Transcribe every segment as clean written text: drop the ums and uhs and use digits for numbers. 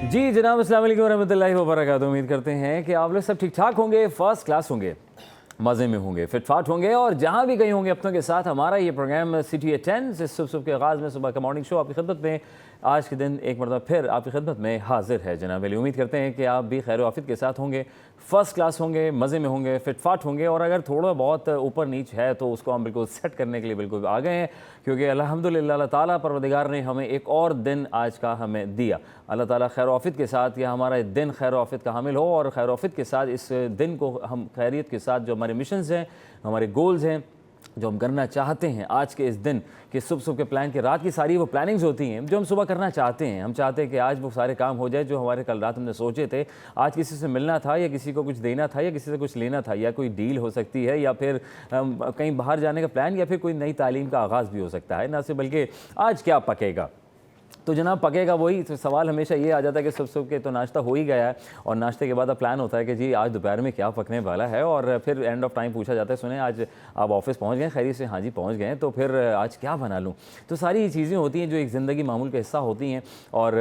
जी जनाब, अस्सलाम वालेकुम रहमतुल्लाहि व बरकातुहू। उम्मीद करते हैं कि आप लोग सब ठीक ठाक होंगे, फर्स्ट क्लास होंगे, मज़े में होंगे, फिटफाट होंगे और जहाँ भी कहीं होंगे अपनों के साथ। हमारा ये प्रोग्राम सिटी एट 10 इस सुबह के आगाज़ में, सुबह का मॉर्निंग शो आपकी खिदमत में आज के दिन एक मरतबा फिर आपकी खिदमत में हाजिर है जनाब अली। उम्मीद करते हैं कि आप भी खैर आफियत के साथ होंगे, फ़र्स्ट क्लास होंगे, मज़े में होंगे, फिटफाट होंगे और अगर थोड़ा बहुत ऊपर नीच है तो उसको हम बिल्कुल सेट करने के लिए बिल्कुल आ गए हैं, क्योंकि अल्हम्दुलिल्लाह अल्लाह ताला परवरदिगार ने हमें एक और दिन आज का हमें दिया। अल्लाह ताला खैर आफियत के साथ या हमारा दिन खैर आफियत का हामिल हो और खैर आफियत के साथ इस दिन को हम खैरियत के साथ जो हमारे मिशंस हैं, हमारे गोल्स हैं, जो हम करना चाहते हैं आज के इस दिन के सुबह के प्लान के रात की सारी वो प्लानिंग्स होती हैं जो हम सुबह करना चाहते हैं। हम चाहते हैं कि आज वो सारे काम हो जाए जो हमारे कल रात हमने सोचे थे। आज किसी से मिलना था या किसी को कुछ देना था या किसी से कुछ लेना था या कोई डील हो सकती है या फिर कहीं बाहर जाने का प्लान या फिर कोई नई तालीम का आगाज़ भी हो सकता है ना, सिर्फ बल्कि आज क्या पकेगा। तो जनाब पकेगा वही तो सवाल हमेशा ये आ जाता है कि सुबह के तो नाश्ता हो ही गया है और नाश्ते के बाद अब प्लान होता है कि जी आज दोपहर में क्या पकने वाला है और फिर एंड ऑफ टाइम पूछा जाता है सुने आज आप ऑफिस पहुंच गए खैरियत से? हाँ जी पहुंच गए। तो फिर आज क्या बना लूँ? तो सारी ये चीज़ें होती हैं जो एक ज़िंदगी मामूल का हिस्सा होती हैं और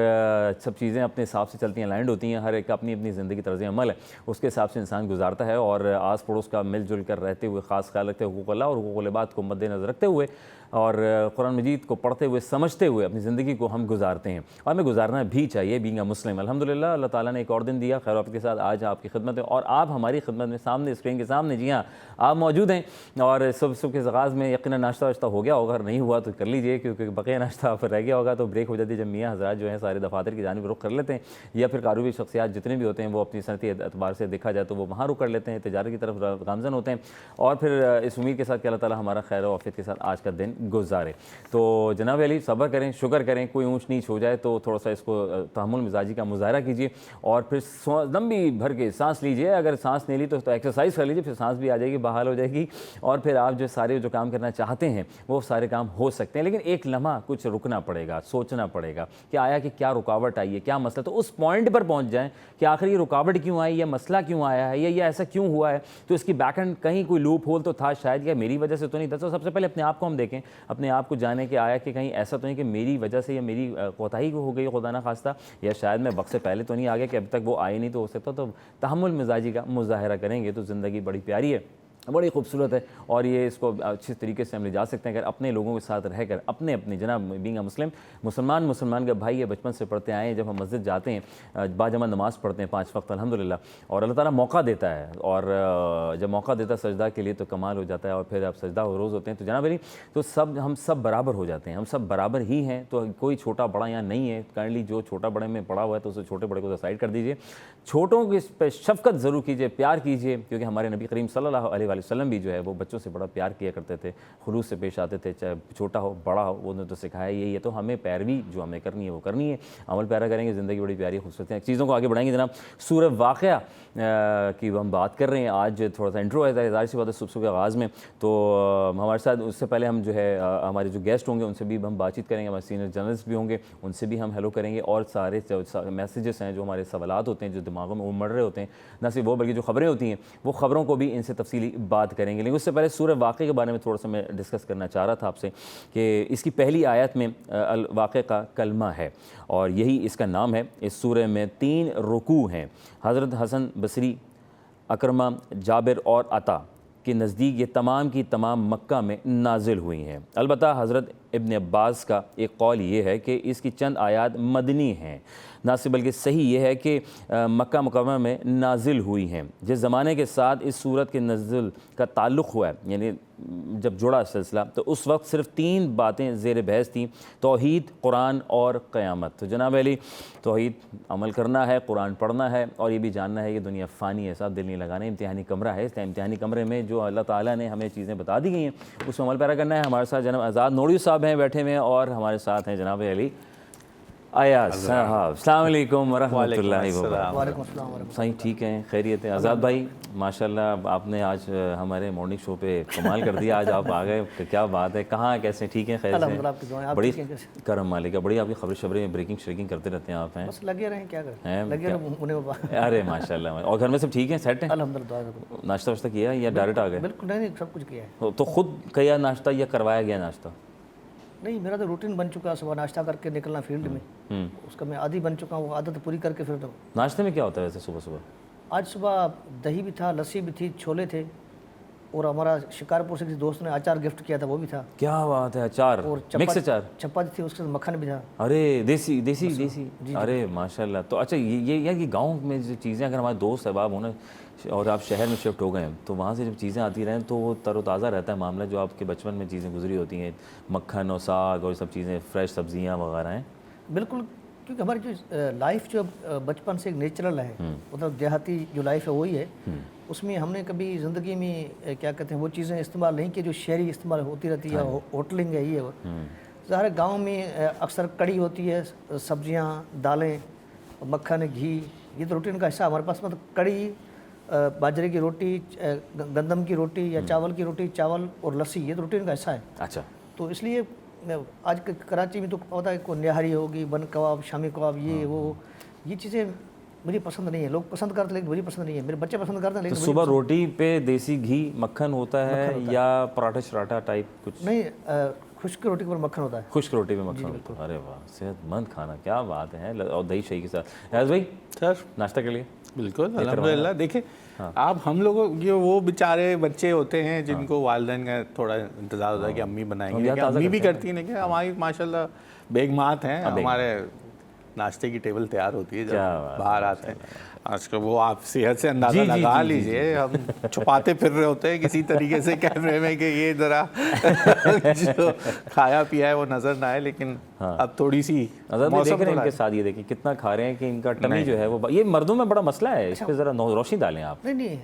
सब चीज़ें अपने हिसाब से चलती हैं, लैंड होती हैं। हर एक अपनी अपनी ज़िंदगी तर्ज़ अमल है, उसके हिसाब से इंसान गुजारता है और आस पड़ोस का मिलजुल कर रहते हुए, ख़ास ख्याल रखते हुए हुकूक़ अल्लाह और हुकूक़ उल इबाद को मद्देनज़र रखते हुए और कुरान मजीद को पढ़ते हुए समझते हुए अपनी ज़िंदगी को हम गुजारते हैं और हमें गुजारना भी चाहिए बीइंग अ मुस्लिम। अल्हम्दुलिल्लाह अल्लाह ताला ने एक और दिन दिया खैर आफियत के साथ। आज आपकी खिदमत है और आप हमारी खिदमत में सामने स्क्रीन के सामने, जी हाँ आप मौजूद हैं और सुबह के आगाज़ में यकीनन नाश्ता वाश्ता हो गया होगा, अगर नहीं हुआ तो कर लीजिए क्योंकि बक़िया नाश्ता फिर रह गया होगा तो ब्रेक हो जाती है जब मियाँ हज़रात जो हैं सारे दफातर की जानिब रुख कर लेते हैं या फिर कारोबारी शख्सियात जितने भी होते हैं वो अपनी सनती एतबार से देखा जाए तो वो वहाँ रुख कर लेते हैं, तिजारत की तरफ गामज़न होते हैं और फिर इस उम्मीद के साथ कि अल्लाह ताला हमारा खैर और आफियत के साथ आज का दिन गुजारे। तो जनाब अली सब्र करें, शुक्र करें, कोई ऊँच नीच हो जाए तो थोड़ा सा इसको तहम्मुल मिजाजी का मुजाहरा कीजिए और फिर लंबी भर के सांस लीजिए। अगर सांस नहीं ली तो एक्सरसाइज कर लीजिए, फिर सांस भी आ जाएगी, बहाल हो जाएगी और फिर आप जो सारे जो काम करना चाहते हैं वो सारे काम हो सकते हैं। लेकिन एक लम्हा कुछ रुकना पड़ेगा, सोचना पड़ेगा कि आया कि क्या रुकावट आई है, क्या मसला, तो उस पॉइंट पर पहुँच जाएँ कि आखिर ये रुकावट क्यों आई, या मसला क्यों आया है या ऐसा क्यों हुआ है, तो इसकी बैक एंड कहीं कोई लूप होल तो था शायद या मेरी वजह से तो नहीं था। तो सबसे पहले अपने आप को हम देखें, अपने आप को जाने कि आया कि कहीं ऐसा तो नहीं कि मेरी वजह से या मेरी कोताही को हो गई खुदा ना खास्ता, या शायद मैं वक्त से पहले तो नहीं आ गया कि अब तक वो आए नहीं तो हो सकता। तो तहम्मुल मिजाजी का मुजाहरा करेंगे तो ज़िंदगी बड़ी प्यारी है, बड़ी खूबसूरत है और ये इसको अच्छे तरीके से हम ले जा सकते हैं अगर अपने लोगों के साथ रहकर अपने अपने जनाब बीइंग अ मुसलमान का भाई है, बचपन से पढ़ते आए हैं। जब हम मस्जिद जाते हैं बाजमा नमाज़ पढ़ते हैं 5 वक्त अल्हम्दुलिल्लाह और अल्लाह ताला मौका देता है और जब मौका देता है सजदा के लिए तो कमाल हो जाता है और फिर आप सजदा रोज़ होते हैं तो जनाब अली तो हम सब बराबर हो जाते हैं, हम सब बराबर ही हैं। तो कोई छोटा बड़ा यहाँ नहीं है, काइंडली जो छोटा बड़े में पड़ा हुआ है तो उसे छोटे बड़े को साइड कर दीजिए, छोटों की पे शफ़क़त ज़रूर कीजिए, प्यार कीजिए, क्योंकि हमारे नबी करीम सल्लल्लाहु अलैहि वसल्लम भी जो है वो बच्चों से बड़ा प्यार किया करते थे, खुलूस से पेश आते थे, चाहे छोटा हो बड़ा हो, वो तो सिखाया यही है। तो हमें पैरवी जो हमें करनी है वो करनी है, अमल प्यारा करेंगे, ज़िंदगी बड़ी प्यारी खूबसूरत है। चीज़ों को आगे बढ़ाएंगे जनाब। सूरह वाक़िया की हम बात कर रहे हैं, आज थोड़ा सा इंट्रो है, ज़ाहिर सी बात है सुबह के आगाज़ में। तो हमारे साथ उससे पहले हम जो है हमारे जो गेस्ट होंगे उनसे भी हम बातचीत करेंगे, हमारे सीनियर जर्नलिस्ट भी होंगे उनसे भी हम हेलो करेंगे और सारे मैसेजेस हैं जो हमारे सवालात होते हैं जो दिमागों में उमड़ रहे होते हैं, ना सिर्फ वो बल्कि जो खबरें होती हैं वो खबरों को भी इनसे तफसीली बात करेंगे। लेकिन उससे पहले सूरह वाक़िया के बारे में थोड़ा सा मैं डिस्कस करना चाह रहा था आपसे कि इसकी पहली आयत में अल वाक़िया का कलमा है और यही इसका नाम है। इस सूरह में 3 रुकू हैं। हज़रत हसन बसरी, अकरमा, जाबिर और अता के नज़दीक ये तमाम की तमाम मक्का में नाजिल हुई हैं। अलबत्ता हज़रत इब्न अब्बास का एक कौल ये है कि इसकी चंद आयात मदनी हैं, ना सिर्फ बल्कि सही ये है कि मक्का मुकर्रमा में नाजिल हुई हैं। जिस ज़माने के साथ इस सूरत के नज़ुल का ताल्लुक़ हुआ है, यानी जब जुड़ा सिलसिला, तो उस वक्त सिर्फ 3 बातें ज़ेर बहस थीं, तौहीद, कुरान और क़यामत। तो जनाब अली तौहीद अमल करना है, कुरान पढ़ना है और ये भी जानना है कि दुनिया फ़ानी है, साहब दिल नहीं लगाना। इम्तिहानी कमरा है, इस इम्तिहानी कमरे में जो अल्लाह ताला ने हमें चीज़ें बता दी गई हैं उसमें अमल पैरा करना है। हमारे साथ जनाब आज़ाद नोड़ी साहब हैं बैठे हुए और हमारे साथ हैं जनाब अली अयाज साहब। अस्सलाम वालेकुम वरहमतुल्लाहि वबरकातुहू। सही ठीक है, खैरियत है? आज़ाद भाई माशाल्लाह आपने आज हमारे मॉर्निंग शो पे कमाल कर दिया, आज आप आ गए, तो क्या बात है, कहाँ कैसे ठीक है? खैर से बड़ी करम मालिक है, बड़ी आपकी खबर शबरें ब्रेकिंग श्रेकिंग करते रहते हैं आप हैं, बस लगे रहें, क्या करें। अरे माशाल्लाह, और घर में सब ठीक है, सेट है अल्हम्दुलिल्लाह? नाश्ता वाश्ता किया या डायरेक्ट आ गए? बिल्कुल नहीं, सब कुछ किया है। तो खुद किया नाश्ता या करवाया गया नाश्ता? नहीं, मेरा तो रूटीन बन चुका है, सुबह नाश्ता करके निकलना फील्ड में, उसका मैं आदी बन चुका हूँ, आदत पूरी करके फिर तो। नाश्ते में क्या होता है वैसे सुबह सुबह? आज सुबह दही भी था, लस्सी भी थी, छोले थे, और हमारा शिकारपुर से किसी दोस्त ने अचार गिफ्ट किया था, वो भी था। क्या बात है, अचार, और मिक्स अचार, चपाती थी, उसके साथ मक्खन भी था। अरे देसी देसी देसी, अरे माशाल्लाह। तो अच्छा, ये कि गांव में जो चीज़ें, अगर हमारे दोस्त अहबाब होना और आप शहर में शिफ्ट हो गए हैं, तो वहाँ से जब चीज़ें आती रहें तो वो तरोताज़ा रहता है मामला, जो आपके बचपन में चीज़ें गुजरी होती हैं, मक्खन और साग और सब चीज़ें, फ्रेश सब्जियाँ वगैरह हैं। बिल्कुल, क्योंकि हमारी जो लाइफ जो बचपन से एक नेचुरल है, मतलब देहाती जो लाइफ है वही है, उसमें हमने कभी ज़िंदगी में क्या कहते हैं वो चीज़ें इस्तेमाल नहीं की जो शहरी इस्तेमाल होती रहती है, होटलिंग है ये। ज़ाहिर गांव में अक्सर कड़ी होती है, सब्जियां, दालें, मक्खन, घी, ये तो रूटीन का हिस्सा हमारे पास। मतलब कड़ी, बाजरे की रोटी, गंदम की रोटी या चावल की रोटी, चावल और लस्सी, ये तो रूटीन का हिस्सा है। अच्छा, तो इसलिए आज कराची में तो पता है, कोई निहारी होगी, बन कबाब, शामी कबाब, ये वो, ये चीज़ें मुझे पसंद नहीं है। लोग पसंद करते हैं लेकिन मुझे पसंद नहीं है, मेरे बच्चे पसंद करते हैं लेकिन तो सुबह रोटी पे देसी घी मक्खन होता है या पराठा शराठा टाइप कुछ? नहीं, खुश्क रोटी पर मक्खन होता है। खुश्क रोटी पे मक्खन होता है, अरे वाह, सेहतमंद खाना, क्या बात है। और दही शही के साथ। याज भाई सर, नाश्ता के लिए? बिल्कुल, अल्हम्दुलिल्लाह। देखिए, आप हम लोगों के वो बेचारे बच्चे होते हैं जिनको वालिदैन का थोड़ा इंतजार होता है कि अम्मी बनाएंगे, लेकिन अम्मी भी करती है, लेकिन हमारी माशाल्लाह बेगमात हैं, हमारे नाश्ते की टेबल तैयार होती है जब बाहर आते हैं। आजकल वो आप सेहत से अंदाजा लगा लीजिए, हम छुपाते फिर रहे होते हैं किसी तरीके से कैमरे में कि ये ज़रा जो खाया पिया है वो नज़र ना आए, लेकिन अब थोड़ी सी देख रहे हैं इनके साथ, ये देखिए कितना खा रहे हैं कि इनका टमी जो है वो, ये मर्दों में बड़ा मसला है, इस पर ज़रा रोशनी डालें आप। नहीं नहीं,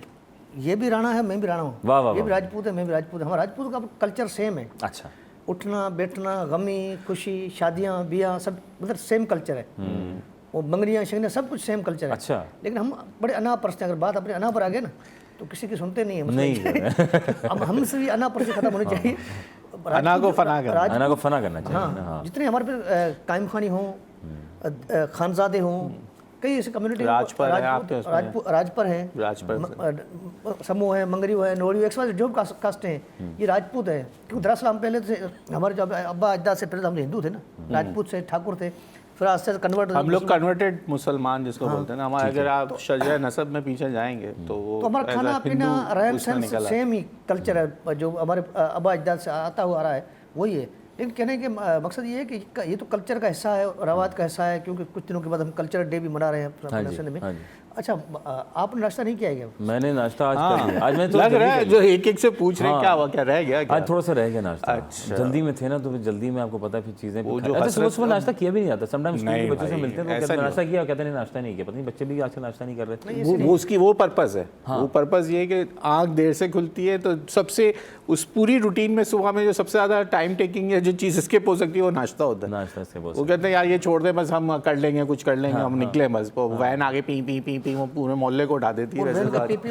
ये भी राणा है, मैं भी राणा हूँ, वाह वाह, ये भी राजपूत है, मैं भी राजपूत है, हमारा राजपूत का कल्चर सेम है। अच्छा, उठना बैठना, गमी खुशी, शादियाँ ब्याह, सब मतलब सेम कल्चर है, वो मंगनियाँ शंगनियाँ सब कुछ सेम कल्चर है। अच्छा, लेकिन हम बड़े अनापर से, अगर बात अपने अनापर आ गए ना तो किसी की सुनते नहीं है, नहीं अब हमसे भी अनापर से खत्म होनी चाहिए, अना को फना करना चाहिए। हाँ, जितने हमारे पे कायम खानी हों, खानजादे हों, कई ऐसे कम्युनिटी, राजपर हैं, समूह है, मंगरी है, नोड़ी, जो कास्ट हैं, ये राजपूत है। क्योंकि दरअसल हम पहले से, हमारे जो अब्बा अज्दा से पहले हम हिंदू थे ना, राजपूत से ठाकुर थे, फिर आज से कन्वर्ट, हम लोग कन्वर्टेड मुसलमान जिसको बोलते हैं ना। हमारे अगर आप शजरा नसब में पीछे जाएंगे तो हमारा खाना पीना रहन सहन सेम ही कल्चर है, जो हमारे अब्बा अज्दाद से आता हुआ आ रहा है वही है। लेकिन कहने के मकसद ये है कि ये तो कल्चर का हिस्सा है, रवायत का हिस्सा है, क्योंकि कुछ दिनों के बाद हम कल्चरल डे भी मना रहे हैं में। अच्छा, आपने नाश्ता नहीं किया है क्या? मैंने नाश्ता आज कर लिया। आज मैं तो लग रहा है जो एक से पूछ रहे हैं क्या हुआ, क्या रह गया क्या? आज थोड़ा सा रह गया नाश्ता। अच्छा, जल्दी में थे ना, तो जल्दी में आपको पता है फिर चीजें, सुबह सुबह नाश्ता किया भी नहीं जाता। समटाइम्स स्कूल बच्चों से मिलते हैं तो नाश्ता किया, कहते नहीं नाश्ता नहीं किया। पता नहीं बच्चे भी आजकल नाश्ता नहीं कर रहे। वो उसकी वो पर्पस है, वो पर्पस ये है कि आँख देर से खुलती है, तो सबसे उस पूरी रूटीन में सुबह में जो सबसे ज़्यादा टाइम टेकिंग है, जो चीज़ स्किप हो सकती है, वो नाश्ता होता है। नाश्ता स्किप हो सकता है। वो कहते हैं यार ये छोड़ दे, बस हम कर लेंगे, कुछ कर लेंगे, हम निकले बस। वो वैन आगे पी पी पी पी वो पूरे मोहल्ले को उठा देती है।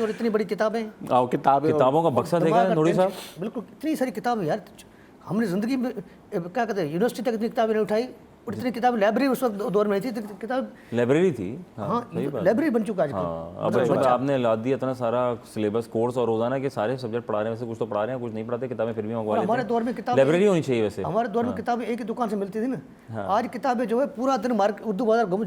और इतनी बड़ी किताबें, किताबों का बक्सा देखा है नूरी साहब? बिल्कुल, इतनी सारी किताबें यार, हमने जिंदगी में क्या कहते हैं, यूनिवर्सिटी तक इतनी किताबें नहीं उठाई, और इतनी किताब लाइब्रेरी उस वक्त दौर में थी, किताब लाइब्रेरी थी। हाँ, लाइब्रेरी बन चुका है आजकल। अब आपने ला दिया इतना सारा सिलेबस, कोर्स, और रोजाना के सारे सब्जेक्ट पढ़ा रहे हैं, वैसे कुछ तो पढ़ा रहे हैं, कुछ नहीं पढ़ाते, किताबें फिर भी मंगवा लेते हैं। हमारे दौर में किताब लाइब्रेरी होनी चाहिए वैसे। हमारे दौर में किताबें एक ही दुकान से मिलती थी ना। आज किताबें जो है पूरा दिन मार्केट, उर्दू बाजार घूम,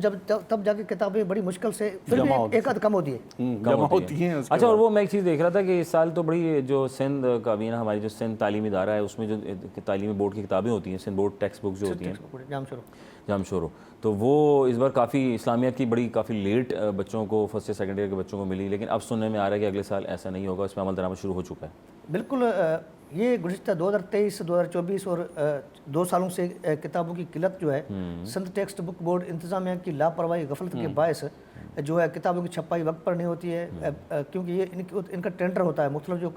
तब जाके किताबें बड़ी मुश्किल से, फिर भी एक आध कम होती है। अच्छा, और वो मैं एक चीज़ देख रहा था कि इस साल तो बड़ी जो सिंध का भी ना, हमारी जो सिंध तालीमी इदारा है, उसमें जो तालीमी बोर्ड की किताबें होती हैं, सिंध बोर्ड टेक्स्ट बुक जो होती हैं, जामशोरो, तो वो इस बार काफ़ी इस्लामियात की बड़ी काफ़ी लेट बच्चों को, फर्स्ट या सेकेंड ईयर के बच्चों को मिली। लेकिन अब सुनने में आ रहा है कि अगले साल ऐसा नहीं होगा, इसमें अमल दरामद शुरू हो चुका है। बिल्कुल, ये गुज़िश्ता 2023 2024 और 2 सालों से किताबों की किल्लत जो है, सिंध टेक्स्ट बुक बोर्ड इंतज़ामिया की लापरवाही, गफलत के बायस जो है किताबों की छपाई वक्त पर नहीं होती है, क्योंकि ये इनका टेंडर होता है, मुख्तलिफ जो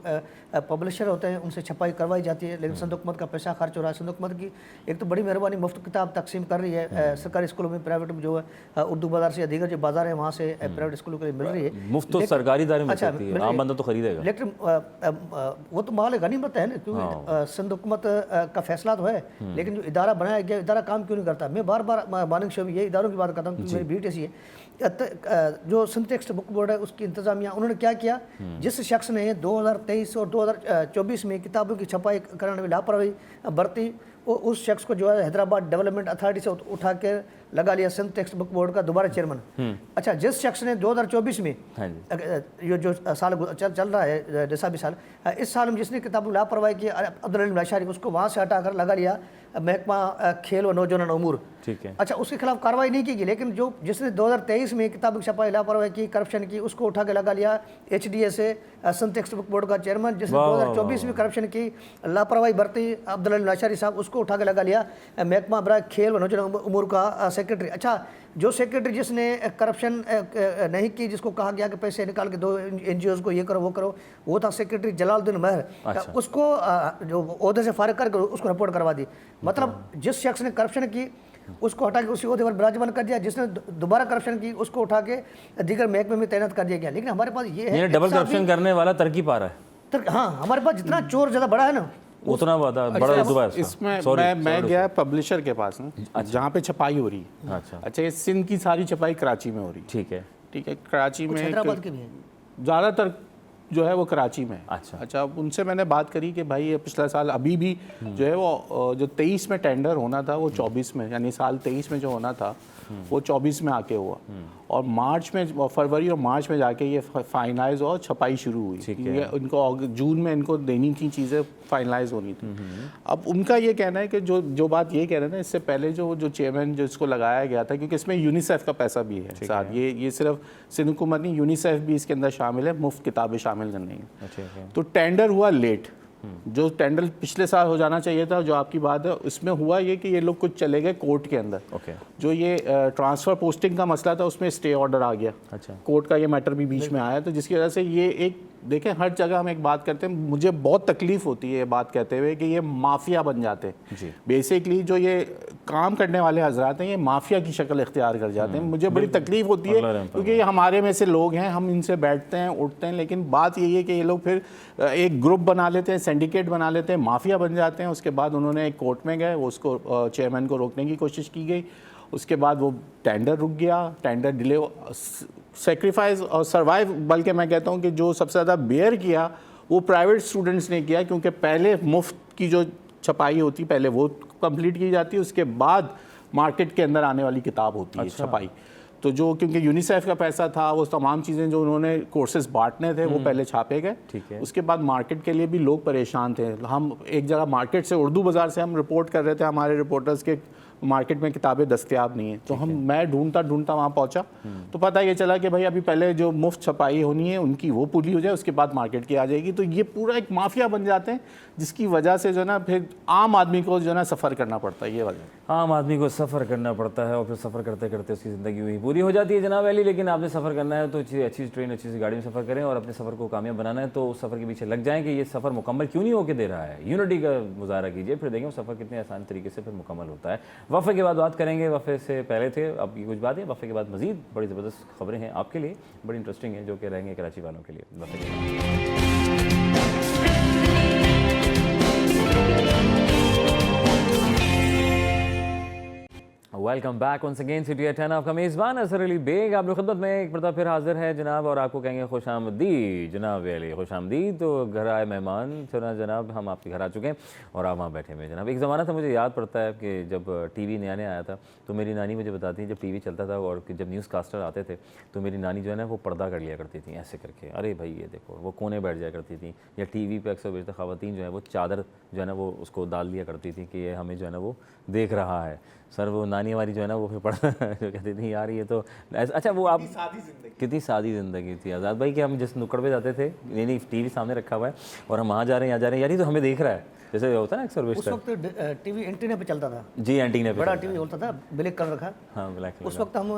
पब्लिशर होते हैं उनसे छपाई करवाई जाती है, लेकिन सिंध हुकूमत का पैसा खर्च हो रहा है। सिंध हुकूमत की एक तो बड़ी मेहरबानी मुफ्त किताब तकसीम कर रही है, सरकारी स्कूलों में, प्राइवेट में जो है उर्दू बाजार से या दीगर जो बाजार है वहाँ से प्राइवेट स्कूलों के लिए मिल रही है। मुफ्त तो सरकारी इदारे में मिलती है, आम बंदा तो खरीदेगा। लेकिन वो तो माल गनीमत है ना, क्योंकि सिंध हुकूमत का फैसला तो है, लेकिन जो इदारा बनाया गया, इदारा काम क्यों नहीं करता? मैं बार बार मानिक शोभी ये इदारों की बात करता हूँ, क्योंकि मेरी बीट ऐसी है। जो सिंध टेक्स्ट बुक बोर्ड है उसकी इंतजामिया, उन्होंने क्या किया, जिस शख्स ने 2023 और 2024 में किताबों की छपाई कराने में लापरवाही बरती उस शख्स को जो है हैदराबाद डेवलपमेंट अथॉरिटी से उठा के लगा लिया सिंध टेक्स्ट बुक बोर्ड का दोबारा चेयरमैन। अच्छा, जिस शख्स ने 2024 में ये जो साल चल रहा है निसाबी साल, इस साल में जिसने किताबों लापरवाही की अब्दुल अलीम लाशारी, उसको वहाँ से हटाकर लगा लिया महकमा खेल व नौजवान उमूर। ठीक है। अच्छा, उसके खिलाफ कार्रवाई नहीं की गई, लेकिन जो जिसने 2023 में किताबों की छपाई लापरवाही की, करप्शन की, उसको उठा के लगा लिया HDA से सिंध टेक्स्ट बुक बोर्ड का चेयरमैन। जिसने 2024 में करप्शन की, लापरवाही बरती, अब्दुल अलीम लाशारी साहब, उसको उठा के लगा लिया महकमा बराए खेल व नौजवान उमूर का सेक्रेटरी। अच्छा, जो सेक्रेटरी जिसने करप्शन नहीं की, जिसको कहा गया कि पैसे निकाल के दो NGOs को, ये करो वो करो, वो था सेक्रेटरी जलालुद्दीन महर। अच्छा। उसको जो ओहदे से फारिग करके उसको रिपोर्ट करवा दी। मतलब जिस शख्स ने करप्शन की उसको हटा के उसी ओहदे पर विराजमान कर दिया, जिसने दोबारा करप्शन की उसको उठा के दीगर महकमे में तैनात कर दिया गया। लेकिन हमारे पास ये है डबल करप्शन करने वाला तरकीब पा रहा है। हाँ, हमारे पास जितना चोर ज़्यादा बड़ा है ना, उतना बड़ा रुतबा है इसमें मैं गया पब्लिशर के पास ना, जहाँ पे छपाई हो रही है। अच्छा, ये सिंध की सारी छपाई कराची में हो रही है। ठीक है, कराची में हैदराबाद के भी है ज़्यादातर जो है वो कराची में। अच्छा, उनसे मैंने बात करी कि भाई ये पिछला साल अभी भी जो है वो जो 23 में टेंडर होना था वो 24 में, यानी साल 23 में जो होना था वो 24 में आके हुआ, और मार्च में, फरवरी और मार्च में जाके ये फाइनलाइज और छपाई शुरू हुई। ये इनको जून में इनको देनी थी, चीज़ें फाइनलाइज होनी थी। अब उनका ये कहना है कि जो बात ये कह रहे हैं ना, इससे पहले जो चेयरमैन जो इसको लगाया गया था, क्योंकि इसमें यूनिसेफ का पैसा भी है साथ, ये सिर्फ सिंध हुकूमत नहीं, यूनिसेफ भी इसके अंदर शामिल है, मुफ्त किताबें शामिल करनी है। तो टेंडर हुआ लेट, जो टेंडर पिछले साल हो जाना चाहिए था, जो आपकी बात है, उसमें हुआ ये कि ये लोग कुछ चले गए कोर्ट के अंदर। जो ये ट्रांसफ़र पोस्टिंग का मसला था उसमें स्टे ऑर्डर आ गया। अच्छा, कोर्ट का ये मैटर भी बीच में आया, तो जिसकी वजह से ये एक, देखें हर जगह हम एक बात करते हैं, मुझे बहुत तकलीफ होती है ये बात कहते हुए कि ये माफिया बन जाते हैं। बेसिकली जो ये काम करने वाले हजरात हैं, ये माफिया की शक्ल इख्तियार कर जाते हैं। मुझे बड़ी तकलीफ होती है, क्योंकि ये हमारे में से लोग हैं, हम इनसे बैठते हैं उठते हैं, लेकिन बात यही है कि ये लोग फिर एक ग्रुप बना लेते हैं, सिंडिकेट बना लेते हैं, माफिया बन जाते हैं। उसके बाद उन्होंने एक कोर्ट में गए, उसको चेयरमैन को रोकने की कोशिश की गई, उसके बाद वो टेंडर रुक गया, टेंडर डिले, सेक्रीफाइस और सर्वाइव, बल्कि मैं कहता हूँ कि जो सबसे ज़्यादा बेयर किया वो प्राइवेट स्टूडेंट्स ने किया, क्योंकि पहले मुफ्त की जो छपाई होती पहले वो कंप्लीट की जाती है, उसके बाद मार्केट के अंदर आने वाली किताब होती है छपाई। तो जो क्योंकि यूनिसेफ का पैसा था, वो तमाम चीज़ें जो उन्होंने कोर्सेज बांटने थे वो पहले छापे गए। उसके बाद मार्केट के लिए भी लोग परेशान थे। हम एक जगह मार्केट से, उर्दू बाज़ार से हम रिपोर्ट कर रहे थे, हमारे रिपोर्टर्स के मार्केट में किताबें दस्तयाब नहीं है, तो मैं ढूंढता वहाँ पहुँचा, तो पता ये चला कि भाई अभी पहले जो मुफ्त छपाई होनी है उनकी वो पूरी हो जाए, उसके बाद मार्केट की आ जाएगी। तो ये पूरा एक माफिया बन जाते हैं, जिसकी वजह से जो है ना फिर आम आदमी को जो है ना सफ़र करना पड़ता है। ये वजह आम आदमी को सफ़र करना पड़ता है, और फिर सफ़र करते करते उसकी ज़िंदगी वही पूरी हो जाती है जनाब अली। लेकिन आपने सफ़र करना है तो अच्छी ट्रेन, अच्छी सी गाड़ी में सफ़र करें, और अपने सफ़र को कामयाब बनाना है तो उस सफ़र के पीछे लग जाएँ कि ये सफ़र मुकम्मल क्यों नहीं होकर दे रहा है। यूनिटी का मुजाहरा कीजिए, फिर देखें वो सफ़र कितने आसान तरीके से फिर मुकम्मल होता है। वफ़े के बाद बात करेंगे, वफ़े से पहले थे आपकी कुछ बात है, वफ़े के बाद मज़ीद बड़ी ज़बरदस्त खबरें हैं आपके लिए, बड़ी इंटरेस्टिंग है, जो कि रहेंगे कराची वालों के लिए। वफ़े के बाद welcome back once again city eight 10। आपका मेज़बान असर अली बेग आप लोग खिदमत में एक मरतबा फिर हाजिर है जनाब, और आपको कहेंगे खुश आमदीद जनाब अली, खुश आमदीद। तो घर आए मेहमान सुना जनाब, हम आपके घर आ चुके हैं और आप वहाँ बैठे हुए जनाब। एक ज़माना था, मुझे याद पड़ता है कि जब टीवी नया नया आया था तो मेरी नानी मुझे बताती है, जब टीवी चलता था और जब न्यूज़ कास्टर आते थे तो मेरी नानी जो है ना वो पर्दा कर लिया करती थी ऐसे करके, अरे भाई ये देखो, वो कोने बैठ जाया करती थी, या टीवी पे अक्सर बेशतर ख़वातीन जो है वो चादर जो है ना वो उसको डाल लिया करती थी कि ये हमें जो है ना वो देख रहा है। सर वो नानी हमारी जो है ना वो फिर पढ़ जो कहती थी यार ये तो अच्छा, वो आप कितनी सादी ज़िंदगी थी आज़ाद भाई, कि हम जिस नुक्कड़ पे जाते थे, नहीं टीवी सामने रखा हुआ है और हम वहाँ जा रहे हैं यहाँ जा रहे हैं, यार ये तो हमें देख रहा है, जैसे होता है ना अक्सर। उस वक्त टीवी एंटीना पे चलता था जी, एंटीना पे बड़ा टीवी होता था, ब्लैक कलर का। हाँ ब्लैक कलर। उस वक्त हम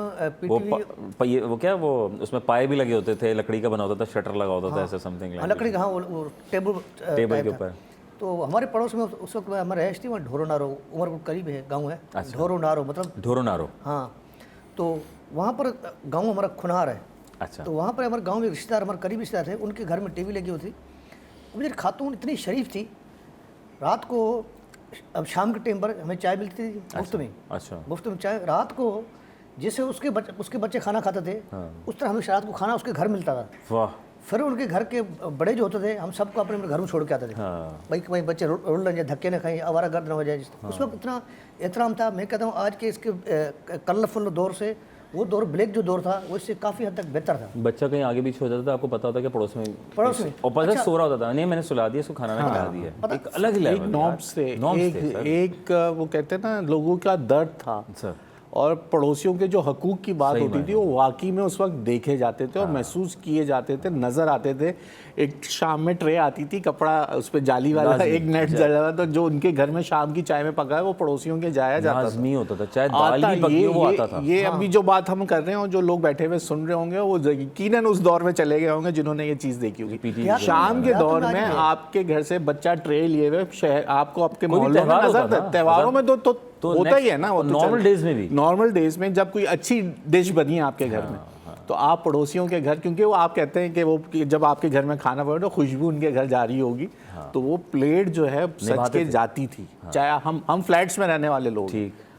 वो क्या वो उसमें पाए भी लगे होते थे, लकड़ी का बना होता था, शटर लगा होता था ऐसा समथिंग, लकड़ी का। हाँ, वो टेबल के ऊपर। तो हमारे पड़ोस में उस वक्त हमारे रहश थी वहाँ ढोरो नारो, उमरपुर करीब है गांव है। अच्छा। ढोरो नारो मतलब ढोरो नारो। हाँ, तो वहाँ पर गांव हमारा खुनार है। अच्छा। तो वहाँ पर हमारे गांव में रिश्तेदार, हमारे करीबी रिश्तेदार थे, उनके घर में टीवी लगी हुई थी। मेरी खातून इतनी शरीफ थी, रात को अब शाम के टाइम पर हमें चाय मिलती थी मुफ्त में। अच्छा। मुफ्त में चाय, रात को जैसे उसके बच्चे खाना खाते थे उस तरह हमें रात को खाना उसके घर मिलता था। वाह फिर उनके घर के बड़े जो होते थे हम सबको अपने अपने घर में छोड़ के आते थे। भाई कहीं बच्चे रोड लग जाए, धक्के न खाएं, आवारा गर्द न हो जाए। उस वक्त इतना एहतराम था। मैं कहता हूँ आज के इसके कलरफुल दौर से वो दौर, ब्लैक जो दौर था, वो इससे काफ़ी हद तक बेहतर था। बच्चा कहीं आगे पीछे हो जाता था, आपको पता होता कि पड़ोस में और पता सो रहा होता था, नहीं मैंने सुला दिया, इसको खाना ना खिला दिया। एक अलग ही लेवल, नॉब्स थे, एक वो कहते हैं ना लोगों का दर्द था सर, और पड़ोसियों के जो हकूक की बात होती थी वो वाकई में उस वक्त देखे जाते थे और महसूस किए जाते थे, नजर आते थे। एक शाम में ट्रे आती थी, कपड़ा उस पर जाली वाला, एक नेट जला हुआ, तो जो उनके घर में शाम की चाय में पका है वो पड़ोसियों के जाया जाता था, होता था, चाहे दाल ही पकी हो वो आता था। ये अभी जो बात हम कर रहे हैं और जो लोग बैठे हुए सुन रहे होंगे वो यकीनन उस दौर में चले गए होंगे जिन्होंने ये चीज देखी होगी। शाम के दौर में आपके घर से बच्चा ट्रे लिए हुए आपको आपके मोहल्लों में नजर, त्योहारों में तो होता ही है ना, वो नॉर्मल डेज में भी, नॉर्मल डेज में जब कोई अच्छी डिश बनी है आपके घर में, तो आप पड़ोसियों के घर, क्योंकि वो आप कहते हैं कि वो जब आपके घर में खाना बने तो खुशबू उनके घर जा रही होगी, तो वो प्लेट जो है सच के जाती थी। चाहे हम फ्लैट्स में रहने वाले लोग,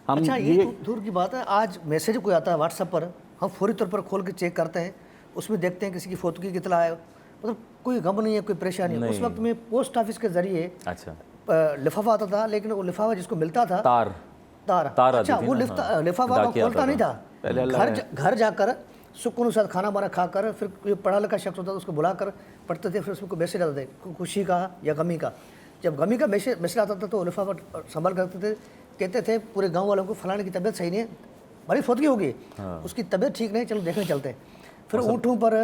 हम अच्छा ये दूर की बात है, आज मैसेज कोई आता है व्हाट्सएप पर, हम फौरी तौर पर खोल के चेक करते हैं, उसमें देखते हैं किसी की फोटो की इतला है, मतलब कोई गम नहीं है, कोई परेशानी नहीं। उस वक्त में पोस्ट ऑफिस के जरिए लिफाफा आता था, लेकिन वो लिफाफा जिसको मिलता था तार अच्छा, वो लिफाफा खोलता नहीं था, घर जाकर सुकून के साथ खाना वाना खाकर फिर कोई पढ़ा लिखा शख्स होता था उसको बुलाकर पढ़ते थे, फिर उसको मैसेज आते थे खुशी का या गमी का। जब गमी का मैसेज आता था तो लिफाफा संभाल करते थे, कहते थे पूरे गांव वालों को फलाने की तबीयत सही नहीं है, बड़ी फौतगी होगी, उसकी तबीयत ठीक नहीं, चलो देखने चलते हैं। फिर ऊँटों पर,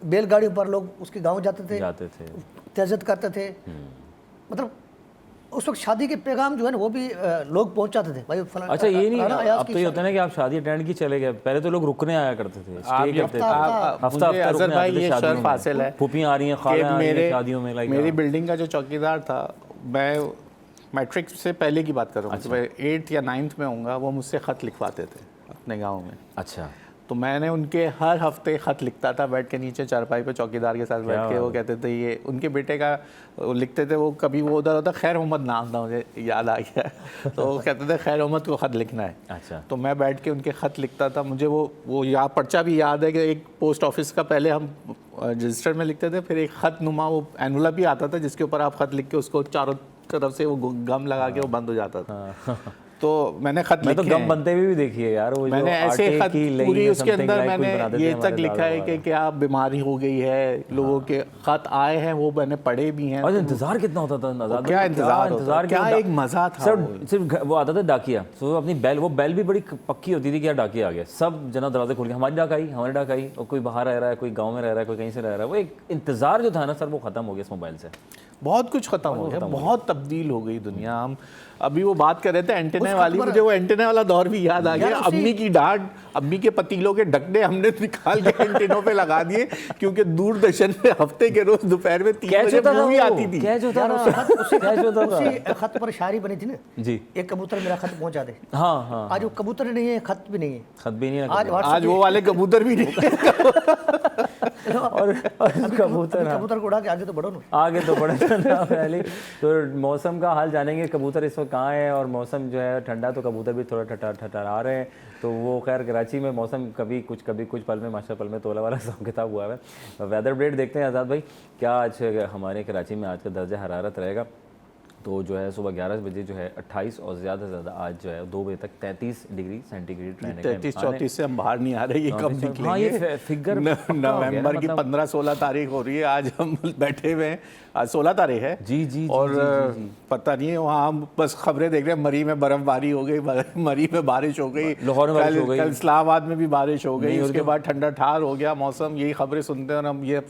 बैलगाड़ियों पर लोग उसके गाँव जाते थे, तज़ियत करते थे। मतलब उस वक्त शादी के पैगाम जो है ना वो भी लोग पहुंचाते थे भाई फलाना। अच्छा ये नहीं, अब तो ये होता है ना कि आप शादी अटेंड की चले गए, पहले तो लोग रुकने आया करते थे, हफ्ता रुकने आते थे, फूफियां आ रही हैं, खाला आ रही हैं शादियों में। मेरी बिल्डिंग का जो चौकीदार था, मैं मैट्रिक से पहले की बात कर रहा हूँ, मैं 8th या 9th में होऊंगा, वो मुझसे खत लिखवाते थे अपने गाँव में। अच्छा, तो मैंने उनके हर हफ्ते ख़त लिखता था, बैठ के नीचे चारपाई पे चौकीदार के साथ बैठ के। वो कहते थे ये उनके बेटे का लिखते थे, वो कभी वो उधर होता, खैर मोहम्मद नाम था, मुझे याद आ गया। तो वो कहते थे खैर मोहम्मद को ख़त लिखना है। अच्छा, तो मैं बैठ के उनके ख़त लिखता था। मुझे वो यहाँ पर्चा भी याद है कि एक पोस्ट ऑफिस का पहले हम रजिस्टर में लिखते थे, फिर एक ख़त नुमा वो एनवलप भी आता था जिसके ऊपर आप ख़त लिख के उसको चारों तरफ से वो गम लगा के वो बंद हो जाता था। तो मैंने खत मैं तो गम बनते हुए भी देखी है यार, वो मैंने ऐसे खत पूरी उसके अंदर मैंने ये तक लिखा है कि क्या बीमारी हो गई है, लोगों के खत आए हैं, वो मैंने पढ़े भी हैं। और इंतजार कितना होता था, क्या इंतजार, क्या एक मजा था। सर सिर्फ वो आता था डाकिया, तो अपनी बैल, वो बैल भी बड़ी पक्की होती थी कि यार डाकिया आ गया, सब जना दरवाजे खोल के हमारी डाक आई, हमारी डाक आई, और कोई बाहर रह रहा है, कोई गाँव में रह रहा है, कोई कहीं से रह रहा है। वो एक इंतजार जो था ना सर, वो खत्म हो गया इस मोबाइल से। बहुत कुछ खत्म हो गया, बहुत तब्दील हो गई दुनिया। हम अभी वो बात कर रहे थे एंटेने वाली, मुझे वो एंटेने वाला दौर भी याद आ गया। अम्मी की डांट, अम्मी के पतीलों के ढकने हमने निकाल के एंटेनों पे लगा दिए, क्योंकि दूरदर्शन पे हफ्ते के रोज दोपहर में 3 बजे मूवी आती थी। खत पर शायरी बनी थी ना जी, एक कबूतर मेरा खत पहुंचा दे। हाँ, आज वो कबूतर नहीं है, खत भी नहीं है, आज वो वाले कबूतर भी नहीं और कबूतर को उड़ा के आगे तो बढ़ो ना, आगे तो बढ़े पहले। तो मौसम का हाल जानेंगे, कबूतर इस वक्त कहाँ है, और मौसम जो है ठंडा, तो कबूतर भी थोड़ा ठटरा रहे हैं। तो वो खैर कराची में मौसम कभी कुछ पल में माशा पल में तोला वाला हिसाब किताब हुआ है। वेदर अपडेट देखते हैं आज़ाद भाई, क्या आज हमारे कराची में आज का दर्जा हरारत रहेगा। तो जो है सुबह 11 बजे जो है 28 और ज़्यादा से ज़्यादा आज जो है 2 बजे तक 33 डिग्री सेंटीग्रेड रहने का। 33-34 से हम बाहर नहीं आ रहे, ये कब निकलेंगे। हाँ, ये फिगर नवंबर की 15-16 तारीख हो रही है, आज हम बैठे हुए हैं, आज 16 तारीख है जी। और पता नहीं है, वहाँ हम बस खबरें देख रहे हैं, मरी में बर्फबारी हो गई, मरी में बारिश हो गई, लाहौर में बारिश हो गई, कल इस्लामाबाद में भी बारिश हो गई, उसके बाद ठंडा ठार हो गया मौसम। यही खबरें सुनते हैं और हम ये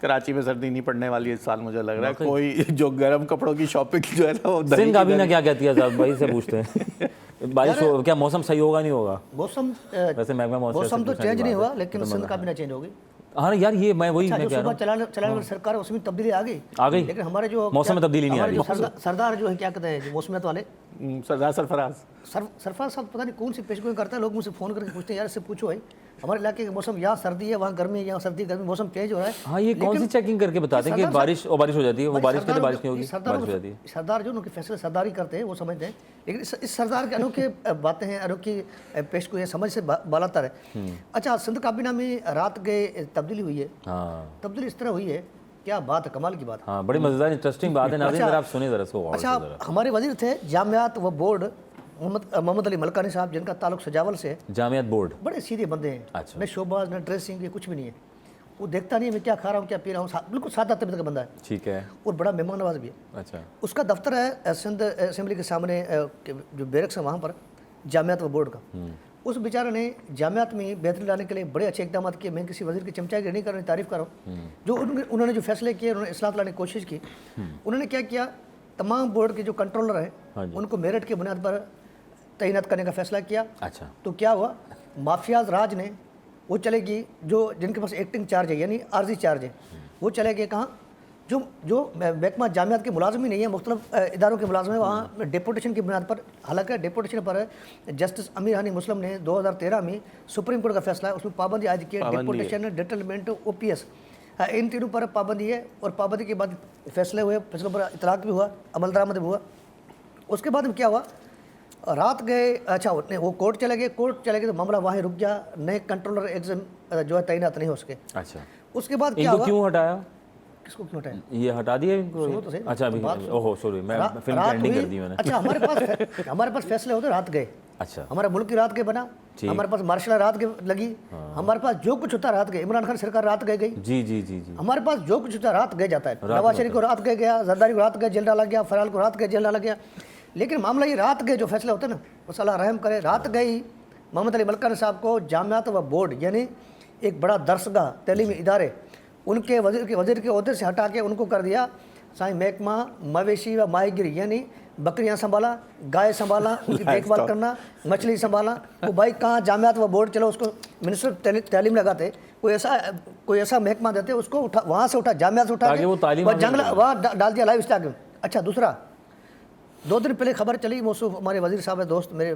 कराची में सर्दी नहीं पड़ने वाली है इस साल, मुझे लग रहा है। कोई जो गर्म कपड़ों की शॉपिंग जो है ना, वो सिंध काबीना क्या कहती है साहब भाई से पूछते हैं बारिश हो, क्या मौसम सही होगा नहीं होगा? मौसम वैसे मौसम तो चेंज नहीं हुआ, लेकिन सिंध काबीना चेंज हो गई। हाँ यार, ये मैं वही मैं कह रहा हूँ, चलाने वाली सरकार है उसमें तब्दीली आ गई, लेकिन हमारे जो मौसम में तब्दीली नहीं आ रही। सरदार जो है क्या कहते हैं मौसमियत वाले, सरदार सरफराज साहब पता नहीं कौन सी पेशगोई करता है, लोग मुझसे फ़ोन करके पूछते हैं यार इससे पूछो भाई हमारे इलाके का मौसम यहाँ सर्दी है, वहाँ गर्मी है, यहाँ सर्दी गर्मी, मौसम चेंज हो रहा है। हाँ, ये कौन सी चेकिंग करके बताते हैं कि बारिश हो जाती है, वो बारिश कहते बारिश नहीं होगी, बारिश हो जाती है। सरदार जो उनके फैसले सरदारी करते हैं वो समझते हैं, लेकिन इस सरदार के अनोखे बातें हैं, अनोखी पेश को ये समझ से बालातर है। अच्छा, सिंध काबीना में रात गए तब्दीली हुई है। हाँ, तब्दीली इस तरह हुई है, क्या बात है, कमाल की बात। हाँ, बड़ी मजेदार इंटरेस्टिंग बात है। नाज़रीन, जरा आप सुनिए जरा इसको। अच्छा, हमारे वजीर थे जामियात व बोर्ड मोहम्मद अली मलकानी साहब, जिनका ताल्लुक सजावल से है। जामियात बोर्ड बड़े सीधे बंदे हैं। अच्छा। न शोबाज न ड्रेसिंग, ये कुछ भी नहीं है। वो देखता नहीं है मैं क्या खा रहा हूँ क्या पी रहा हूँ, बिल्कुल सादा तबीयत का बंदा है। ठीक है। और बड़ा मेहमान नवाज भी है। अच्छा। उसका दफ्तर है सिंध असेंबली के सामने, जो बैरक्स है वहाँ पर, जामियात व बोर्ड का। उस बेचारे ने जामियात में बेहतरी लाने के लिए बड़े अच्छे इकदाम किए। मैं किसी वजीर की चमचागिरी नहीं कर रहा, तारीफ कर रहा हूँ। जो उन्होंने जो फैसले किए, उन्होंने इस्लाह लाने की कोशिश की। उन्होंने क्या किया, तमाम बोर्ड के जो कंट्रोलर हैं उनको मेरिट की बुनियाद पर तैनात करने का फैसला किया। अच्छा। तो क्या हुआ, माफियाज राज ने वो चलेगी, जो जिनके पास एक्टिंग चार्ज है यानी आर्जी चार्ज है, वो चले गए कहाँ, जो महकमा जामियात के मुलाजिम ही नहीं है, मुख्तलिफ इदारों के मुलाजिम है, वहाँ डेपुटेशन की बुनियाद पर। हालांकि डेपुटेशन पर जस्टिस अमीर हानी मुस्लिम ने 2013 में सुप्रीम कोर्ट का फैसला है, उसमें पाबंदी आज की है। डेपुटेशन, डिटेलमेंट, OPS, इन तीनों पर पाबंदी है। और पाबंदी के बाद फैसले हुए, फैसलों पर इतलाक भी हुआ, अमल दरामद भी हुआ। उसके बाद में क्या हुआ, रात गए, अच्छा वो कोर्ट चले गए तो मामला वहाँ रुक गया, नए कंट्रोलर एग्जाम जो है तैनात नहीं हो सके। अच्छा। उसके बाद क्या हुआ, क्यों हटाया, किसको क्यों हटाया, ये हटा दिया इनको? तो सही। अच्छा, अभी ओहो सॉरी, मैं फिल्म की एंडिंग कर दी मैंने। अच्छा, हमारे पास फैसले होते रात गए। अच्छा। हमारा मुल्क की रात गए बना, हमारे पास मार्शल रात गए लगी, हमारे पास जो कुछ होता रात गए। इमरान खान सरकार रात गए गई। जी जी जी जी। हमारे पास जो कुछ होता रात गए जाता है। नवाज शरीफ को रात गए गया, जरदारी को रात गए जेल डाला गया, फराल को रात गए जेल डाला गया। लेकिन मामला ये रात गए जो फैसले होते हैं ना, वो अल्लाह रहम करे, रात गई मोहम्मद अली मलकानी साहब को जामियात व बोर्ड यानी एक बड़ा दरसगाह तलीमी इदारे, उनके वजीर के ओहदे से हटा के उनको कर दिया साईं महकमा मवेशी व माहीगिरी, यानी बकरियां संभाला, गाय संभाला, उनकी देखभाल करना, मछली संभाला। वो भाई कहाँ जामियात व बोर्ड, चलो उसको मिनिस्टर तालीम लगाते, कोई ऐसा महकमा देते, उसको उठा, वहाँ से उठा, जामियात से उठा के जंगला वहाँ डाल दिया लाइव स्टॉक में। अच्छा, दूसरा 2 दिन पहले खबर चली, मौसूफ हमारे वजीर साहब है, दोस्त मेरे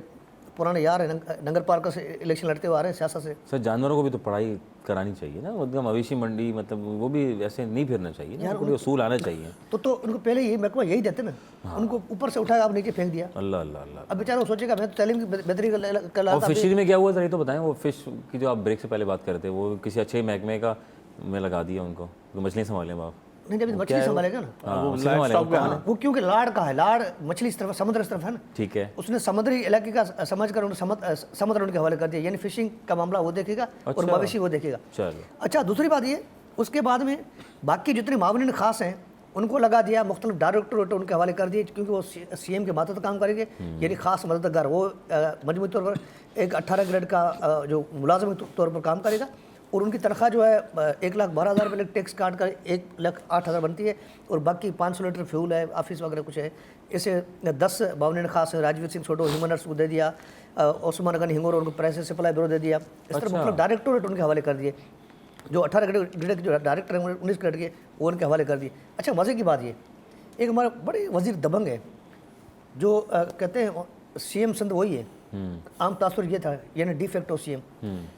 पुराने यार हैं, नगर पार्क से इलेक्शन लड़ते हुए आ रहे हैं सियासत से। सर, जानवरों को भी तो पढ़ाई करानी चाहिए ना, मतलब मवेशी मंडी, मतलब वो भी ऐसे नहीं फिरना चाहिए ना, उनको भी उसूल आना चाहिए। तो उनको पहले ही महकमा यही देते ना। उनको ऊपर से उठाया, आप नीचे फेंक दिया। अल्लाह अल्लाह अल्लाह। अब बेचारा सोचेगा मैं तो तालीम की बेहतरी कर रहा था। फिशरी में क्या हुआ सर, ये तो बताएं। वो फिश की जो आप ब्रेक से पहले बात करते, वो किसी अच्छे महकमे का में लगा दिया उनको, तो मछलियाँ संभालें आप। नहीं, जब मछली संभालेगा ना, वो क्योंकि लाड़ का है, लाड़ मछली इस तरफ, समुद्र इस तरफ है ना। ठीक है, उसने समुद्री इलाके का समझकर समुद्र उनके हवाले कर दिया, यानी फिशिंग का मामला वो देखेगा और मवेशी वो देखेगा। चलो, अच्छा, दूसरी बात ये, उसके बाद में बाकी जितने मामले खास हैं उनको लगा दिया, मुख्तलिफ डायरेक्टरेट उनके हवाले कर दिए, क्योंकि वो CM के मातहत काम करेंगे, यानी खास मददगार। वो मजमूई तौर पर एक 18 ग्रेड का जो मुलाजिम के तौर पर काम करेगा, और उनकी तनख्वाह जो है 1,12,000 रुपये टैक्स काट कर 1,08,000 बनती है, और बाकी 500 लीटर फ्यूल है, ऑफिस वगैरह कुछ है। इसे 10 बावने खास राजवीर सिंह छोटो ह्यूमन राइट्स को दे दिया, ओस्मान गनी हिंगोर उनको प्रेस सप्लाई ब्यूरो दे दिया। इस तरह मतलब डायरेक्टोरेट उनके हवाले कर दिए। जो 18 ग्रेड के जो डायरेक्टर हैं 19 ग्रेड के, वो उनके हवाले कर दिए। अच्छा, मज़े की बात ये, एक हमारा बड़े वजीर दबंग है, जो कहते हैं CM सिंध वही है। आम तासुर ये था, यानी डी फैक्टो CM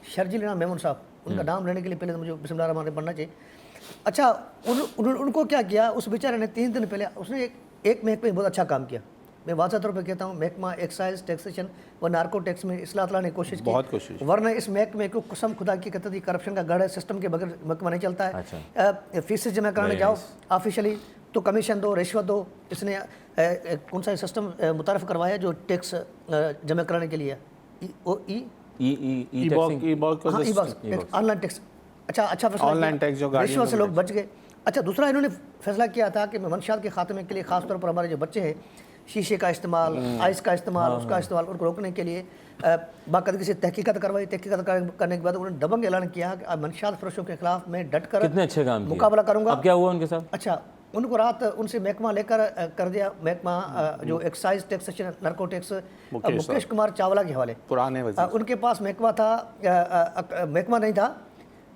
शर्जील इनाम मेमन साहब। उनका नाम लेने के लिए पहले तो मुझे बिस्मिल्लाह रहमान रहीम पढ़ना चाहिए। अच्छा, उनको क्या किया, उस बेचारे ने 3 दिन पहले उसने एक महकमे में बहुत अच्छा काम किया। मैं वाज़ह तौर पर कहता हूँ, महकमा एक्साइज टैक्सेशन व नार्को टैक्स में इस्लाह तला ने कोशिश की, वरना इस महकमे को कसम खुदा की कहते थी करप्शन का गढ़ है, सिस्टम के बगैर महकमा नहीं चलता है। अच्छा। फीस जमा कराने जाओ ऑफिशियली तो कमीशन दो, रिश्वत दो। इसने कौन सा सिस्टम मुतारफ़ करवाया जो टैक्स जमा कराने के लिए, ऑनलाइन टैक्स। अच्छा फैसला, ऑनलाइन टैक्स जो रिश्वत से लोग बच गए। अच्छा, दूसरा इन्होंने फैसला किया था कि मंशियात के खात्मे के लिए खास तौर पर हमारे जो बच्चे हैं, शीशे का इस्तेमाल, आइस का इस्तेमाल, उसका इस्तेमाल, उनको रोकने के लिए बाकायदगी से तहकीकात करवाई। तहकीकात करने के बाद उन्होंने दबंग ऐलान किया कि मंशियात फरोशों के खिलाफ मैं डट कर कितने अच्छे काम मुकाबला करूंगा। अब क्या हुआ उनके साथ? अच्छा, उनको रात उनसे महकमा लेकर कर दिया, महकमा जो excise taxation narco tax, Mukesh Kumar Chawla के हवाले, पुराने उनके पास महकमा था, महकमा नहीं था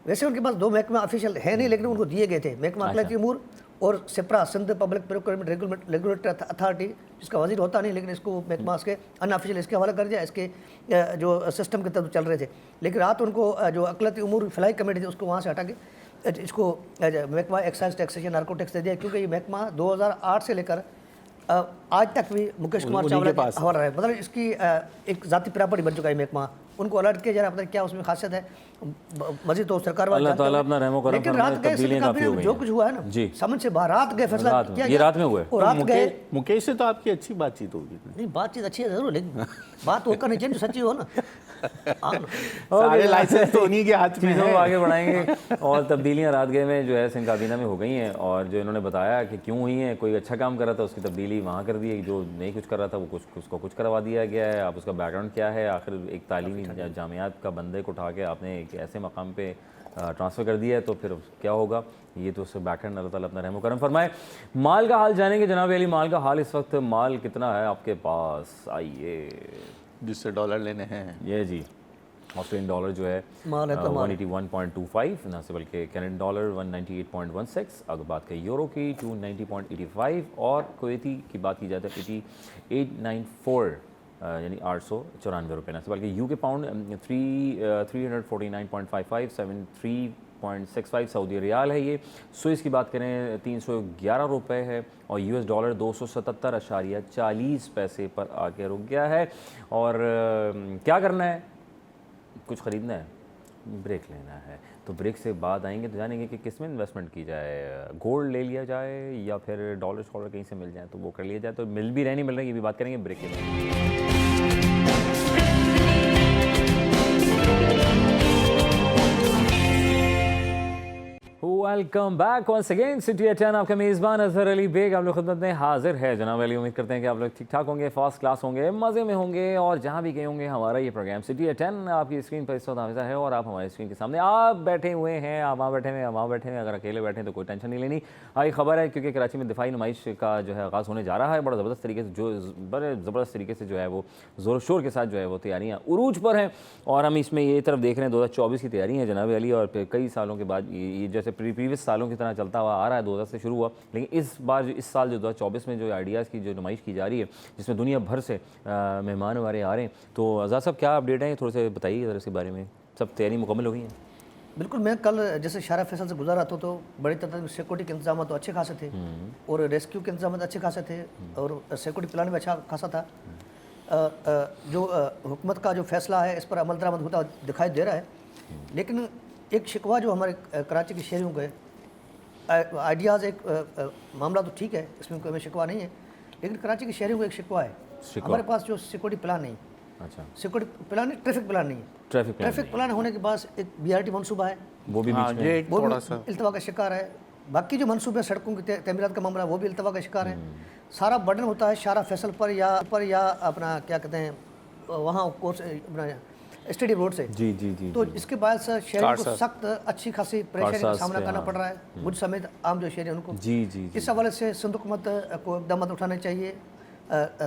वैसे, उनके पास 2 महकमा ऑफिशियल है नहीं, लेकिन उनको दिए गए थे, महकमा अखलाकी उमूर और सिप्रा Sindh public procurement regulatory authority, जिसका वजीर होता नहीं, लेकिन इसको महकमा इसके अनऑफिशियल इसके हवाला कर दिया, इसके जो सिस्टम के तहत चल रहे थे। लेकिन रात उनको जो अकलती उमूर फिलाई कमेटी थी उसको वहाँ से हटा के इसको महकमा एक्साइज टैक्सेशन नार्को टैक्स दे दिया, क्योंकि ये महकमा 2008 से लेकर आज तक भी मुकेश कुमार चावला के हवाला है। मतलब इसकी एक जाती प्रॉपर्टी बन चुका है महकमा। उनको अलर्ट किया जा रहा है, क्या उसमें खासियत है मजीद तो सरकार वाले, अल्लाह ताला अपना रहमो करम लेकिन रात गए जो कुछ हुआ है ना जी, समझ से बाहर रात गए फैसला किया, ये रात में हुए। रात गए मुकेश से तो आपकी अच्छी बातचीत होगी। नहीं, बातचीत अच्छी है जरूर, लेकिन बात वो करनी चाहिए जो सच्ची हो ना। सारे लाइसेंस तो उन्हीं के हाथ में है। आगे बढ़ाएंगे। और तब्दीलियां रात गए में जो है सिंध काबीना में हो गई हैं, और जो इन्होंने बताया कि क्यों हुई हैं, कोई अच्छा काम कर रहा था उसकी तब्दीली वहाँ कर दी है, जो नहीं कुछ कर रहा था वो उसको कुछ करवा दिया गया है। आप उसका बैकग्राउंड क्या है, आखिर एक तालीमी जामियात का बंदे को उठा के आपने एक ऐसे मकाम पे ट्रांसफ़र कर दिया है, तो फिर क्या होगा, ये तो उससे बैकग्राउंड अल्लाह ताला अपना रहम करम फरमाए। माल का हाल जानेंगे जनाब अली, माल का हाल इस वक्त, माल कितना है आपके पास, आइए। जिससे डॉलर लेने हैं ये जी, ऑस्ट्रेलियन डॉलर जो है 181.25, ना से बल्कि कैनेडियन डॉलर 198.16, अगर बात करें यूरो की 290.85, और कुवैती की बात की जाए तो 8894 यानी 894 रुपये, ना से बल्कि यूके पाउंड 349.55, 73.65 सऊदी रियाल है। ये स्विस की बात करें 311 रुपये है, और यूएस डॉलर 277.40 पैसे पर आके रुक गया है। और क्या करना है, कुछ ख़रीदना है, ब्रेक लेना है, तो ब्रेक से बाद आएंगे तो जानेंगे कि किस में इन्वेस्टमेंट की जाए, गोल्ड ले लिया जाए या फिर डॉलर कहीं से मिल जाए तो वो कर लिया जाए, तो मिल भी रहे नहीं मिल रहे, ये भी बात करेंगे ब्रेक के बाद। Welcome back once again, city eight 10, आपका मेज़बान अजहर अली बेग आप लोग खिदमत में हाजिर है। जनाब अली, उम्मीद करते हैं कि आप लोग ठीक ठाक होंगे, फर्स्ट क्लास होंगे, मज़े में होंगे, और जहाँ भी गए होंगे हमारा ये प्रोग्राम सिटी एट 10 आपकी स्क्रीन पर इस वक्त हाज़िर है, और आप हमारी स्क्रीन के सामने आप बैठे हुए हैं, आप वहाँ बैठे हुए हैं, वहाँ बैठे हुए, अगर अकेले बैठे हैं तो कोई टेंशन नहीं लेनी। आई खबर है क्योंकि कराची में दिफाई नुमाइश का जो है आगाज़ होने जा रहा है, बड़ा ज़बरदस्त तरीके से, जो बड़े ज़बरदस्त तरीके से जो है वो ज़ोर शोर के साथ जो है वो तैयारियाँ उरूज पर हैं, और हम इसमें ये तरफ देख रहे हैं 2024 की तैयारी है जनाब अली, और कई सालों के बाद ये जैसे प्रीवियस सालों की तरह चलता हुआ आ रहा है, 2000 से शुरू हुआ, लेकिन इस बार इस साल जो 2024 में जो आइडियाज़ की जो नुमाइश की जा रही है, जिसमें दुनिया भर से मेहमान हमारे आ रहे हैं, तो आज़ाद साहब क्या अपडेट है, थोड़े से बताइए ज़रा इसके बारे में। सब तैयारी मुकम्मल हो गई है? बिल्कुल, मैं कल जैसे शारा फैसल से गुजरा था तो बड़ी तादाद में सिक्योरिटी के इंतजाम तो अच्छे खासे थे, और रेस्क्यू के इंतजाम अच्छे खासे थे, और सिक्योरिटी प्लान भी अच्छा खासा था। जो हुकूमत का जो फैसला है इस पर अमल दरामद होता दिखाई दे रहा है, लेकिन एक शिकवा जो हमारे कराची के शहरियों के आइडियाज़, एक मामला तो ठीक है, इसमें कोई शिकवा नहीं है, लेकिन कराची के शहरियों को एक शिकवा है, हमारे पास जो सिक्योरिटी प्लान नहीं। अच्छा, सिक्योरिटी प्लान नहीं, ट्रैफिक प्लान नहीं है। ट्रैफिक प्लान होने के बाद एक BRT मनसूबा है, वो भी थोड़ा सा इल्तवा का शिकार है। बाकी जो मनसूबे सड़कों की तमीरात का मामला है वो भी इल्तवा का शिकार है। सारा बर्डन होता है शारा फैसल पर या अपना क्या कहते हैं वहाँ कोर्स अपना स्टेडियम रोड से। जी जी जी। तो इसके बाद सर शहर को सख्त अच्छी खासी परेशानी का सामना करना पड़ रहा है, मुझ समेत आम जो शहरी उनको। जी जी। इस हवाले से सिंध हुकूमत को इक़दाम उठाने चाहिए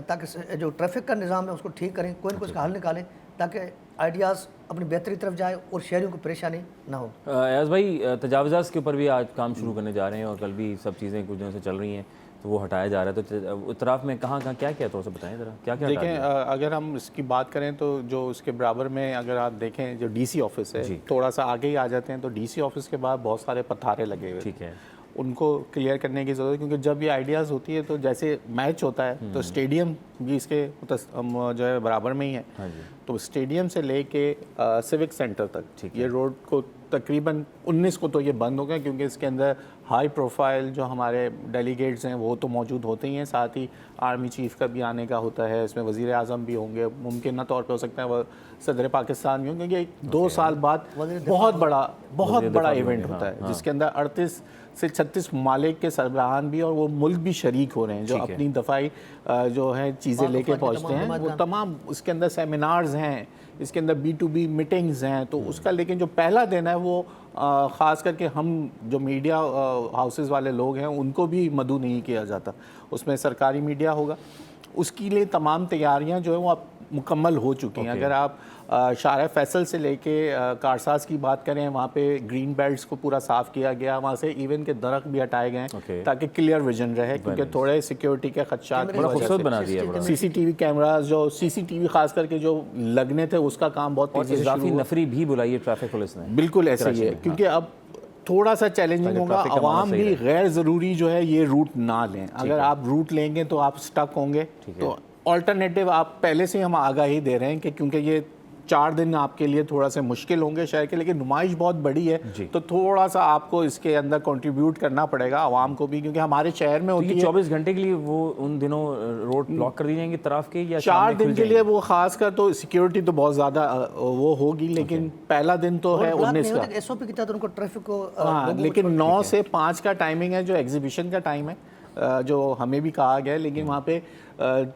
ताकि जो ट्रैफिक का निज़ाम है उसको ठीक करें, कोई ना कोई इसका हल निकालें, ताकि आइडियाज़ अपनी बेहतरी तरफ जाए और शहरियों को परेशानी ना हो। अयाज़ भाई, तजावुज़ात के ऊपर भी आज काम शुरू करने जा रहे हैं, और कल भी सब चीज़ें कुछ दिनों से चल रही हैं, तो वो हटाया जा रहा है, तो इतराफ़ में कहाँ क्या थोड़ा सा बताएं ज़रा, क्या देखें। अगर हम इसकी बात करें तो जो उसके बराबर में अगर आप देखें जो DC ऑफिस है, थोड़ा सा आगे ही आ जाते हैं, तो DC ऑफिस के बाद बहुत सारे पत्थारे लगे हुए, ठीक है, उनको क्लियर करने की ज़रूरत है, क्योंकि जब ये आइडियाज़ होती है तो जैसे मैच होता है तो स्टेडियम भी इसके जो है बराबर में ही है। हाँ, तो स्टेडियम से लेके सिविक सेंटर तक ये रोड को तकरीबन 19 को तो ये बंद हो गया, क्योंकि इसके अंदर हाई प्रोफाइल जो हमारे डेलीगेट्स हैं वो तो मौजूद होते ही हैं, साथ ही आर्मी चीफ का भी आने का होता है, इसमें वज़ीर आज़म भी होंगे, मुमकिन तौर पे हो सकता है वह सदर पाकिस्तान भी होंगे, क्योंकि 2 साल बाद बहुत बड़ा इवेंट होता है, जिसके अंदर 38 से 36 ममालिक के सरबराहान भी और वो मुल्क भी शरीक हो रहे हैं, जो अपनी दफ़ाई जो है चीज़ें लेके पहुँचते हैं, वो तमाम उसके अंदर सेमिनार्स हैं, इसके अंदर B2B मीटिंग्स हैं, तो उसका लेकिन जो पहला दिन है वो ख़ास करके हम जो मीडिया हाउसेस वाले लोग हैं उनको भी मदऊ नहीं किया जाता, उसमें सरकारी मीडिया होगा, उसके लिए तमाम तैयारियां जो है वो मुकम्मल हो चुकी हैं। अगर आप शारा फैसल से लेके कारसाज की बात करें, वहाँ पे ग्रीन बेल्ट्स को पूरा साफ़ किया गया, वहाँ से इवन के दरख्त भी हटाए गए हैं ताकि क्लियर विजन रहे, क्योंकि थोड़े सिक्योरिटी के खदशात खूबसूरत बना दिया। CCTV कैमराज, जो CCTV खास करके जो लगने थे, उसका काम बहुत तेज़ी से शुरू हुआ। नफरी भी बुलाई है ट्रैफिक पुलिस ने। बिल्कुल ऐसे ही है, क्योंकि अब थोड़ा सा चैलेंजिंग होगा, आवाम भी गैर ज़रूरी जो है ये रूट ना लें। अगर आप रूट लेंगे तो आप स्टक होंगे, तो ऑल्टरनेटिव आप पहले से हम आगाही दे रहे हैं कि क्योंकि ये 4 दिन आपके लिए थोड़ा सा मुश्किल होंगे शहर के, लेकिन नुमाइश बहुत बड़ी है, तो थोड़ा सा आपको इसके अंदर कंट्रीब्यूट करना पड़ेगा आवाम को भी, क्योंकि हमारे शहर में होती है 24 घंटे के लिए वो उन दिनों रोड ब्लॉक कर दी जाएंगी तरफ के, या 4 दिन के लिए वो खासकर तो सिक्योरिटी तो बहुत ज़्यादा वो होगी, लेकिन पहला दिन तो है 19 का SOP के तहत उनको ट्रैफिक को लेकिन 9 से 5 का टाइमिंग है, जो एग्जीबिशन का टाइम है, जो हमें भी कहा गया है। लेकिन वहाँ पे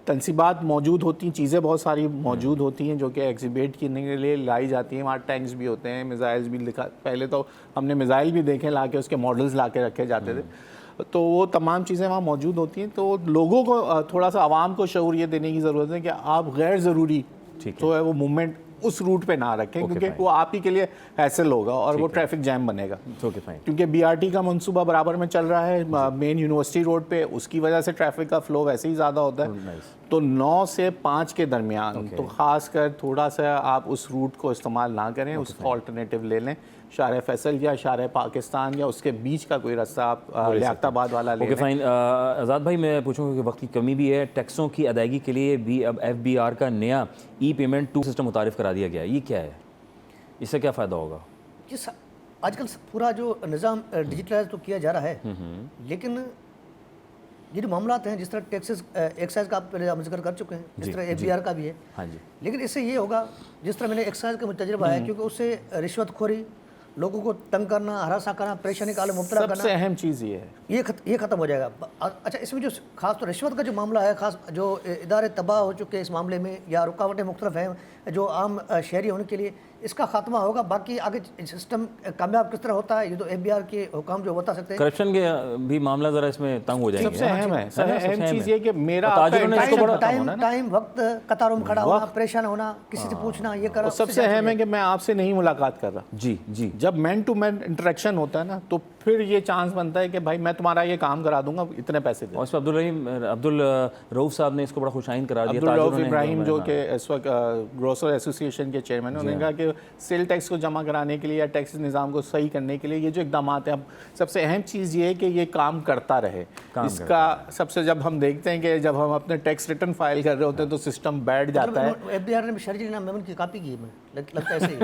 तनसीबात मौजूद होती हैं, चीज़ें बहुत सारी मौजूद होती हैं जो कि एग्जिबिट करने के लिए लाई जाती हैं। वहाँ टैंक्स भी होते हैं, मिसाइल्स भी लिखा, पहले तो हमने मिसाइल भी देखे ला के, उसके मॉडल्स ला के रखे जाते थे, तो वो तमाम चीज़ें वहाँ मौजूद होती हैं। तो लोगों को थोड़ा सा आवाम को शऊर ये देने की ज़रूरत है कि आप गैर ज़रूरी तो है वो मूवमेंट उस रूट पे ना रखें, क्योंकि वो आप ही के लिए हैसल होगा और वो ट्रैफिक जैम बनेगा। क्योंकि BRT का मंसूबा बराबर में चल रहा है मेन यूनिवर्सिटी रोड पे, उसकी वजह से ट्रैफिक का फ्लो वैसे ही ज़्यादा होता है। तो 9 से 5 के दरमियान तो ख़ास कर थोड़ा सा आप उस रूट को इस्तेमाल ना करें, उसका ऑल्टरनेटिव ले लें, शारा फैसल या शारा पाकिस्तान या उसके बीच का कोई रास्ता आप लियाकताबाद वाला ले लें। फाइन। आज़ाद भाई, मैं पूछूंगा कि वक्त की कमी भी है, टैक्सों की अदायगी के लिए भी अब FBR का नया ई-पेमेंट 2 सिस्टम मुतारिफ करा दिया गया है, ये क्या है, इससे क्या फ़ायदा होगा? आजकल पूरा जो निज़ाम डिजिटलाइज तो किया जा रहा है, लेकिन ये जो मामला हैं, जिस तरह टैक्सेस एक्साइज का आप पहले हम जिक्र कर चुके हैं, जिस तरह FBR का भी है, हाँ जी, लेकिन इससे ये होगा, जिस तरह मैंने एक्साइज का तजुर्बा है, क्योंकि उससे रिश्वतखोरी, लोगों को तंग करना, हरासा करना, परेशानी का मुब्तला करना, सबसे अहम चीज़ ये है, ये ख़त्म हो जाएगा। अच्छा, इसमें जो खास तो रिश्वत का जो मामला है, खास जो इदारे तबाह हो चुके हैं इस मामले में, या रुकावटें मुख्तलिफ हैं जो आम शहरी होने के लिए, इसका खात्मा होगा। बाकी आगे सिस्टम कामयाब किस तरह होता है, ये तो FBR के हुकाम जो बता सकते हैं। करप्शन के भी मामला ज़रा इसमें तंग हो जाएंगे। सबसे अहम है, अहम चीज़ ये कि मेरा टाइम वक्त कतारों में खड़ा होना, परेशान होना, किसी से पूछना, ये करना। सबसे अहम है कि मैं आपसे नहीं मुलाकात कर रहा। जी जी, जब मैन टू मैन इंटरेक्शन होता है ना, तो फिर ये चांस बनता है कि भाई मैं तुम्हारा ये काम करा दूंगा, इतने पैसे दे। और इसमें अब्दुल रऊफ साहब ने इसको बड़ा खुशाइन करार दिया। अब्दुल रऊफ इब्राहिम जो कि इस वक्त ग्रोसर एसोसिएशन के चेयरमैन, उन्होंने कहा कि सेल टैक्स को जमा कराने के लिए या टैक्स निज़ाम को सही करने के लिए ये जो इकदाम है, अब सबसे अहम चीज़ ये है कि ये काम करता रहे। इसका सबसे जब हम देखते हैं कि जब हम अपने टैक्स रिटर्न फाइल कर रहे होते हैं तो सिस्टम बैठ जाता है। FBR ने शर्जील इनाम मेमन की कॉपी की है, लगता है ऐसे ही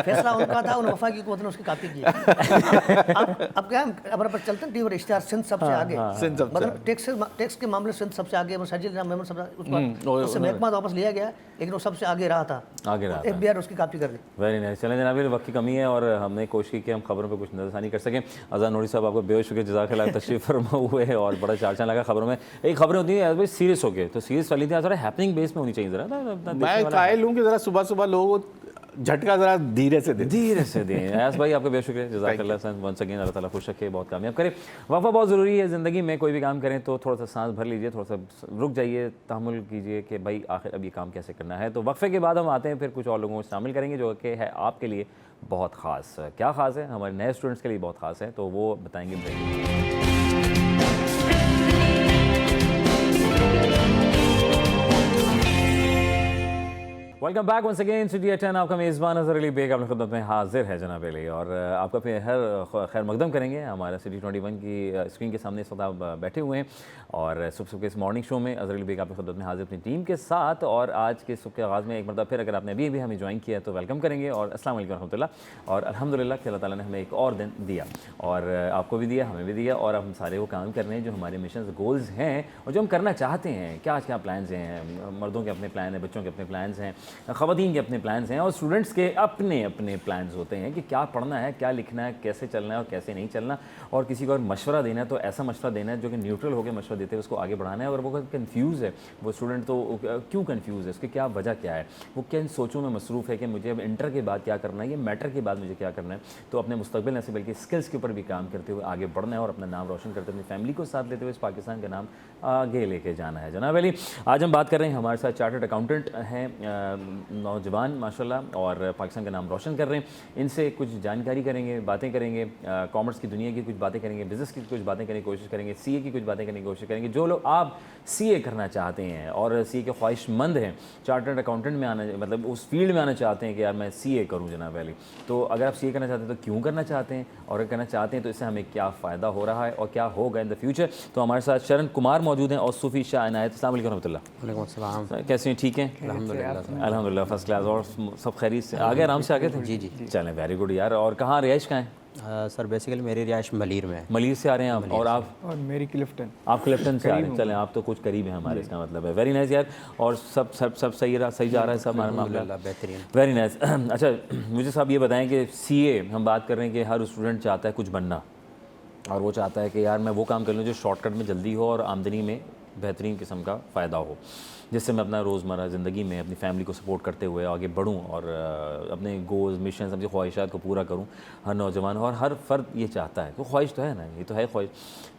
फैसला उनका था, उन्होंने वफाकी हुकूमत ने उसकी कॉपी की। अब क्या बराबर चलते हैं टीवी इश्तिहार सिंध सबसे आगे, मतलब टैक्स के मामले सिंध सबसे आगे, शर्जील इनाम मेमन उससे महकमा वापस लिया गया, लेकिन वो सबसे आगे रहा था, FBR उसकी कॉपी कर दी। Very nice. चलें जनाब, वक्त की कमी है और हमने कोशिश की कि हम खबरों पे कुछ नज़रसानी कर सकें। अज़ान नूरी साहब, आपको बेहद शुक्रिया, जज़ाकल्लाह, तशरीफ़ फरमा हुए और बड़ा चार लगा खबरों में। एक खबरें होती हैं सीरियस हो गए, तो सीरियस वाली थी, थोड़ा हैपनिंग बेस में होनी चाहिए ज़रा। मैं कायल हूँ कि ज़रा सुबह सुबह लोगों झटका ज़रा धीरे से दें। अयास भाई, आपका बेहद शुक्रिया, जज़ाकल्लाह वंस अगेन, अल्लाह ताला खुश रखे, बहुत कामयाब करे। वफ़ा बहुत ज़रूरी है ज़िंदगी में, कोई भी काम करें तो थोड़ा सा सांस भर लीजिए, थोड़ा सा रुक जाइए, तहम्मुल कीजिए कि भाई आखिर अब ये काम कैसे करना है। तो वक्फे के बाद हम आते हैं, फिर कुछ और लोगों को शामिल करेंगे जो कि है आपके लिए बहुत ख़ास। क्या ख़ास है, हमारे नए स्टूडेंट्स के लिए बहुत ख़ास है, तो वो बताएंगे। Welcome back once again city 10। आपका मेज़बान अज़हर अली बेग अपनी खिदमत में हाजिर है जनाब अली, और आपका फिर हर खैर मकदम करेंगे। हमारा सिटी 21 की स्क्रीन के सामने इस वक्त आप बैठे हुए हैं और सुबह के इस मॉर्निंग शो में अज़हर अली बेग आपकी खिदमत में हाजिर अपनी टीम के साथ। और आज के सुबह के आगाज़ में एक मरतबा फिर अगर आपने अभी हमें ज्वाइन किया तो वेलकम करेंगे और अस्सलाम वालेकुम रहमतुल्लाह। और अल्हम्दुलिल्लाह कि अल्लाह ताला ने हमें एक और दिन दिया, और आपको भी दिया, हमें भी दिया, और हम सारे वो काम कर रहे हैं जो हमारे मिशन गोल्स हैं और जो हम करना चाहते हैं। क्या क्या प्लान्स हैं, मर्दों के अपने प्लान हैं, बच्चों के अपने प्लान्स हैं, ख़वातीन के अपने प्लान्स हैं और स्टूडेंट्स के अपने अपने प्लान्स होते हैं कि क्या पढ़ना है, क्या लिखना है, कैसे चलना है और कैसे नहीं चलना। और किसी को अगर मशवरा देना है तो ऐसा मशवरा देना है जो कि न्यूट्रल होकर मशवरा देते हैं, उसको आगे बढ़ाना है। और वो कन्फ्यूज़ है वो स्टूडेंट, तो क्यों कन्फ्यूज़ है, उसकी क्या वजह क्या है, वो किन सोचों में मसरूफ़ है कि मुझे अब इंटर के बाद क्या करना है, ये मैटर के बाद मुझे क्या करना है। तो अपने मुस्तकबिल न से बल्कि स्किल्स के ऊपर भी काम करते हुए आगे बढ़ना है और अपना नाम रोशन करते हुए अपनी फैमिली को साथ लेते हुए इस पाकिस्तान का नाम आगे लेके जाना है। जनाब अली, आज हम बात कर रहे हैं, हमारे साथ चार्टर्ड अकाउंटेंट हैं नौजवान माशाल्लाह और पाकिस्तान का नाम रोशन कर रहे हैं। इनसे कुछ जानकारी करेंगे, बातें करेंगे, कॉमर्स की दुनिया की कुछ बातें करेंगे, बिज़नेस की कुछ बातें करने की कोशिश करेंगे, सीए की कुछ बातें करने की कोशिश करेंगे। जो लोग आप सीए करना चाहते हैं और सीए के ख्वाहिशमंद हैं, चार्टर्ड अकाउंटेंट में आना, मतलब उस फील्ड में आना चाहते हैं कि यार मैं सीए करूँ जनाब अली, तो अगर आप सीए करना चाहते हैं तो क्यों करना चाहते हैं, और अगर करना चाहते हैं तो इससे हमें क्या फ़ायदा हो रहा है और क्या होगा इन द फ्यूचर। तो हमारे साथ शरण कुमार मौजूद हैं और सूफ़ी शाह इनायत। अस्सलाम वालेकुम रहमतुल्लाह। वालेकुम अस्सलाम। कैसे हैं, ठीक हैं? अल्हम्दुलिल्लाह फर्स्ट क्लास। और सब खैरियत से आ गए, आराम से आ गए थे? जी। चलें, वेरी गुड यार। और कहाँ रिहाइश कहाँ है? सर बेसिकली मेरी रिहाइश मलीर में है। मलीर से आ रहे हैं आप? और आप? और मेरी क्लिफ्टन। आप क्लिफ्टन से आ रहे हैं, चलें आप तो कुछ करीब हैं हमारे, इसका मतलब है। वेरी नाइस यार। और सब सब सब सही सही जा रहा है सब मामला? बेहतरीन, वेरी नाइस। अच्छा मुझे साहब ये बताएं कि सीए हम बात कर रहे हैं कि हर स्टूडेंट चाहता है कुछ बनना, और वो चाहता है कि यार मैं वो काम कर लूँ जो शॉर्टकट में जल्दी हो और आमदनी में बेहतरीन किस्म का फ़ायदा हो, जिससे मैं अपना रोज़मर्रा ज़िंदगी में अपनी फैमिली को सपोर्ट करते हुए आगे बढ़ूँ और अपने गोल्स, मिशन, अपनी ख्वाहिशात को पूरा करूँ। हर नौजवान और हर फ़र्द ये चाहता है, तो ख्वाहिश तो है ना, ये तो है ख्वाहिश।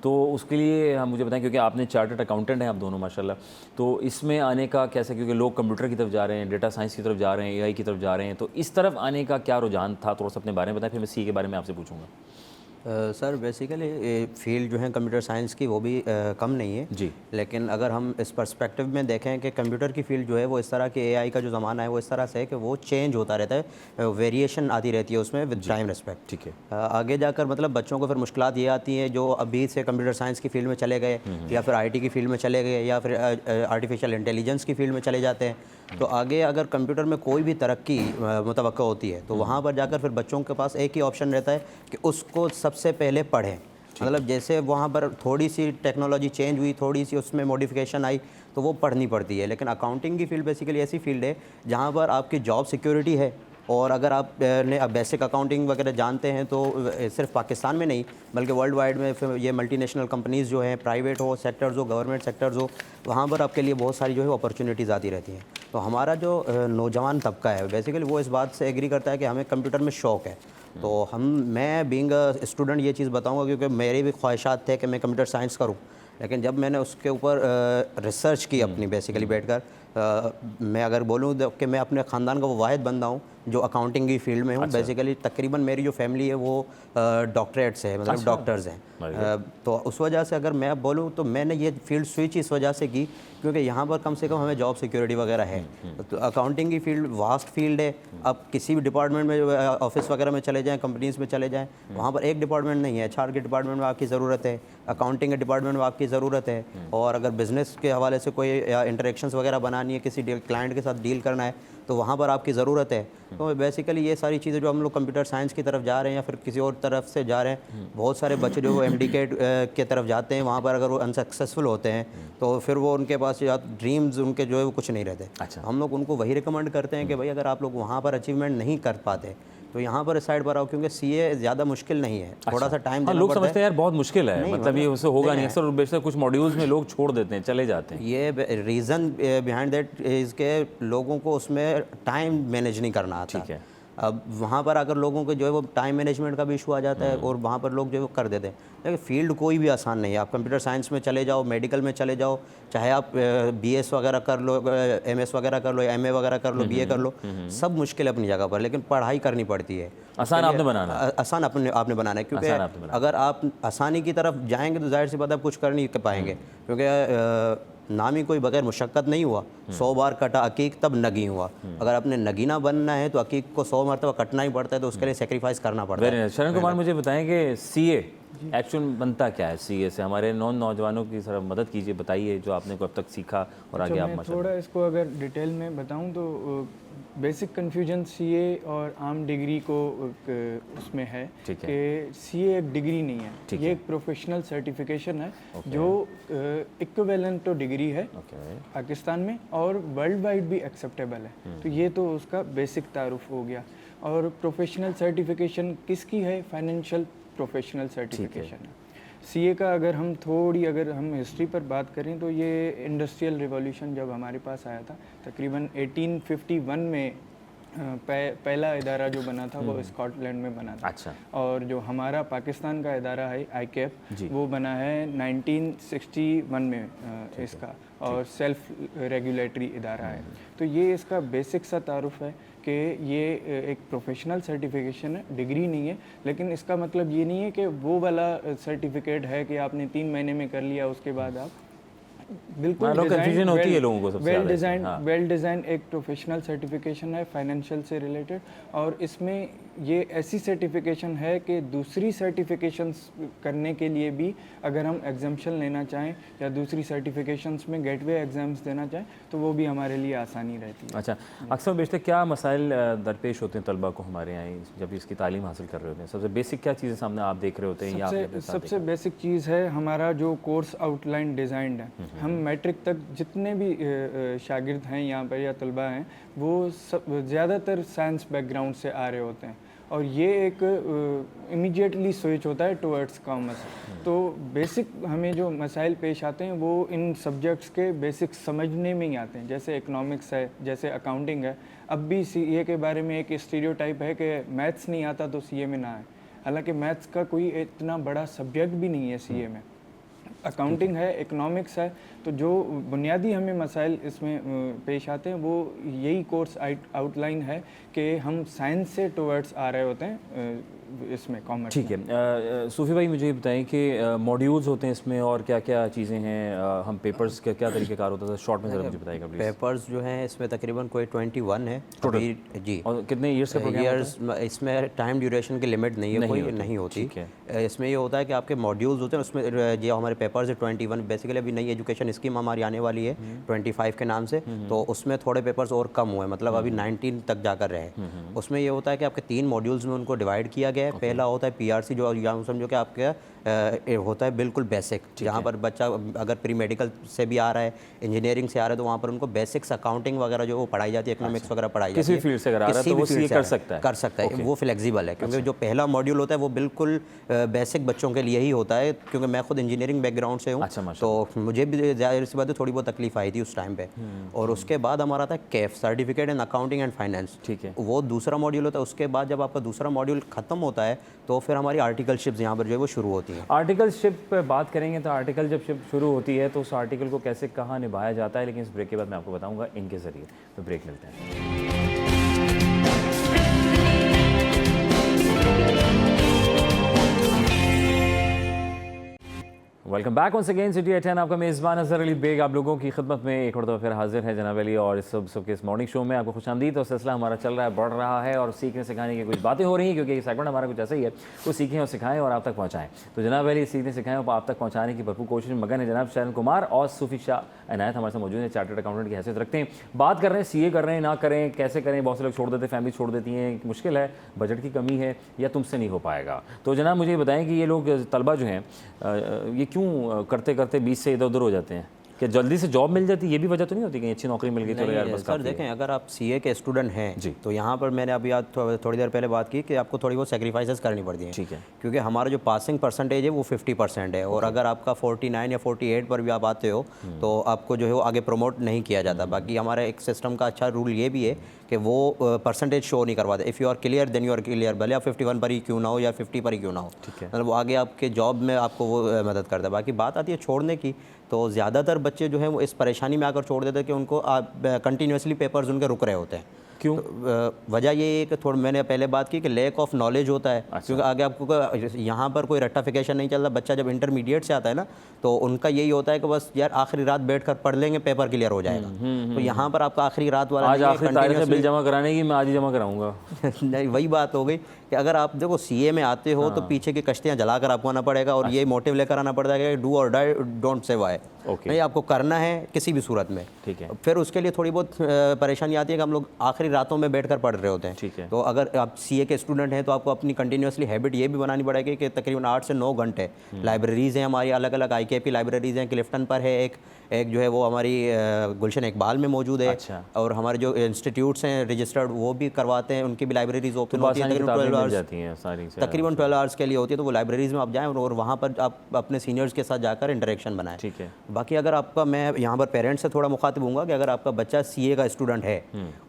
तो उसके लिए हम मुझे बताएं, क्योंकि आपने चार्टर्ड अकाउंटेंट हैं आप दोनों माशाल्लाह, तो इसमें आने का कैसा, क्योंकि लोग कंप्यूटर की तरफ जा रहे हैं, डेटा साइंस की तरफ जा रहे हैं, एआई की तरफ जा रहे हैं, तो इस तरफ आने का क्या रुझान था, थोड़ा सा अपने बारे में बताएं, फिर मैं सी के बारे में आपसे पूछूँगा। सर बेसिकली फील्ड जो है कंप्यूटर साइंस की वो भी कम नहीं है जी, लेकिन अगर हम इस पर्सपेक्टिव में देखें कि कंप्यूटर की फील्ड जो है वो इस तरह के एआई का जो ज़माना है वो इस तरह से है कि वो चेंज होता रहता है, वेरिएशन आती रहती है उसमें विद टाइम रिस्पेक्ट। ठीक है। आगे जाकर मतलब बच्चों को फिर मुश्किलात ये आती हैं जो अभी से कंप्यूटर साइंस की फील्ड में चले गए या फिर आईटी की फील्ड में चले गए या फिर आर्टिफिशियल इंटेलिजेंस की फील्ड में चले जाते हैं, तो आगे अगर कंप्यूटर में कोई भी तरक्की मुतवक्का होती है तो वहाँ पर जाकर फिर बच्चों के पास एक ही ऑप्शन रहता है कि उसको सबसे पहले पढ़ें। मतलब जैसे वहाँ पर थोड़ी सी टेक्नोलॉजी चेंज हुई, थोड़ी सी उसमें मॉडिफिकेशन आई तो वो पढ़नी पड़ती है। लेकिन अकाउंटिंग की फील्ड बेसिकली ऐसी फील्ड है जहाँ पर आपकी जॉब सिक्योरिटी है, और अगर आप ने बेसिक अकाउंटिंग वगैरह जानते हैं तो सिर्फ पाकिस्तान में नहीं बल्कि वर्ल्ड वाइड में फिर ये मल्टीनेशनल कंपनीज़ जो हैं, प्राइवेट हो सेक्टर्स हो, गवर्नमेंट सेक्टर्स हो, वहाँ पर आपके लिए बहुत सारी जो है अपॉर्चुनिटीज़ आती रहती हैं। तो हमारा जो नौजवान तबका है बेसिकली वो इस बात से एग्री करता है कि हमें कंप्यूटर में शौक़ है। तो मैं बीइंग स्टूडेंट ये चीज़ बताऊँगा क्योंकि मेरी भी ख्वाहिशात थे कि मैं कंप्यूटर साइंस करूँ, लेकिन जब मैंने उसके ऊपर रिसर्च की अपनी बेसिकली बैठकर, मैं अगर बोलूँ कि मैं अपने ख़ानदान का वो वाहिद बंदा हूँ जो अकाउंटिंग की फील्ड में हूँ। अच्छा। बेसिकली तकरीबन मेरी जो फैमिली है वो डॉक्टरेट से है, मतलब अच्छा। डॉक्टर्स हैं। तो उस वजह से अगर मैं बोलूँ तो मैंने ये फील्ड स्विच इस वजह से की क्योंकि यहाँ पर कम से कम हमें जॉब सिक्योरिटी वगैरह है। तो अकाउंटिंग की फील्ड वास्ट फील्ड है। अब किसी भी डिपार्टमेंट में ऑफिस वगैरह में चले जाएँ, कंपनीज़ में चले जाएँ, वहाँ पर एक डिपार्टमेंट नहीं है। एचआर के डिपार्टमेंट में आपकी ज़रूरत है, अकाउंटिंग के डिपार्टमेंट में आपकी ज़रूरत है, और अगर बिज़नेस के हवाले से कोई इंटरेक्शंस वगैरह बनानी है, किसी क्लाइंट के साथ डील करना है तो वहाँ पर आपकी ज़रूरत है। तो बेसिकली ये सारी चीज़ें जो हम लोग कंप्यूटर साइंस की तरफ जा रहे हैं या फिर किसी और तरफ से जा रहे हैं, बहुत सारे बच्चे जो एमडी के तरफ जाते हैं, वहाँ पर अगर वो अनसक्सेसफुल होते हैं तो फिर वो उनके पास या ड्रीम्स उनके जो है वो कुछ नहीं रहते। अच्छा। हम लोग उनको वही रिकमेंड करते हैं कि भाई अगर आप लोग वहाँ पर अचीवमेंट नहीं कर पाते तो यहाँ पर इस साइड पर आओ, क्योंकि सीए ज़्यादा मुश्किल नहीं है। थोड़ा सा टाइम देना लोग समझते हैं यार बहुत मुश्किल है, मतलब ये उससे होगा नहीं। अक्सर बेशक कुछ मॉड्यूल्स में लोग छोड़ देते हैं, चले जाते हैं। ये रीज़न बिहाइंड दैट इज़ के लोगों को उसमें टाइम मैनेज नहीं करना आता। ठीक है। अब वहाँ पर अगर लोगों को जो है वो टाइम मैनेजमेंट का भी इशू आ जाता है और वहाँ पर लोग जो है वो कर देते हैं। देखिए फील्ड कोई भी आसान नहीं है। आप कंप्यूटर साइंस में चले जाओ, मेडिकल में चले जाओ, चाहे आप बीएस वगैरह कर लो, एमएस वगैरह कर लो, एमए वगैरह कर लो, बीए कर लो, सब मुश्किल है अपनी जगह पर, लेकिन पढ़ाई करनी पड़ती है। आसान आपने बनाना है, आसान आपने बनाना है, क्योंकि अगर आप आसानी की तरफ जाएंगे तो जाहिर सी बात आप कुछ कर नहीं पाएंगे, क्योंकि नाम ही कोई बगैर मुशक्क़त नहीं हुआ। 100 बार कटा अकीक तब नगी हुआ। अगर आपने नगीना बनना है तो अकीक को 100 मरतबा कटना ही पड़ता है, तो उसके लिए सेक्रीफाइस करना पड़ता है। शरण कुमार मुझे बताएं कि सीए एक्चुअल बनता क्या है सीए से? हमारे नौजवानों की सर मदद कीजिए, बताइए जो आपने अब तक सीखा और आगे आप मैं थोड़ा इसको अगर डिटेल में बताऊं तो बेसिक कन्फ्यूजन सीए और आम डिग्री को उसमें है कि सीए एक डिग्री नहीं है, ये एक प्रोफेशनल सर्टिफिकेशन है जो इक्विवेलेंट तो डिग्री है पाकिस्तान में और वर्ल्ड वाइड भी एक्सेप्टेबल है। तो ये तो उसका बेसिक तारुफ हो गया। और प्रोफेशनल सर्टिफिकेशन किसकी है? फाइनेंशियल प्रोफेशनल सर्टिफिकेशन है। सीए का अगर हम हिस्ट्री पर बात करें तो ये इंडस्ट्रियल रिवॉल्यूशन जब हमारे पास आया था तकरीबन 1851 में पहला इदारा जो बना था वो स्कॉटलैंड में बना था। अच्छा। और जो हमारा पाकिस्तान का इदारा है आईकेप वो बना है 1961 में इसका, और सेल्फ रेगुलेटरी इदारा है। तो ये इसका बेसिक सा तारुफ है कि ये एक प्रोफेशनल सर्टिफिकेशन है, डिग्री नहीं है। लेकिन इसका मतलब ये नहीं है कि वो वाला सर्टिफिकेट है कि आपने 3 महीने में कर लिया उसके बाद आप बिल्कुल कंफ्यूजन होती है लोगों को सबसे ज़्यादा। वेल डिज़ाइन एक प्रोफेशनल सर्टिफिकेशन है फाइनेंशियल से रिलेटेड, और इसमें ये ऐसी सर्टिफिकेशन है कि दूसरी सर्टिफिकेशंस करने के लिए भी अगर हम एग्जाम्पशन लेना चाहें या दूसरी सर्टिफिकेशंस में गेटवे एग्ज़ाम्स देना चाहें तो वो भी हमारे लिए आसानी रहती है। अच्छा, अक्सर बेशतर क्या मसाइल दरपेश होते हैं तलबा को हमारे यहाँ जब इसकी तालीम हासिल कर रहे होते हैं? सबसे बेसिक क्या चीज़ें सामने आप देख रहे होते हैं? सबसे बेसिक चीज़ है हमारा जो कोर्स आउटलाइन डिज़ाइंड है। हम मैट्रिक तक जितने भी शागिर्द हैं यहाँ पर या तलबा हैं वो सब ज़्यादातर साइंस बैकग्राउंड से आ रहे होते हैं, और ये एक इमीडिएटली स्विच होता है टुवर्ड्स कॉमर्स। तो बेसिक हमें जो मसाइल पेश आते हैं वो इन सब्जेक्ट्स के बेसिक समझने में ही आते हैं। जैसे इकोनॉमिक्स है, जैसे अकाउंटिंग है। अब भी सीए के बारे में एक स्टीरियोटाइप है कि मैथ्स नहीं आता तो सीए में ना आए, हालांकि मैथ्स का कोई इतना बड़ा सब्जेक्ट भी नहीं है सीए में। अकाउंटिंग है, इकोनॉमिक्स है, तो जो बुनियादी हमें मसाइल इसमें पेश आते हैं वो यही कोर्स आउटलाइन है कि हम साइंस से टुवर्ड्स आ रहे होते हैं इसमें कॉमर्स। ठीक है, सूफी भाई मुझे बताएं कि मॉड्यूल्स होते हैं इसमें और क्या क्या चीज़ें हैं? हम पेपर्स का क्या तरीक़ेकार होता है शॉर्ट में ज़रा मुझे बताइएगा प्लीज़। पेपर्स जो हैं इसमें तकरीबन कोई 21 है टोटल जी। और कितने ईयर्स का प्रोग्राम होता है? इसमें टाइम ड्यूरेशन की लिमिट नहीं है, कोई नहीं होती। इसमें ये होता है कि आपके मॉड्यूल्स होते हैं, उसमें जो हमारे पेपर्स है 21। बेसिकली अभी नई एजुकेशन स्कीम हमारी आने वाली है 25 के नाम से, तो उसमें थोड़े पेपर्स और कम हुए, मतलब अभी 19 तक जाकर रहे। उसमें ये होता है कि आपके 3 मॉड्यूल्स में उनको डिवाइड किया गया है। पहला होता है पीआरसी, जो यहाँ समझो कि आपके होता है बिल्कुल बेसिक, जहाँ पर बच्चा अगर प्री मेडिकल से भी आ रहा है, इंजीनियरिंग से आ रहा है, तो वहाँ पर उनको बेसिक्स अकाउंटिंग वगैरह जो वो पढ़ाई जाती है, इकोनॉमिक्स वगैरह पढ़ाई जाती है। किसी फील्ड से अगर आ रहा है तो वो सीए कर सकता है, वो फ्लेक्सिबल है। क्योंकि जो पहला मॉड्यूल होता है वो बिल्कुल बेसिक बच्चों के लिए ही होता है। क्योंकि मैं खुद इंजीनियरिंग बैकग्राउंड से हूँ, तो मुझे भी जाहिर सी बात है थोड़ी बहुत तकलीफ आई थी उस टाइम पे। और उसके बाद हमारा था Kaif, certificate in accounting and finance. ठीक है, वो दूसरा मॉड्यूल होता है। उसके बाद जब आपका दूसरा मॉड्यूल खत्म होता है तो फिर हमारी आर्टिकलशिप्स यहाँ पर जो है वो शुरू होती है। आर्टिकलशिप पे बात करेंगे तो आर्टिकल जब शुरू होती है तो उस आर्टिकल को कैसे कहाँ निभाया जाता है, लेकिन इस ब्रेक के बाद मैं आपको बताऊंगा इनके ज़रिए। तो ब्रेक मिलते हैं। Welcome back once again city eight 10। आपका मेज़बान अज़हर अली बेग आप लोगों की खिदमत में एक और दफ़ा फिर हाजिर है जनाब अली। और इस सुबह के इस मॉर्निंग शो में आपको खुशामदीद। और सिलसिला हमारा चल रहा है, बढ़ रहा है, और सीखने सिखाने की कुछ बातें हो रही हैं, क्योंकि ये सेगमेंट हमारा कुछ ऐसा ही है, वो सीखें और सिखाएं और आप तक पहुँचाएं। तो जनाब अली सीखने सिखाएं और आप तक पहुँचाने की भरपूर कोशिश में मगन है जनाब शरण कुमार और सूफी शाह इनायत हमारे साथ मौजूद है, चार्टर्ड अकाउंटेंट की हैसियत रखते हैं। बात कर रहे हैं सीए कर रहे हैं, ना करें, कैसे करें। बहुत से लोग छोड़ देते हैं, फैमिली छोड़ देती हैं, मुश्किल है, बजट की कमी है, या तुमसे नहीं हो पाएगा। तो जनाब मुझे बताएं कि ये लोग तलबा जो हैं ये क्यों करते करते 20 से इधर उधर हो जाते हैं? कि जल्दी से जॉब मिल जाती है, ये भी वजह तो नहीं होती कि अच्छी नौकरी मिल गई तो यार बस सर देखें, अगर आप सीए के स्टूडेंट हैं जी, तो यहाँ पर मैंने अभी थोड़ी देर पहले बात की कि आपको थोड़ी बहुत सेक्रीफाइसेस करनी पड़ती हैं। ठीक है, क्योंकि हमारा जो पासिंग परसेंटेज है वो 50% है, और अगर आपका 49 या 48 पर भी आप आते हो तो आपको जो है वो आगे प्रमोट नहीं किया जाता। बाकी हमारे एक सिस्टम का अच्छा रूल ये भी है कि वो परसेंटेज शो नहीं करवाते। If you are clear then you are clear, भले आप 51 पर ही क्यों ना हो या 50 पर ही क्यों ना हो, ठीक है, मतलब वो आगे आपके जॉब में आपको वो मदद करता है। बाकी बात आती है छोड़ने की, तो ज़्यादातर बच्चे जो हैं वो इस परेशानी में आकर छोड़ देते हैं कि उनको कंटिन्यूसली पेपर्स उनके रुक रहे होते हैं। क्यों? वजह ये है कि थोड़ा मैंने पहले बात की कि लैक ऑफ नॉलेज होता है। क्योंकि आगे आपको यहाँ पर कोई रट्टाफिकेशन नहीं चलता। बच्चा जब इंटरमीडिएट से आता है ना, तो उनका यही होता है कि बस यार आखिरी रात बैठकर पढ़ लेंगे, पेपर क्लियर हो जाएगा। तो यहाँ पर आपका आखिरी रात वाला आज आखिरी तारीख है बिल जमा कराने की, मैं आज ही जमा कराऊंगा। नहीं, वही बात हो गई कि अगर आप देखो सीए में आते हो तो पीछे की कश्तियाँ जलाकर आपको आना पड़ेगा और ये मोटिव लेकर आना पड़ता है कि डू और डाई, डोंट से वाई। नहीं, आपको करना है किसी भी सूरत में। ठीक है। फिर उसके लिए थोड़ी बहुत परेशानी आती है कि हम लोग आखिरी रातों में बैठकर पढ़ रहे होते हैं। ठीक है। तो अगर आप सीए के स्टूडेंट हैं तो आपको अपनी कंटिन्यूसली हैबिट ये भी बनानी पड़ेगी कि तकरीबन 8 से 9 घंटे लाइब्रेरीज़ हैं हमारी, अलग अलग IKP की लाइब्रेरीज़ हैं। क्लिफ्टन पर है एक जो है वो हमारी गुलशन इकबाल में मौजूद है। अच्छा। और हमारे जो इंस्टीट्यूट्स हैं रजिस्टर्ड वो भी करवाते हैं, उनकी भी लाइब्रेरीज ओपन होती है। तकरीबन 12 आवर्स के लिए होती है। तो वो लाइब्रेरीज में आप जाएँ और वहाँ पर आप अपने सीनियर्स के साथ जाकर इंटरेक्शन बनाएं। ठीक है। बाकी अगर आपका, मैं यहाँ पर पेरेंट्स से थोड़ा मुखातिब हूँगा कि अगर आपका बच्चा सीए का स्टूडेंट है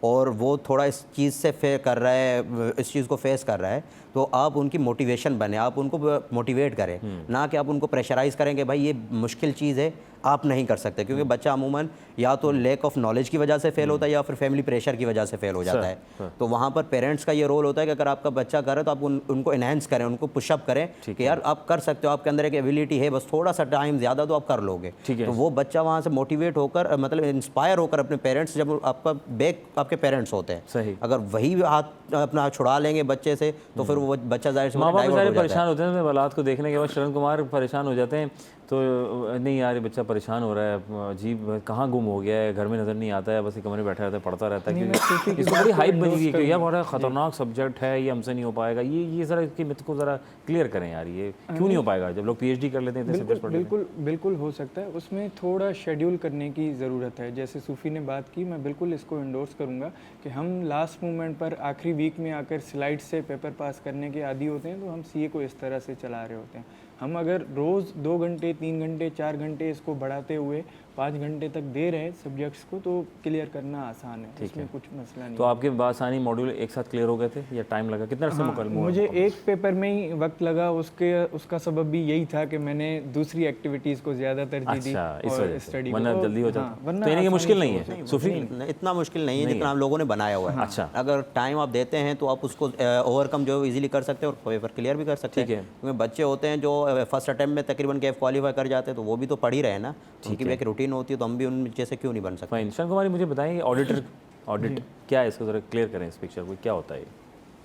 और वो थोड़ा इस चीज़ से कर रहा है, इस चीज़ को फेस कर रहा है, तो आप उनकी मोटिवेशन बने, आप उनको मोटिवेट करें, ना कि आप उनको प्रेशराइज़ करें कि भाई ये मुश्किल चीज़ है, आप नहीं कर सकते। क्योंकि बच्चा अमूमन या तो लैक ऑफ नॉलेज की वजह से फेल होता है या फिर फैमिली प्रेशर की वजह से फेल हो जाता है। तो वहाँ पर पेरेंट्स का ये रोल होता है कि अगर आपका बच्चा करे तो आप उनको इन्हेंस करें, उनको पुशअप करें कि यार आप कर सकते हो, आपके अंदर एक एबिलिटी है, बस थोड़ा सा टाइम ज़्यादा तो आप कर लोगे। तो वो बच्चा वहाँ से मोटिवेट होकर, मतलब इंस्पायर होकर अपने पेरेंट्स, जब आपका बैक आपके पेरेंट्स होते हैं, सही, अगर वही हाथ अपना छुड़ा लेंगे बच्चे से तो फिर वो बच्चा जाहिर से माँ बाप बेचारे परेशान होते हैं। औलाद को देखने के बाद शरण कुमार परेशान हो जाते हैं, तो नहीं यार ये बच्चा परेशान हो रहा है, अजीब कहाँ गुम हो गया है, घर में नज़र नहीं आता है, बस कमरे में बैठा रहता है, पढ़ता रहता है। क्योंकि इसको बड़ी हाइप बनी हुई है कि यार बड़ा ख़तरनाक सब्जेक्ट है, ये हमसे नहीं हो पाएगा। ये ज़रा इसकी मिथ को ज़रा क्लियर करें यार, ये क्यों नहीं हो पाएगा जब लोग PhD कर लेते हैं? बिल्कुल हो सकता है। उसमें थोड़ा शेड्यूल करने की ज़रूरत है। जैसे सूफ़ी ने बात की, मैं बिल्कुल इसको इंडोर्स करूँगा कि हम लास्ट मोमेंट पर आखिरी वीक में आकर स्लाइड से पेपर पास करने के आदी होते हैं, तो हम सीए को इस तरह से चला रहे होते हैं। हम अगर रोज़ 2 घंटे, 3 घंटे, 4 घंटे इसको बढ़ाते हुए 5 घंटे तक दे रहे हैं सब्जेक्ट्स को, तो क्लियर करना आसान है, इसमें कुछ मसला नहीं। तो आपके बासानी मॉड्यूल एक साथ क्लियर हो गए थे या टाइम लगा? कितना अर्से मुकम्मल हुआ? मुझे एक पेपर में ही वक्त लगा। उसका सबब भी यही था कि मैंने दूसरी एक्टिविटीज़ को ज़्यादा तरजीह दी और स्टडी, वरना जल्दी हो जाता। तो यानी कि मुश्किल नहीं है सूफी, इतना मुश्किल नहीं है जितना आप लोगों ने बनाया हुआ है। अच्छा, अगर टाइम आप देते हैं तो आप उसको ओवरकम जो इजीली कर सकते हैं और पेपर क्लियर भी कर सकते हैं। क्योंकि बच्चे होते हैं जो फर्स्ट अटेम्प्ट में तकरीबन कैफ क्वालिफाई कर जाते हैं, तो वो भी तो पढ़ ही रहे हैं ना, उनकी भी एक रूटीन होती है, तो हम भी उन जैसे क्यों नहीं बन सकते। फाइन। शरण कुमारी मुझे बताएं ऑडिट क्या है, इसको ज़रा क्लियर करें इस पिक्चर को, क्या होता है?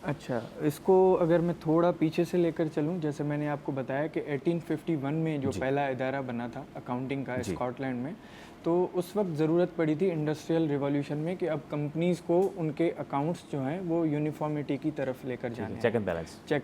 अच्छा, इसको अगर मैं थोड़ा पीछे से लेकर चलूं, जैसे मैंने आपको बताया कि 1851 में जो पहला इदारा बना था अकाउंटिंग का स्कॉटलैंड में, तो उस वक्त ज़रूरत पड़ी थी इंडस्ट्रियल रिवॉल्यूशन में कि अब कंपनीज़ को उनके अकाउंट्स जो हैं वो यूनिफॉर्मिटी की तरफ लेकर जाने, चेक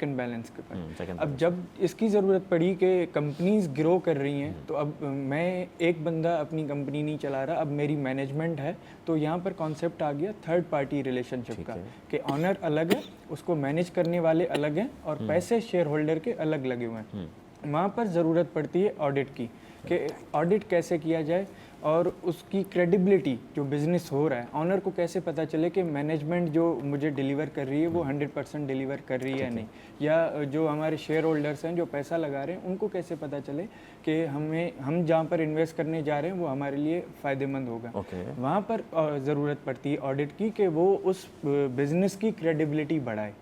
एंड बैलेंस के पर। अब जब इसकी ज़रूरत पड़ी कि कंपनीज़ ग्रो कर रही हैं, तो अब मैं एक बंदा अपनी कंपनी नहीं चला रहा, अब मेरी मैनेजमेंट है, तो यहाँ पर कॉन्सेप्ट आ गया थर्ड पार्टी रिलेशनशिप का, कि ऑनर अलग है, उसको मैनेज करने वाले अलग हैं और पैसे शेयर होल्डर के अलग लगे हुए हैं। वहाँ पर ज़रूरत पड़ती है ऑडिट की, कि ऑडिट कैसे किया जाए और उसकी क्रेडिबिलिटी जो बिज़नेस हो रहा है, ऑनर को कैसे पता चले कि मैनेजमेंट जो मुझे डिलीवर कर रही है वो 100% डिलीवर कर रही है या नहीं, या जो हमारे शेयर होल्डर्स हैं जो पैसा लगा रहे हैं उनको कैसे पता चले कि हम जहाँ पर इन्वेस्ट करने जा रहे हैं वो हमारे लिए फ़ायदेमंद होगा। वहाँ पर ज़रूरत पड़ती है ऑडिट की कि वो उस बिज़नेस की क्रेडिबिलिटी बढ़ाए,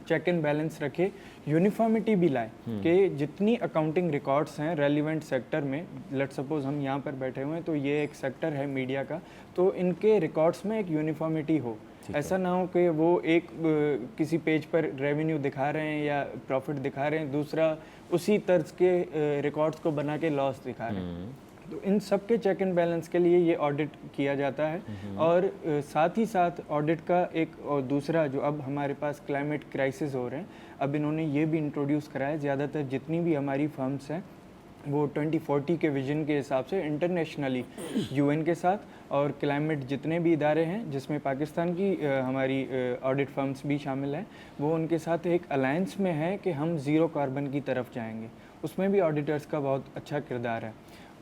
चेक एंड बैलेंस रखे, यूनिफॉर्मिटी भी लाए कि जितनी अकाउंटिंग रिकॉर्ड्स हैं रेलिवेंट सेक्टर में, लेट सपोज हम यहाँ पर बैठे हुए हैं तो ये एक सेक्टर है मीडिया का, तो इनके रिकॉर्ड्स में एक यूनिफॉर्मिटी हो। ऐसा ना हो कि वो एक किसी पेज पर रेवेन्यू दिखा रहे हैं या प्रॉफिट दिखा रहे हैं, दूसरा उसी तर्ज के रिकॉर्ड्स को बना के लॉस दिखा रहे हैं। तो इन सब के चेक एंड बैलेंस के लिए ये ऑडिट किया जाता है। और साथ ही साथ ऑडिट का एक और दूसरा, जो अब हमारे पास क्लाइमेट क्राइसिस हो रहे हैं, अब इन्होंने ये भी इंट्रोड्यूस करा है, ज़्यादातर जितनी भी हमारी फर्म्स हैं वो 2040 के विजन के हिसाब से इंटरनेशनली UN के साथ और क्लाइमेट जितने भी इदारे हैं जिसमें पाकिस्तान की हमारी ऑडिट फर्म्स भी शामिल हैं, वो उनके साथ एक अलायंस में है कि हम ज़ीरो कार्बन की तरफ जाएंगे। उसमें भी ऑडिटर्स का बहुत अच्छा किरदार है।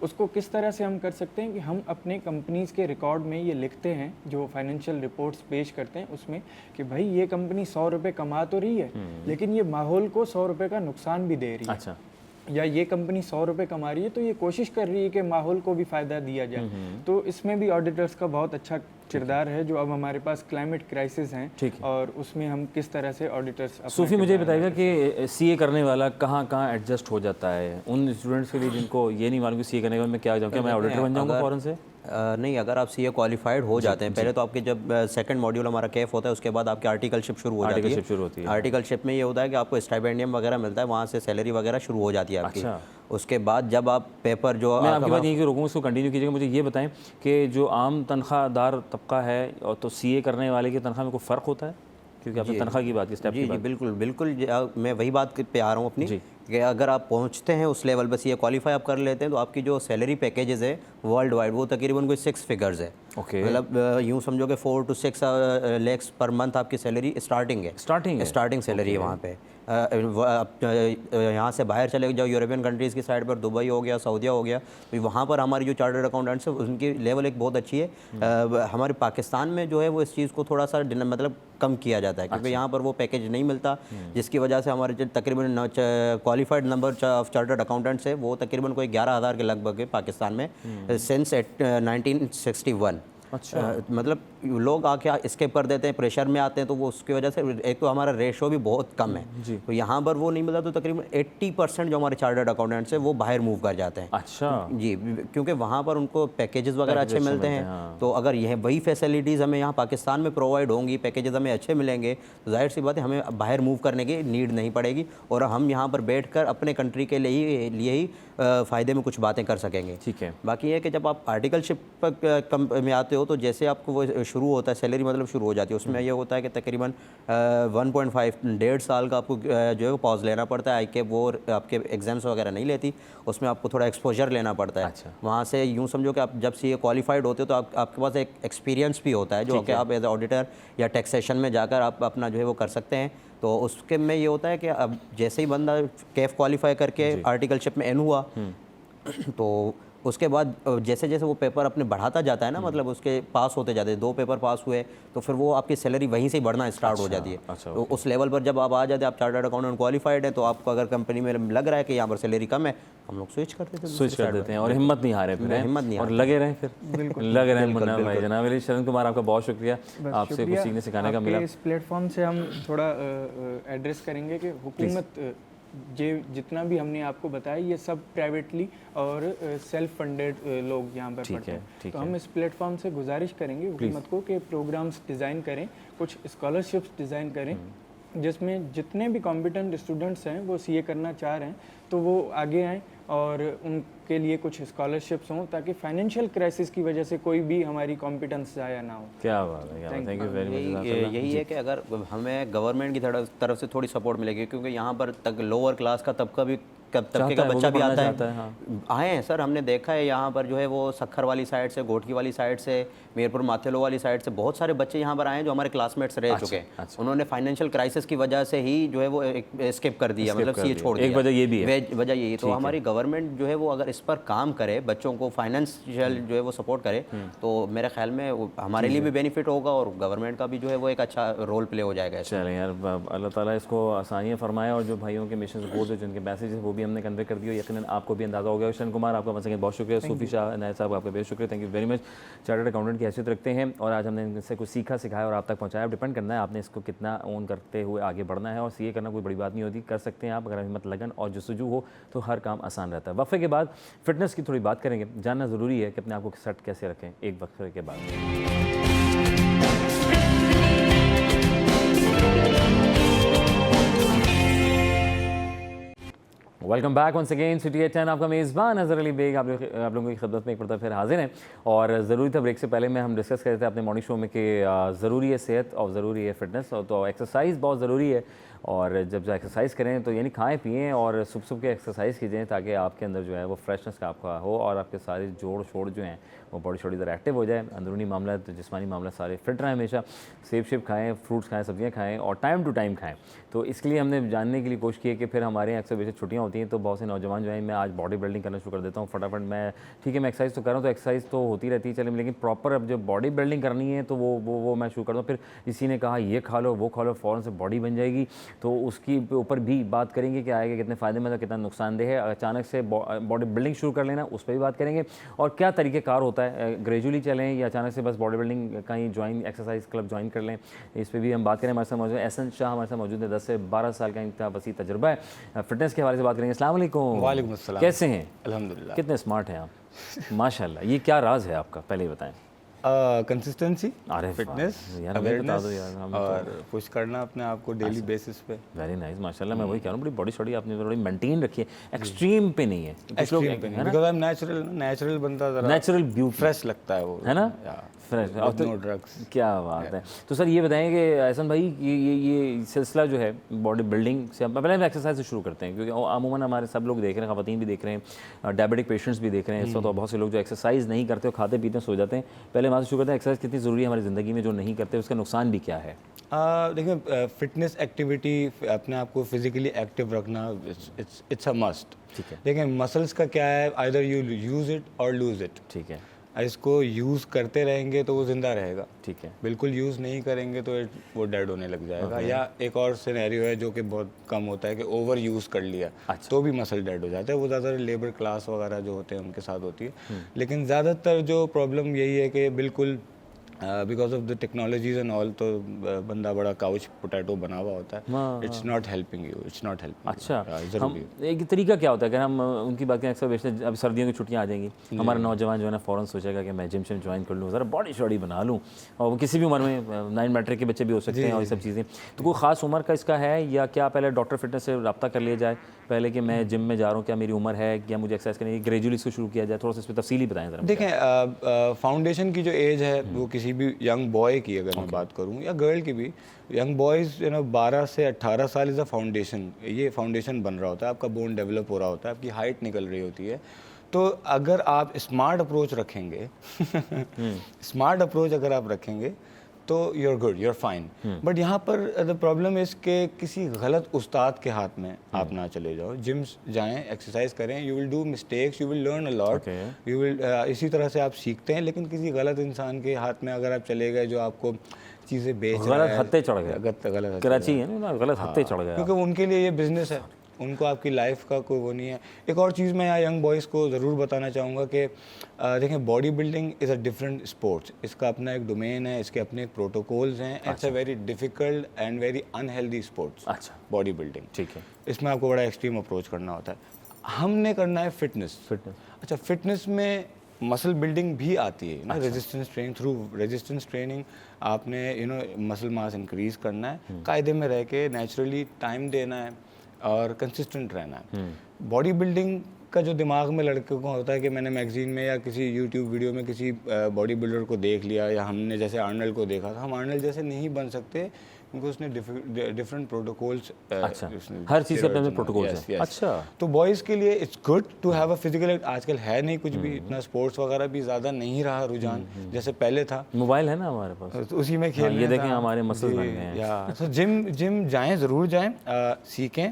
उसको किस तरह से हम कर सकते हैं कि हम अपने कंपनीज़ के रिकॉर्ड में ये लिखते हैं, जो फाइनेंशियल रिपोर्ट्स पेश करते हैं उसमें, कि भाई ये कंपनी 100 रुपये कमा तो रही है लेकिन ये माहौल को 100 रुपये का नुकसान भी दे रही है। अच्छा, या ये कंपनी 100 रुपये कमा रही है तो ये कोशिश कर रही है कि माहौल को भी फ़ायदा दिया जाए। तो इसमें भी ऑडिटर्स का बहुत अच्छा किरदार है, जो अब हमारे पास क्लाइमेट क्राइसिस हैं और उसमें हम किस तरह से ऑडिटर्स। सूफी मुझे बताइएगा कि सीए करने वाला कहाँ कहाँ एडजस्ट हो जाता है उन स्टूडेंट्स के लिए जिनको ये नहीं मालूम कि सीए करने के बाद मैं क्या जाऊँ, क्या मैं ऑडिटर बन जाऊँगा फ़ौरन से? नहीं, अगर आप सीए क्वालिफाइड हो जाते हैं, पहले तो आपके जब सेकंड मॉड्यूल हमारा कैफ होता है उसके बाद आपकी आर्टिकलशिप शुरू हो जाती है। आर्टिकलशिप में ये होता है कि आपको स्टाइपेंडियम वगैरह मिलता है, वहाँ से सैलरी वगैरह शुरू हो जाती है आपकी। उसके बाद जब आप पेपर जो मैं आपकी बात यहीं रोकूँगा, उसको कंटिन्यू कीजिएगा। मुझे ये बताएं कि जो आम तनख्वाहदार तबका है और तो सीए करने वाले की तनख्वाह में कोई फ़र्क होता है? क्योंकि आपने तनख्वाह की बात की, स्टेप की बात। जी बिल्कुल बिल्कुल, मैं वही बात पे आ रहा हूँ अपनी कि अगर आप पहुँचते हैं उस लेवल बस ये क्वालिफाई आप कर लेते हैं तो आपकी जो सैलरी पैकेजेस है वर्ल्ड वाइड वो तकरीबन कोई 6 फिगर्स है। मतलब यूँ समझो कि 4 to 6 lakhs पर मंथ आपकी सैलरी स्टार्टिंग है। स्टार्टिंग सैलरी है वहाँ पे। यहाँ से बाहर चले जाओ यूरोपियन कंट्रीज़ की साइड पर, दुबई हो गया, सऊदीया हो गया, तो वहाँ पर हमारी जो चार्टर्ड अकाउंटेंट्स है उनकी लेवल एक बहुत अच्छी है। हमारे पाकिस्तान में जो है वो इस चीज़ को थोड़ा सा मतलब कम किया जाता है क्योंकि यहाँ पर वो पैकेज नहीं मिलता, जिसकी वजह से हमारे जो तकरीबन qualified number of chartered accountants है वो तकरीबन कोई 11,000 के लगभग है पाकिस्तान में सिंस 1961। अच्छा। मतलब लोग आके स्केप कर देते हैं, प्रेशर में आते हैं, तो वो उसकी वजह से एक तो हमारा रेशो भी बहुत कम है, तो यहाँ पर वो नहीं मिलता, तो तकरीबन 80% जो हमारे चार्टर्ड अकाउंटेंट्स हैं वो बाहर मूव कर जाते हैं। अच्छा जी, क्योंकि वहाँ पर उनको पैकेजेस वगैरह अच्छे मिलते हैं। तो अगर यह वही फैसिलिटीज़ हमें यहाँ पाकिस्तान में प्रोवाइड होंगी, पैकेजेस हमें अच्छे मिलेंगे, तो जाहिर सी बात है हमें बाहर मूव करने की नीड नहीं पड़ेगी और हम यहाँ पर बैठ कर अपने कंट्री के लिए ही फ़ायदे में कुछ बातें कर सकेंगे। ठीक है। बाकी ये कि जब आप आर्टिकलशिप में आते हो तो जैसे आपको वो शुरू होता है, सैलरी मतलब शुरू हो जाती है, उसमें ये होता है कि तकरीबन 1.5 साल का आपको जो है वो पॉज लेना पड़ता है। आईके वो आपके एग्जाम्स वगैरह नहीं लेती, उसमें आपको थोड़ा एक्सपोजर लेना पड़ता है। अच्छा। वहाँ से यूँ समझो कि आप जब सीए क्वालिफाइड होते हो तो आपके पास एक एक्सपीरियंस भी होता है जो कि आप एज ऑडिटर या टैक्सेशन में जाकर आप अपना जो है वो कर सकते हैं। तो उसके में ये होता है कि अब जैसे ही बंदा कैफ क्वालिफाई करके आर्टिकलशिप में एन हुआ तो उसके बाद जैसे जैसे वो पेपर अपने बढ़ाता जाता है ना, मतलब उसके पास होते जाते हैं, 2 पेपर पास हुए तो फिर वो आपकी सैलरी वहीं से बढ़ना स्टार्ट हो जाती है। तो उस लेवल पर जब आप आ जाते हैं, आप चार्टर्ड अकाउंटेंट क्वालिफाइड है, तो आपको अगर कंपनी में लग रहा है कि यहाँ पर सैलरी कम है, हम लोग स्विच कर देते हैं और हिम्मत नहीं हारे, फिर हिम्मत नहीं और लगे रहें, फिर बिल्कुल लगे रहें। मुन्ना भाई, जनाब अली शरण कुमार, आपका बहुत शुक्रिया, आपसे कुछ सीखने सिखाने का मिला। इस प्लेटफॉर्म से हम थोड़ा एड्रेस करेंगे कि हुकूमत जितना भी हमने आपको बताया ये सब प्राइवेटली और सेल्फ फंडेड लोग यहाँ पर पढ़ते हैं। तो हम इस प्लेटफॉर्म से गुजारिश करेंगे हुकूमत को कि प्रोग्राम्स डिज़ाइन करें, कुछ स्कॉलरशिप्स डिज़ाइन करें जिसमें जितने भी कॉम्पिटेंट स्टूडेंट्स हैं वो सीए करना चाह रहे हैं तो वो आगे आएँ और उनके लिए कुछ स्कॉलरशिप्स हों ताकि फाइनेंशियल क्राइसिस की वजह से कोई भी हमारी कॉम्पिटेंस ज़ाया ना हो। क्या बात है, थैंक यू वेरी मच। यही है कि अगर हमें गवर्नमेंट की तरफ से थोड़ी सपोर्ट मिलेगी, क्योंकि यहाँ पर तक लोअर क्लास का तबके का बच्चा भी आता है। हाँ। आए हैं सर, हमने देखा है यहाँ पर जो है वो सखर वाली साइड से, गोटकी वाली साइड से, मीरपुर माथेलो वाली साइड से बहुत सारे बच्चे यहाँ पर आए हैं जो हमारे क्लासमेट्स रह चुके हैं। उन्होंने फाइनेंशियल क्राइसिस की वजह से ही जो है वो स्किप कर दिया, मतलब सीए छोड़ दिया। एक वजह ये भी है, वजह यही। तो हमारी गवर्नमेंट जो है वो अगर इस पर काम करे, बच्चों को फाइनेंशियल जो है वो सपोर्ट करे, तो मेरे ख्याल में हमारे लिए भी बेनिफिट होगा और गवर्नमेंट का भी जो है वो एक अच्छा रोल प्ले हो जाएगा। चलें यार, अल्लाह ताला इसको आसानियाँ फरमाए और जो भाइयों के मिशन सपोर्ट है, जिनके मैसेज वो भी हमने कन्वे कर दिए, यकीनन आपको भी अंदाज़ा हो गया। शरण कुमार, आपका वंस अगेन बहुत शुक्रिया। सूफी शाह नायब साहब, आपका बेहद शुक्रिया, thank you very much. Chartered accountant की हैसियत रखते हैं और आज हमने इनसे कुछ सीखा सिखाया और आप तक पहुँचाया। डिपेंड करना है आपने इसको कितना ओन करते हुए आगे बढ़ना है, और सीए करना कोई बड़ी बात नहीं होती, कर सकते हैं आप अगर हिम्मत, लगन और जस्तजू हो तो हर काम आसान रहता है। वक्फे के बाद फिटनेस की थोड़ी बात करेंगे, जानना ज़रूरी है कि अपने आप को सेट कैसे रखें एक वक्फे के बाद। Welcome back once again, city 10 आपका मेज़बान अज़हर अली बेग आप लोगों की खिदमत में एक बार फिर हाजिर हैं। और ज़रूरी था ब्रेक से पहले में हम डिस्कस कर रहे थे अपने मॉर्निंग शो में कि ज़रूरी है सेहत और ज़रूरी है फिटनेस, और तो एक्सरसाइज बहुत ज़रूरी है। और जब एक्सरसाइज करें तो यानी खाएं पिएं और सुबह सुबह के एक्सरसाइज कीजिए ताकि आपके अंदर जो है वो फ्रेशनेस का आपका हो और आपके सारे जोड़ शोड़ जो हैं वो बॉडी शॉडी इधर एक्टिव हो जाए, अंदरूनी मामला जिस्मानी मामला सारे फिट रहें। हमेशा सेब शेब खाएं, फ्रूट्स खाएं, सब्जियां खाएं और टाइम टू टाइम खाएं। तो इसके लिए हमने जानने के लिए कोशिश की है कि फिर हमारे यहाँ अक्सर वैसे छुट्टियाँ होती हैं हैं तो बहुत से नौजवान जो हैं, मैं आज बॉडी बिल्डिंग करना शुरू कर देता हूँ फटाफट। मैं ठीक है, मैं एक्सरसाइज तो कर रहा हूँ, तो एक्सरसाइज तो होती रहती है चले, लेकिन प्रॉपर अब जब बॉडी बिल्डिंग करनी है तो वो मैं शुरू करता हूँ। फिर किसी ने कहा ये खा लो वो खा लो, फ़ौरन से बॉडी बन जाएगी। तो उसकी ऊपर भी बात करेंगे कि आएगा कितने फ़ायदेमंद है, कितना नुकसानदेह है। अचानक से बॉडी बिल्डिंग शुरू कर लेना, उस पर भी बात करेंगे। और क्या तरीक़ेकार होता है, ग्रेजुअली चलें या अचानक से बस बॉडी बिल्डिंग कहीं ज्वाइन, एक्सरसाइज क्लब ज्वाइन कर लें, इस पर भी हम बात करें। हमारे साथ मौजूद एहसन शाह हमारे साथ मौजूद है, 10 से 12 साल का इनका वसी तजुर्बा है। फिटनेस के हवाले से बात करेंगे। अस्सलाम वालेकुम। वालेकुम अस्सलाम। कैसे हैं? अल्हम्दुलिल्लाह। कितने स्मार्ट हैं आप माशाल्लाह। ये क्या राज है आपका, पहले ही बताएं। कंसिस्टेंसी, अरे फिटनेस, यार हमें बता दो यार, अवेयरनेस हम और पुश करना अपने आप को डेली बेसिस पे। वेरी नाइस माशाल्लाह। मैं वही कह रहा हूँ, बड़ी बॉडी शॉडी आपने थोड़ी मेंटेन रखी है, एक्सट्रीम पे नहीं है। कुछ लोग बिकॉज़ आई एम नेचुरल बंदा, जरा नेचुरल ब्यूटी फ्रेश लगता है वो, है ना, फ्रेश। और तो नो ड्रग्स। क्या बात है। तो सर ये बताएं कि एहसन भाई ये सिलसिला जो है बॉडी बिल्डिंग से, पहले हम एक्सरसाइज से शुरू करते हैं, क्योंकि अमूमन हमारे सब लोग देख रहे हैं, ख़वातीन भी देख रहे हैं, डायबिटिक पेशेंट्स भी देख रहे हैं। इस वक्त तो बहुत से लोग जो एक्सरसाइज नहीं करते हो, खाते पीते सो जाते हैं। पहले वहाँ से शुरू करते हैं, एक्सरसाइज कितनी ज़रूरी है हमारी ज़िंदगी में, जो नहीं करते उसका नुकसान भी क्या है? देखिए, फिटनेस एक्टिविटी, अपने आप को फिजिकली एक्टिव रखना, इट्स अ मस्ट। ठीक है। देखिए, मसल्स का क्या है, आइदर यू यूज़ इट और लूज़ इट। ठीक है। इसको यूज़ करते रहेंगे तो वो ज़िंदा रहेगा। ठीक है। बिल्कुल यूज़ नहीं करेंगे तो वो डेड होने लग जाएगा। या एक और सिनेरियो है जो कि बहुत कम होता है कि ओवर यूज़ कर लिया, तो भी मसल डेड हो जाता है। वो ज़्यादातर लेबर क्लास वगैरह जो होते हैं उनके साथ होती है। लेकिन ज़्यादातर जो प्रॉब्लम यही है कि बिल्कुल because of the technologies and all, तो बंदा बड़ा काउच पोटैटो बना हुआ होता है। It's not helping you, it's not helping. अच्छा, हम एक तरीका क्या होता है, अगर हम उनकी बात करें, अक्सर बेशतर अब सर्दियों की छुट्टियां आ जाएंगी, हमारा नौजवान जो है ना फ़ौरन सोचेगा कि मैं जिम शिम ज्वाइन कर लूँ, ज़रा बॉडी शॉडी बना लूँ। और वो किसी भी उम्र में 9 मैट्रिक के बच्चे भी हो सकते हैं और ये सब चीज़ें। तो कोई ख़ास उम्र का इसका है, या क्या पहले डॉक्टर फिटनेस से रब्ता कर लिया जाए पहले कि मैं जिम में जा रहा हूँ, क्या मेरी उम्र है, क्या मुझे एक्सरसाइज करनी है, ग्रेजुअली इसको शुरू किया जाए? थोड़ा सा इस पर तफसीली बताएं ज़रा। देखें, फाउंडेशन की जो एज है वो किसी भी यंग बॉय की अगर मैं बात करूं, या गर्ल की भी, यंग बॉयज़ 12 से 18 साल इज़ अ फाउंडेशन। ये फाउंडेशन बन रहा होता है, आपका बोन डेवलप हो रहा होता है, आपकी हाइट निकल रही होती है। तो अगर आप स्मार्ट अप्रोच रखेंगे स्मार्ट अप्रोच अगर आप रखेंगे तो you're good, you're fine. But यहाँ पर द प्रॉब्लम इज़ के किसी गलत उस्ताद के हाथ में आप ना चले जाओ। जिम्स जाएं, एक्सरसाइज करें, you will do mistakes, you will learn a lot, you will इसी तरह से आप सीखते हैं। लेकिन किसी गलत इंसान के हाथ में अगर आप चले गए जो आपको चीज़ें बेच रहा है, गलत हत्ते चढ़ गए, गलत कराची है ना, गलत हत्ते चढ़ गए, क्योंकि उनके लिए ये बिजनेस है, उनको आपकी लाइफ का कोई वो नहीं है। एक और चीज़ मैं यहाँ यंग बॉयज़ को ज़रूर बताना चाहूँगा कि देखें, body building is a different sports. इसका अपना एक डोमेन है, इसके अपने एक प्रोटोकॉल्स हैं। It's a very difficult and very unhealthy sports. अच्छा, बॉडी बिल्डिंग, ठीक है। इसमें आपको बड़ा एक्सट्रीम अप्रोच करना होता है। हमने करना है फिटनेस। अच्छा, फिटनेस में मसल बिल्डिंग भी आती है ना, resistance training. Through resistance training आपने मसल मास इंक्रीज करना है, कायदे में रह के नेचुरली टाइम देना है और कंसिस्टेंट रहना है। बॉडी बिल्डिंग का जो दिमाग में लड़कों को होता है कि मैंने मैगजीन में या किसी यूट्यूब वीडियो में किसी बॉडी बिल्डर को देख लिया, या हमने जैसे आर्नल्ड को देखा था, हम आर्नल्ड जैसे नहीं बन सकते क्योंकि उसने डिफरेंट प्रोटोकॉल्स। अच्छा, हर चीज़ के अपने प्रोटोकॉल्स हैं। अच्छा, तो बॉयज़ के लिए it's good to have a physical. आजकल है नहीं कुछ भी, इतना स्पोर्ट्स वगैरह भी ज़्यादा नहीं रहा रुझान जैसे पहले था। मोबाइल है ना हमारे पास, तो उसी में खेल। ये देखें हमारे मसल्स बन गए हैं। तो जिम जाएं, ज़रूर जाएं, सीखें,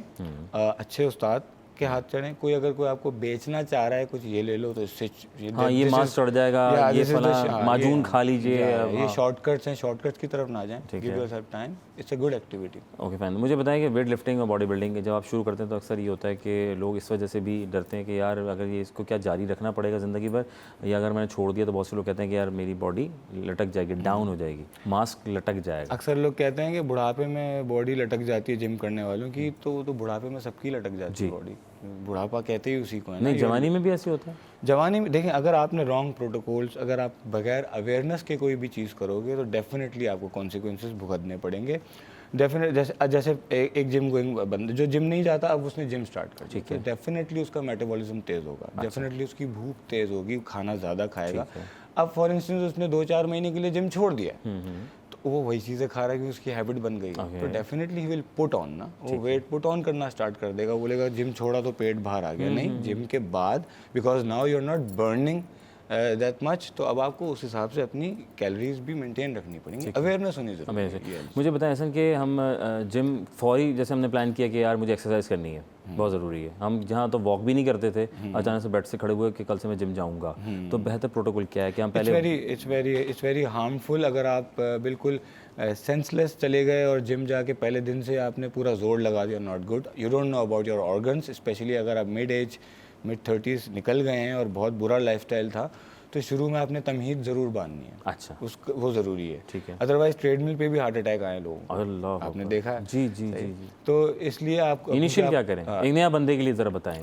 अच्छे उस्ताद के हाथ चढ़ें। कोई अगर कोई आपको बेचना चाह रहा है कुछ, ये ले लो तो इससे ये मांस चढ़ जाएगा, ये फला माजून खा लीजिए, ये शॉर्टकट्स हैं, शॉर्टकट्स की तरफ ना जाएं। Give yourself time, it's a good activity. Okay fine. मुझे बताएं कि वेट लिफ्टिंग और बॉडी बिल्डिंग जब आप शुरू करते हैं तो अक्सर ये होता है कि लोग इस वजह से भी डरते हैं कि यार अगर ये इसको क्या जारी रखना पड़ेगा ज़िंदगी भर, या अगर मैंने छोड़ दिया तो बहुत से लोग कहते हैं कि यार मेरी बॉडी लटक जाएगी, डाउन हो जाएगी, मास्क लटक जाएगा। अक्सर लोग कहते हैं कि बुढ़ापे में बॉडी लटक जाती है जिम करने वालों की, तो बुढ़ापे में सबकी लटक जाती है बॉडी। बुढ़ापा कहते ही उसी को है। नहीं, जवानी में भी ऐसे होता है। जवानी में देखें, अगर आपने रॉन्ग प्रोटोकॉल्स, अगर आप बगैर अवेयरनेस के कोई भी चीज़ करोगे तो डेफिनेटली आपको कॉन्सिक्वेंसेस भुगतने पड़ेंगे। डेफिनेट जैसे एक जिम गोइंग बंदा जो जिम नहीं जाता, अब उसने जिम स्टार्ट कर दिया, तो डेफिनेटली उसका मेटाबॉलिज्म तेज़ होगा, डेफिनेटली उसकी भूख तेज़ होगी, खाना ज़्यादा खाएगा। अब फॉर इंस्टेंस उसने 2-4 महीने के लिए जिम छोड़ दिया, तो वो वही चीज़ें खा रहा है कि उसकी हैबिट बन गई, तो definitely he will put on ना, वो वेट पुट ऑन करना स्टार्ट कर देगा। बोलेगा जिम छोड़ा तो पेट बाहर आ गया। नहीं, जिम के बाद, because now you are not burning that much, तो अब आपको उस हिसाब से अपनी कैलोरीज भी मेंटेन रखनी पड़ेंगी, अवेयरनेस होनी जरूरी है। मुझे बताएं ऐसा कि हम जिम फौरी जैसे हमने प्लान किया कि यार मुझे एक्सरसाइज करनी है, बहुत ज़रूरी है, हम जहाँ तो वॉक भी नहीं करते थे, अचानक से बेड से खड़े हुए कि कल से मैं जिम जाऊँगा, तो बेहतर प्रोटोकॉल क्या है कि हम पहले इट्स वेरी हार्मफुल अगर आप बिल्कुल सेंसलेस चले गए और जिम जाके पहले दिन से आपने पूरा जोर लगा दिया, not good. You don't know about your organs, specially अगर आप मिड 30s निकल गए हैं और बहुत बुरा लाइफस्टाइल था, तो शुरू में आपने तमहीद ज़रूर बांधनी है। अच्छा, वो ज़रूरी है, ठीक है। अदरवाइज ट्रेडमिल पे भी हार्ट अटैक आए लोगों को, अल्लाह आपने देखा है। जी जी जी। तो इसलिए आप इनिशियल क्या करें, एक नया बंदे के लिए ज़रा बताएं।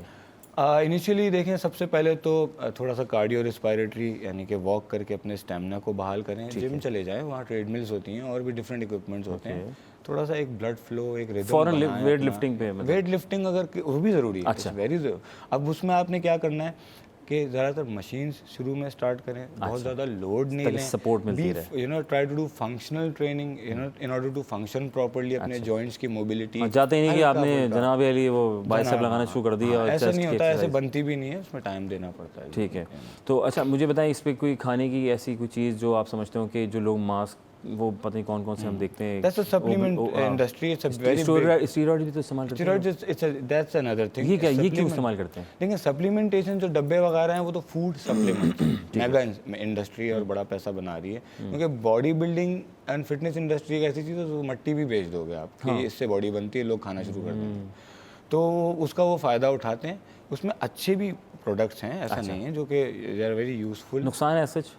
इनिशियली देखें, सबसे पहले तो थोड़ा सा कार्डियो रिस्पायरेटरी यानी कि वॉक करके अपने स्टेमिना को बहाल करें। जिम चले जाएं, वहाँ ट्रेडमिल्स होती हैं और भी डिफरेंट इक्विपमेंट्स होते हैं। थोड़ा सा एक ब्लड फ्लो, एक रिदम, फॉरन वेट लिफ्टिंग पे वेट लिफ्टिंग अगर वो भी ज़रूरी है। अच्छा, वेरी ज़रूरी। अब उसमें आपने क्या करना है कि ज़्यादातर मशीन्स शुरू में स्टार्ट करें, बहुत ज़्यादा लोड नहीं लें, सपोर्ट मिलती रहे, you know try to do functional training, you know in order to function properly, अपने जॉइंट्स की मोबिलिटी। जाते ही नहीं कि आपने जनाब अली वो बाइसेप लगाना शुरू कर दिया, ऐसा नहीं होता, ऐसे बनती भी नहीं है, उसमें टाइम देना पड़ता है। ठीक है। तो अच्छा मुझे बताएं, इस पर कोई खाने की ऐसी कोई चीज़ जो आप समझते हो कि जो लोग मास्क वो पता नहीं कौन कौन से हम देखते हैं, that's a supplement industry, it's a very steroid भी तो इस्तेमाल करते हैं। Steroids, that's another thing. ये क्या, ये क्यों इस्तेमाल करते हैं? देखिए, सप्लीमेंटेशन जो डब्बे वगैरह हैं वो तो फूड सप्लीमेंट मेगा इंडस्ट्री और बड़ा पैसा बना रही है, क्योंकि body building and fitness industry एक ऐसी चीज़ है जो मट्टी भी बेच दोगे आप कि इससे बॉडी बनती है, लोग खाना शुरू कर देंगे, तो उसका वो फ़ायदा उठाते हैं। उसमें अच्छे भी प्रोडक्ट्स हैं, ऐसा नहीं है, जो कि दे आर वेरी यूजफुल। नुकसान है सच?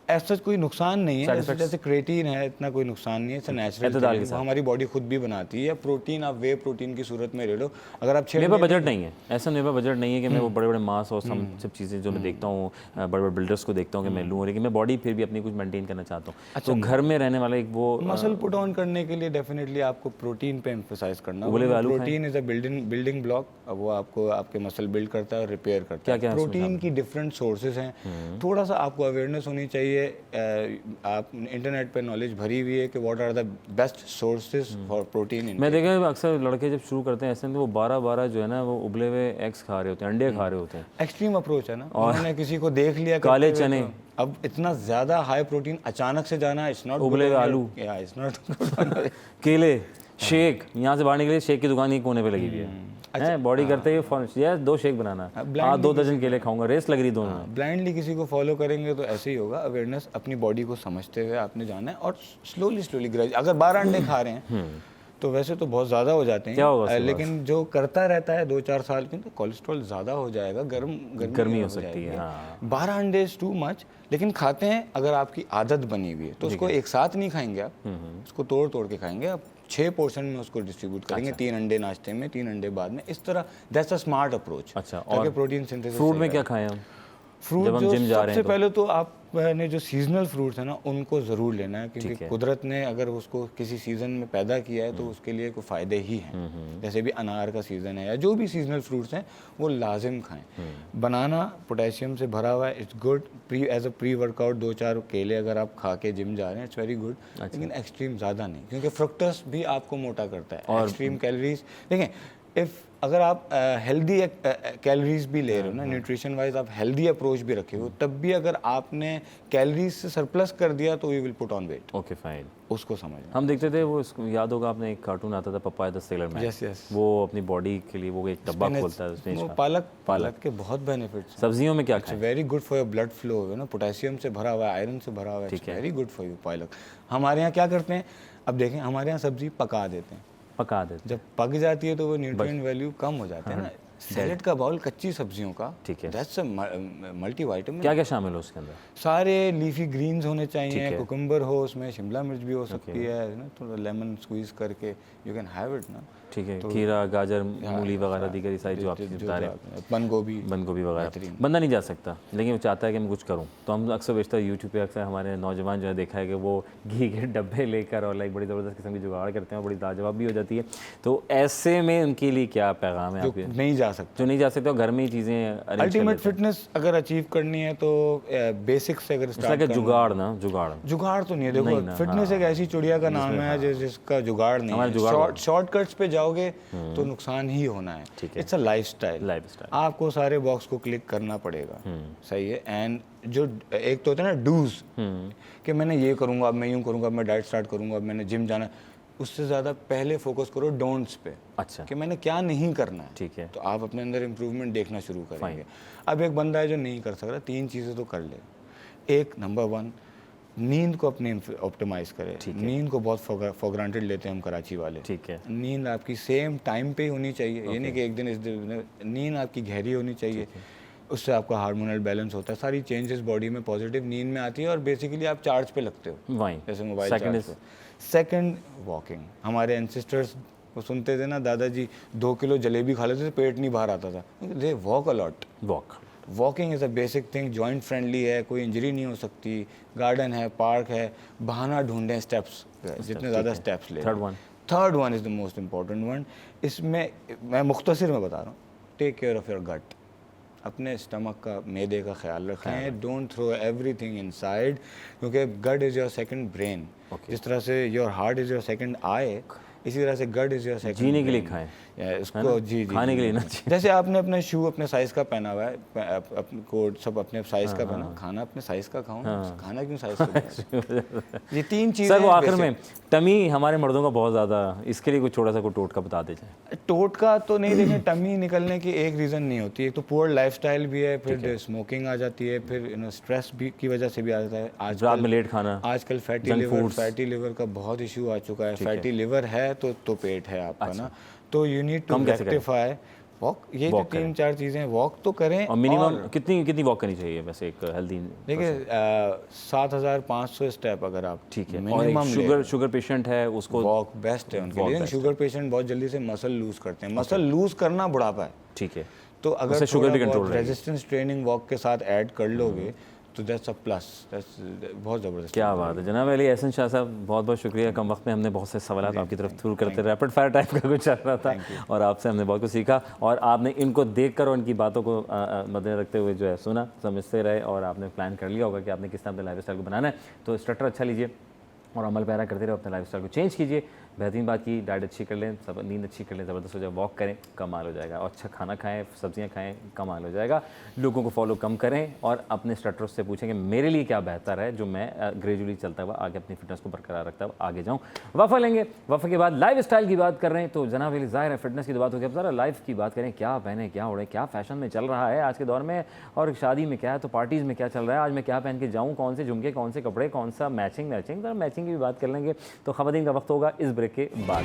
ऐसा कोई नुकसान नहीं है, जैसे क्रेटीन है, इतना कोई नुकसान नहीं है, इट्स नेचुरल, वो हमारी बॉडी खुद भी बनाती है। या प्रोटीन आप वे प्रोटीन की सूरत में ले लो, अगर आप मेरे पास बजट नहीं है, ऐसा मेरे पास बजट नहीं है कि मैं वो बड़े बड़े मास और सब चीज़ें जो मैं देखता हूँ, बड़े बड़े बिल्डर्स को देखता हूँ कि मैं लूँ, लेकिन मैं बॉडी फिर भी अपनी कुछ मेंटेन करना चाहता हूँ। तो घर में रहने वाला एक वो मसल पुट ऑन करने के लिए डेफिनेटली आपको प्रोटीन पे एम्फसाइज करना होगा। Protein is a building block, वो आपको आपके मसल बिल्ड करता है और रिपेयर करता है। प्रोटीन की डिफरेंट सोर्सेज हैं, थोड़ा सा आपको अवेयरनेस होनी चाहिए। आप इंटरनेट पे नॉलेज भरी हुई है कि what are the best sources for protein. मैं देखा है अक्सर लड़के जब शुरू करते हैं ऐसे तो वो 12 जो है ना वो उबले हुए एग्स खा रहे होते हैं, अंडे खा रहे होते हैं। एक्सट्रीम अप्रोच है ना, उन्होंने किसी को देख लिया काले चने, अब इतना ज्यादा हाई प्रोटीन अचानक से जाना, इट्स नॉट उबले हुए आलू, इट्स नॉट केले, शेक, यहाँ से बाहर निकले शेक की दुकान ही कोने पे लगी हुई है। अच्छा, बॉडी करते ही 2 शेक बनाना, 2 दर्जन केले खाऊंगा, रेस लग रही दोनों। ब्लाइंडली किसी को फॉलो करेंगे तो ऐसे ही होगा। अवेयरनेस, अपनी बॉडी को समझते हुए आपने जाना है और स्लोली ग्रेजुअली। अगर 12 अंडे खा रहे हैं तो वैसे तो बहुत ज़्यादा हो जाते हैं, लेकिन जो करता रहता है 2-4 साल के, तो कोलेस्ट्रॉल ज़्यादा हो जाएगा, गर्मी हो सकती है। 12 अंडे इज टू मच, लेकिन खाते हैं अगर आपकी आदत बनी हुई है तो उसको एक साथ नहीं खाएंगे आप, उसको तोड़ के खाएंगे आप। 6 पोर्शन में उसको डिस्ट्रीब्यूट करेंगे। 3 अंडे नाश्ते में, 3 अंडे बाद में, इस तरह। That's a smart approach. अच्छा, और प्रोटीन सिंथेसिस। फ्रूट में क्या खाएं हम? फ्रूट जो सबसे पहले तो आपने जो सीजनल फ्रूट्स है ना उनको ज़रूर लेना है, क्योंकि कुदरत ने अगर उसको किसी सीज़न में पैदा किया है तो उसके लिए कोई फ़ायदे ही हैं। जैसे भी अनार का सीज़न है या जो भी सीजनल फ्रूट्स हैं वो लाजिम खाएं। बनाना पोटेशियम से भरा हुआ है, it's good as a pre workout. 2-4 केले अगर आप खा के जिम जा रहे हैं, इट्स वेरी गुड, लेकिन एक्सट्रीम ज़्यादा नहीं, क्योंकि फ्रुक्टोस भी आपको मोटा करता है। और एक्सट्रीम कैलोरीज देखें, अगर आप हेल्दी कैलोरीज भी ले रहे हो ना, न्यूट्रिशन वाइज आप हेल्दी अप्रोच भी रखे हो, तब भी अगर आपने कैलोरीज से सरप्लस कर दिया तो you will put on weight. Okay fine, उसको समझना। हम देखते थे वो, याद होगा आपने, एक कार्टून आता था papaya the sailor man. Yes. वो अपनी बॉडी के लिए वो एक डब्बा खोलता है उसमें। वो पालक के बहुत बेनिफिट्स। सब्जियों में क्या खाएं? Very good for your blood flow, है ना, पोटेशियम से भरा हुआ है, आयरन से भरा हुआ है, वेरी गुड फॉर यू पालक। हमारे यहाँ क्या करते हैं, अब देखें, हमारे यहाँ सब्जी पका देते हैं, जब पक जाती है तो वो न्यूट्रिएंट वैल्यू कम हो जाते हैं ना। सैलेड का बाउल कच्ची सब्जियों का, ठीक है, दैट्स अ मल्टीविटामिन। क्या क्या शामिल हो उसके अंदर? सारे लीफी ग्रीन्स होने चाहिए, कुकुम्बर हो उसमें, शिमला मिर्च भी हो सकती है ना, थोड़ा लेमन स्क्वीज करके यू कैन हैव इट ना। ठीक है, खीरा, गाजर, मूली वगैरह दीगर सारी जो आप बता रहे हैं, बंद गोभी वगैरह। बंदा नहीं जा सकता, लेकिन वो चाहता है कि मैं कुछ करूं, तो हम अक्सर बेशतर यूट्यूब पे अक्सर हमारे नौजवान जो है देखा है कि वो घी के डब्बे लेकर और लाइक बड़ी ज़बरदस्त किस्म की जुगाड़ करते हैं और बड़ी लाजवाब भी हो जाती है। तो ऐसे में उनके लिए क्या पैगाम है आपके? नहीं जा सकते जो नहीं जा सकते हो घर में ही चीज़ें हैं। अल्टीमेट फिटनेस अगर अचीव करनी है तो बेसिक से अगर स्टार्ट करना, जुगाड़ तो नहीं है। देखो फिटनेस एक ऐसी चिड़िया का नाम है जिसका जुगाड़ नहीं है। शॉर्टकट्स पे जाओगे तो नुकसान ही होना है। It's a lifestyle. आपको सारे बॉक्स को क्लिक करना पड़ेगा, सही है। एंड जो एक तो होता है ना डूज, कि मैंने ये करूँगा, अब मैं यूँ करूँगा, अब मैं डाइट स्टार्ट करूँगा, अब मैंने जिम जाना, उससे ज़्यादा पहले फोकस करो डोंट्स पे। अच्छा, कि मैंने क्या नहीं करना है। ठीक है, तो आप अपने अंदर इम्प्रूवमेंट देखना शुरू करेंगे। अब एक बंदा है जो नहीं कर सक रहा, 3 चीज़ें तो कर ले। एक, नंबर 1, नींद को अपने ऑप्टिमाइज करें। नींद को बहुत फॉर ग्रांटेड लेते हैं हम कराची वाले। ठीक है, नींद आपकी सेम टाइम पे ही होनी चाहिए। ये नहीं कि एक दिन इस दिन, नींद आपकी गहरी होनी चाहिए। उससे आपका हार्मोनल बैलेंस होता है, सारी चेंजेस बॉडी में पॉजिटिव नींद में आती है और बेसिकली आप चार्ज पे लगते हो, जैसे मोबाइल चार्ज पे। Second, walking. हमारे एंसेस्टर्स को सुनते थे ना, दादाजी 2 किलो जलेबी खा लेते थे, पेट नहीं बाहर आता था। They walk a lot. Walking is a basic thing, joint friendly है, कोई इंजरी नहीं हो सकती, गार्डन है, पार्क है, बहाना ढूंढें स्टेप्स, जितने ज़्यादा स्टेप्स ले। Third one is the most important one. इसमें मैं मुख्तसर में बता रहा हूँ, take care of your gut. अपने स्टमक का, मैदे का ख्याल रखें। डोंट थ्रो एवरीथिंग इनसाइड, क्योंकि gut is your second brain. जिस तरह से your heart is your second eye, इसी तरह से गट इज़ योर सेकंड। जीने के लिए खाएं उसको, जी खाने के लिए ना। जैसे आपने अपने शू अपने साइज़ का पहना हुआ है, अपने कोट सब अपने साइज़ का पहना, खाना अपने साइज़ का खाओ, खाना क्यों साइज़ का? ये 3 चीज़ें। सर वो आखिर में टमी हमारे मर्दों का बहुत ज़्यादा, इसके लिए कुछ छोटा सा कोई टोटका बता दीजिए। टोटका तो नहीं, देखें टमी निकलने की एक रीज़न नहीं होती। एक तो पुअर लाइफस्टाइल भी है, फिर स्मोकिंग आ जाती है, फिर स्ट्रेस भी की वजह से भी आ जाता है। आज रात में लेट खाना, आजकल फैटी लिवर का बहुत इशू आ चुका है। फैटी लिवर है तो पेट है आपका ना, तो you need to rectify. Walk, ये जो 3-4 चीज़ें, वॉक तो करें। और मिनिमम कितनी वॉक करनी चाहिए वैसे एक हेल्दी? देखिए 7500 स्टेप अगर आप, ठीक है। और शुगर पेशेंट है उसको वॉक बेस्ट है उनके लिए। शुगर पेशेंट बहुत जल्दी से मसल लूज करते हैं। मसल लूज करना बुढ़ापा है, ठीक है। तो अगर शुगर भी कंट्रोल, रेजिस्टेंस ट्रेनिंग वॉक के साथ ऐड कर लोगे तो दैट्स अ प्लस। बहुत ज़बरदस्त। क्या बात है जनाब अली एहसन शाह साहब, बहुत बहुत शुक्रिया। कम वक्त में हमने बहुत से सवाल आपकी तरफ थ्रू करते, रैपिड फायर टाइप का कुछ चल रहा था और आपसे हमने बहुत कुछ सीखा, और आपने इनको देखकर और इनकी बातों को मद्देनजर रखते हुए जो है सुना, समझते रहे, और आपने प्लान कर लिया होगा कि आपने किस तरह अपने लाइफ स्टाइल को बनाना है। तो स्ट्रक्चर अच्छा लीजिए और अमल पैरा करते रहो, अपने लाइफ स्टाइल को चेंज कीजिए। बेहतरीन बात की, डाइट अच्छी कर लें, सब नींद अच्छी कर लें, ज़बरदस्त हो जाए, वॉक करें, कमाल हो जाएगा। और अच्छा खाना खाएं, सब्जियां खाएं, कमाल हो जाएगा। लोगों को फॉलो कम करें और अपने स्ट्रक्चर से पूछें कि मेरे लिए क्या बेहतर है, जो मैं ग्रेजुअली चलता हुआ आगे अपनी फिटनेस को बरकरार रखता हुआ आगे जाऊँ। वफ़ा लेंगे, वफ़ा के बाद लाइफ स्टाइल की बात कर रहे हैं। तो जनाब अली ज़ाहिर है फिटनेस की तो बात हो गई, अब ज़रा लाइफ की बात करें। क्या पहने, क्या उड़े, क्या फ़ैशन में चल रहा है आज के दौर में, और शादी में क्या है, तो पार्टीज़ में क्या चल रहा है, आज मैं क्या पहन के जाऊँ, कौन से झुमके, कौन से कपड़े, कौन सा मैचिंग मैचिंग की भी बात कर लेंगे। तो ख़वातीन का वक्त होगा इस ब्रेक के बाद।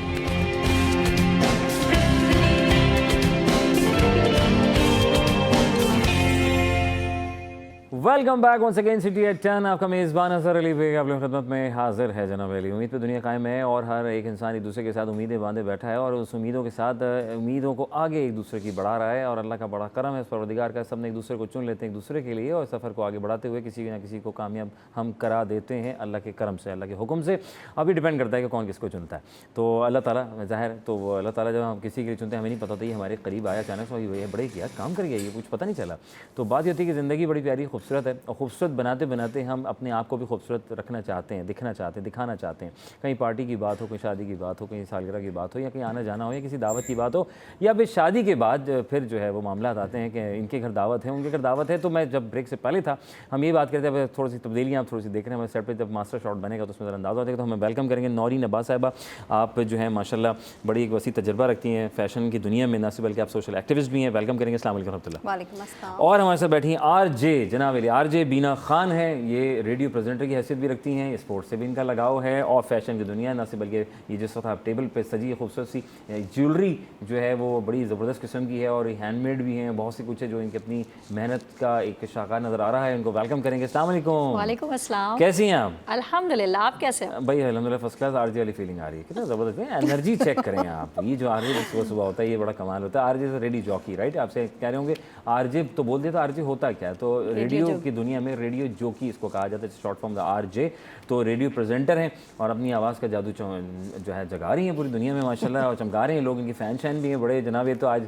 Welcome back once again city eight 10। आपका मेज़बान अज़हर अली बेग आप लोगों की खिदमत में हाजिर है। जनाब अली, उम्मीद पे दुनिया कायम है और हर एक इंसान एक दूसरे के साथ उम्मीदें बांधे बैठा है और उस उम्मीदों के साथ उम्मीदों को आगे एक दूसरे की बढ़ा रहा है, और अल्लाह का बड़ा करम है, इस परवरदिगार का, सब ने एक दूसरे को चुन लेते हैं एक दूसरे के लिए, और सफ़र को आगे बढ़ाते हुए किसी ना किसी को कामयाब हम करा देते हैं अल्लाह के करम से, अल्लाह के हुक्म से। अभी डिपेंड करता है कि कौन किसको चुनता है। तो अल्लाह ताला ज़ाहिर, तो अल्लाह ताला जब हम किसी के लिए चुनते हैं हमें नहीं पता होता, ये हमारे करीब आया अचानक से, ये बड़े किया काम कर गया, ये कुछ पता नहीं चला। तो बात ये होती है कि ज़िंदगी बड़ी प्यारी खूबसूरत है, और खूबसूरत बनाते बनाते हम अपने आप को भी खूबसूरत रखना चाहते हैं, दिखना चाहते हैं, दिखाना चाहते हैं। कहीं पार्टी की बात हो, कहीं शादी की बात हो, कहीं सालगिरह की बात हो, या कहीं आना जाना हो, या किसी दावत की बात हो, या फिर शादी के बाद फिर जो है वो मामला आते हैं कि इनके घर दावत है, उनके घर दावत है। तो मैं जब ब्रेक से पहले था हम ये बात करते हैं, थोड़ी सी तब्दीलियाँ आप थोड़ी सी देख रहे हैं हमारे सेट पर, जब मास्टर शॉट बनेगा तो उसमें अंदाज़ा होगा। तो हमें वेलकम करेंगे नौरीन अब्बास साहिबा। आप जो है माशाल्लाह बड़ी एक वसी तजर्बा रखती हैं फ़ैशन की दुनिया में, ना सिर्फ बल्कि आप सोशल एक्टिविस्ट भी हैं। वेलकम करेंगे, अस्सलाम वालेकुम रहमतुल्लाह। वालेकुम अस्सलाम। और हमारे साथ बैठी हैं आरजे जनाब अली, आरजे बीना खान है। ये रेडियो प्रेजेंटर की हैसियत भी रखती हैं, स्पोर्ट्स से भी इनका लगाव है, और फैशन की दुनिया ना सिर्फ बल्कि ये जिस वक्त आप टेबल पे सजी खूबसूरत सी ज्वेलरी जो है वो बड़ी ज़बरदस्त किस्म की है, और हैंडमेड भी हैं, बहुत सी कुछ है जो इनकी अपनी मेहनत का एक शाखा नज़र आ रहा है। इनको वेलकम करेंगे। अस्सलाम वालेकुम। वालेकुम अस्सलाम। कैसी हैं आप? अल्हम्दुलिल्लाह, आप कैसे हैं? भाई अल्हम्दुलिल्लाह फर्स्ट क्लास। आरजे वाली फीलिंग आ रही है, कितना ज़बरदस्त है, एनर्जी चेक करें आप। ये जो आरजे सुबह होता है ये बड़ा कमाल होता है। आरजे से रेडियो जॉकी, राइट? आपसे कह रहे होंगे आरजे तो बोल देता, आरजे होता क्या है? तो रेडियो की दुनिया में रेडियो जॉकी इसको कहा जाता है, शॉर्ट फॉर्म द आरजे। तो रेडियो प्रेजेंटर हैं और अपनी आवाज़ का जादू जो है जगा रही हैं पूरी दुनिया में माशाल्लाह, और चमका रहे हैं लोग, इनकी फ़ैन शैन भी हैं बड़े जनाब। ये तो आज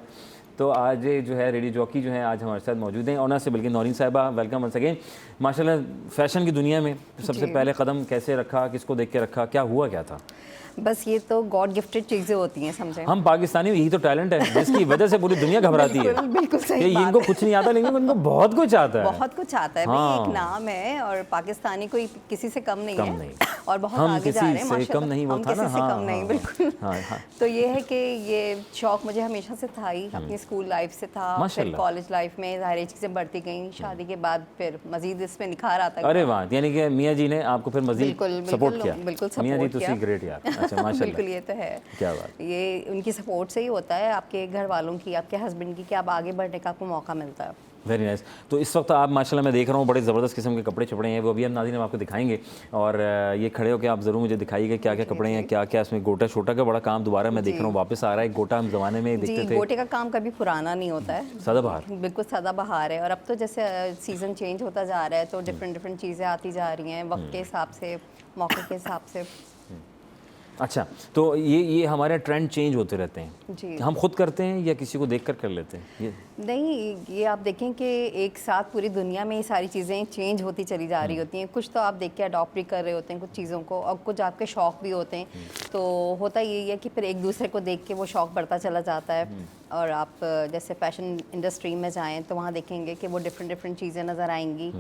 तो आज ये जो है रेडियो जॉकी जो है आज हमारे साथ मौजूद हैं, ऑनर से बल्कि नौरीन साहिबा, वेलकम वंस अगेन। माशाल्लाह फैशन की दुनिया में सबसे पहले कदम कैसे रखा, किसको देख के रखा, क्या हुआ क्या था? बस ये तो गॉड गिफ्टेड चीजें होती हैं, समझे। हम पाकिस्तानी, यही तो टैलेंट है जिसकी वजह से पूरी दुनिया घबराती है। बिल्कुल सही कि बात इनको कुछ नहीं आता लेकिन इनको बहुत कुछ आता है। बहुत कुछ आता है भाई, एक नाम है और पाकिस्तानी कोई किसी से कम नहीं है और बहुत आगे जा रहे हैं माशाल्लाह। कम नहीं वो हम था किसी ना, से कम नहीं, बिल्कुल। हाँ। तो ये है कि ये शौक मुझे हमेशा से था ही, अपनी स्कूल लाइफ से था, फिर कॉलेज लाइफ में ज़ाहिर चीज़ें बढ़ती गई, शादी के बाद फिर मजीद इसमें निखार आता गया। अरे वाह, यानी कि मियाँ जी ने आपको फिर मजीद सपोर्ट किया। बिल्कुल मियाँ जी सपोर्ट किया। ग्रेट यार, अच्छा माशाल्लाह। बिल्कुल, ये तो है, क्या बात। ये उनकी सपोर्ट से ही होता है, आपके घर वालों की, आपके हस्बैंड की, कि आप आगे बढ़ने का आपको मौका मिलता है। Very nice. तो इस वक्त आप माशाल्लाह मैं देख रहा हूँ बड़े ज़बरदस्त किस्म के कपड़े चपड़े हैं, वो अभी हम नाज़रीन हम आपको दिखाएंगे। और ये खड़े होकर आप ज़रूर मुझे दिखाइएगा क्या क्या कपड़े हैं, क्या क्या इसमें गोटा छोटा का बड़ा काम दोबारा मैं देख रहा हूँ वापस आ रहा है। गोटा हम ज़माने में देखते थे। गोटे का काम कभी पुराना नहीं होता है, सदाबहार, बिल्कुल सदाबहार है। और अब तो जैसे सीज़न चेंज होता जा रहा है तो डिफरेंट चीज़ें आती जा रही हैं वक्त के हिसाब से, मौके के हिसाब से। अच्छा, तो ये हमारे ट्रेंड चेंज होते रहते हैं जी। हम खुद करते हैं या किसी को देखकर कर लेते हैं? ये नहीं, ये आप देखें कि एक साथ पूरी दुनिया में ये सारी चीज़ें चेंज होती चली जा रही होती हैं। कुछ तो आप देख के अडॉप्ट भी कर रहे होते हैं कुछ चीज़ों को, और कुछ आपके शौक़ भी होते हैं। तो होता यही है कि फिर एक दूसरे को देख के वो शौक़ बढ़ता चला जाता है। और आप जैसे फैशन इंडस्ट्री में जाएँ तो वहाँ देखेंगे कि वो डिफरेंट चीज़ें नज़र आएंगी,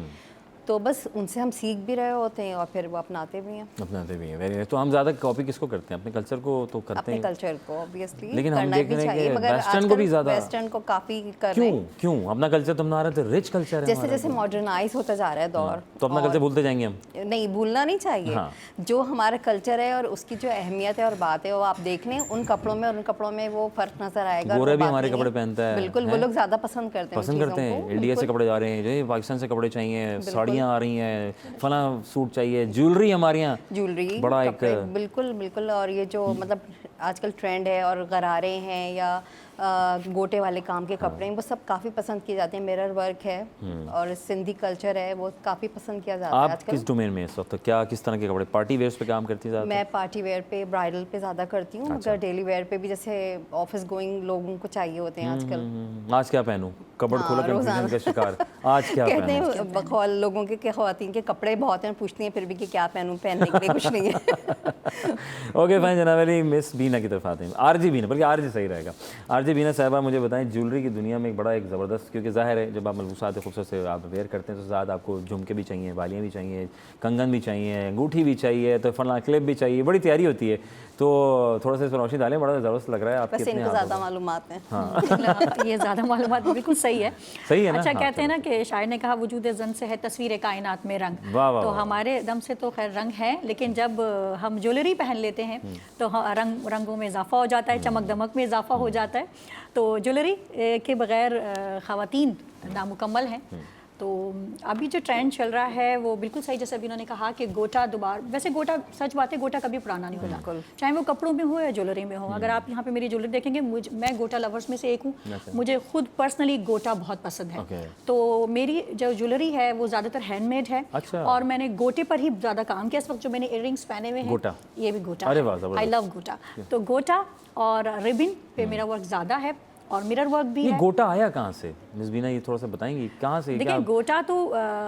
तो बस उनसे हम सीख भी रहे होते हैं और फिर वो अपनाते भी हैं। वेरी। तो हम ज़्यादा कॉपी किसको करते हैं? अपने कल्चर को तो करते अपने हैं, कल्चर को ऑब्वियसली, लेकिन हम देख रहे हैं कि मगर वेस्टर्न को भी ज़्यादा, वेस्टर्न को काफ़ी कर रहे हैं। क्यों अपना कल्चर तो हमारा तो रिच कल्चर है, जैसे जैसे मॉडर्नाइज होता जा रहा है दौर, तो अपना कल्चर भूलते जाएंगे हम। नहीं, भूलना नहीं चाहिए। जो हमारा कल्चर है और उसकी जो अहमियत है और बात है वो आप देख लें, उन कपड़ों में और उन कपड़ों में वो फ़र्क नज़र आएगा। गोरा भी हमारे कपड़े पहनता है, बिल्कुल, वो लोग ज़्यादा पसंद करते हैं। इंडिया से कपड़े जा रहे हैं, जो पाकिस्तान से कपड़े चाहिए, साड़ियाँ आ रही हैं, फला सूट चाहिए, ज्वेलरी हमारे यहाँ, ज्वेलरी बड़ा एक बिल्कुल। और ये जो मतलब आजकल ट्रेंड है और गरारे हैं या गोटे वाले काम के कपड़े हैं, वो सब काफ़ी पसंद किए जाते हैं। मिरर वर्क है और सिंधी कल्चर है, वो काफ़ी पसंद किया जाता है आजकल। आप किस डोमेन में इस वक्त क्या किस तरह के कपड़े, पार्टी वेयर्स पे काम करती हैं? मैं पार्टी वेयर पे, ब्राइडल पे ज़्यादा करती हूँ, मगर डेली वेयर पे भी जैसे ऑफिस गोइंग लोगों को चाहिए होते हैं आजकल। आज क्या पहनूं, कपड़ खोला कंफ्यूजन का शिकार, आज क्या कहते हैं बकौल लोगों के ख़वातीन के कपड़े बहुत हैं, पूछती हैं फिर भी कि क्या पहनूं, पहनने के लिए कुछ नहीं है। ओके फाइन जनाब अली, मिस बीना की तरफ आते हैं। आरजी बीना, बल्कि आरजी सही रहेगा। आरजी बीना साहिबा मुझे बताएं, ज्वेलरी की दुनिया में एक बड़ा एक ज़बरदस्त, क्योंकि ज़ाहिर है जब आप मलबूसात खूबसूरत से आप वेयर करते हैं तो ज़्यादा आपको झुमके भी चाहिए, बालियाँ भी चाहिए, कंगन भी चाहिए, अंगूठी भी चाहिए, तो फला क्लिप भी चाहिए, बड़ी तैयारी होती है। तो थोड़ा सा इस पर रोशनी डालें, बड़ा ज़बरदस्त लग रहा है आपके। वैसे इनको ज़्यादा मालूमात हैं। हाँ। ये ज़्यादा मालूमात बिल्कुल सही है, सही है ना। अच्छा, कहते हैं ना कि शायर ने कहा वजूद ज़न से है तस्वीर कायनात में रंग। तो हमारे दम से तो खैर रंग है, लेकिन जब हम ज्वेलरी पहन लेते हैं तो रंगों में इजाफा हो जाता है, चमक दमक में इजाफा हो जाता है। तो ज्वेलरी के बगैर ख़वातीन नामुकम्मल हैं। तो अभी जो ट्रेंड चल रहा है वो बिल्कुल सही, जैसे अभी उन्होंने कहा कि गोटा दोबारा, वैसे गोटा सच बात है, गोटा कभी पुराना नहीं होता, चाहे वो कपड़ों में हो या ज्वेलरी में हो। अगर आप यहाँ पे मेरी ज्वेलरी देखेंगे, मैं गोटा लवर्स में से एक हूँ, मुझे खुद पर्सनली गोटा बहुत पसंद है। तो मेरी जो ज्वेलरी है वो ज़्यादातर हैंडमेड है। और मैंने गोटे पर ही ज़्यादा काम किया। इस वक्त जो मैंने इयररिंग्स पहने हुए हैं ये भी गोटा, आई लव गोटा। तो गोटा और रिबिन पे मेरा वर्क ज़्यादा है और मिरर वर्क भी है। गोटा आया कहाँ से मिस बीना, ये थोड़ा सा बताएंगी कहाँ से? देखिए, गोटा तो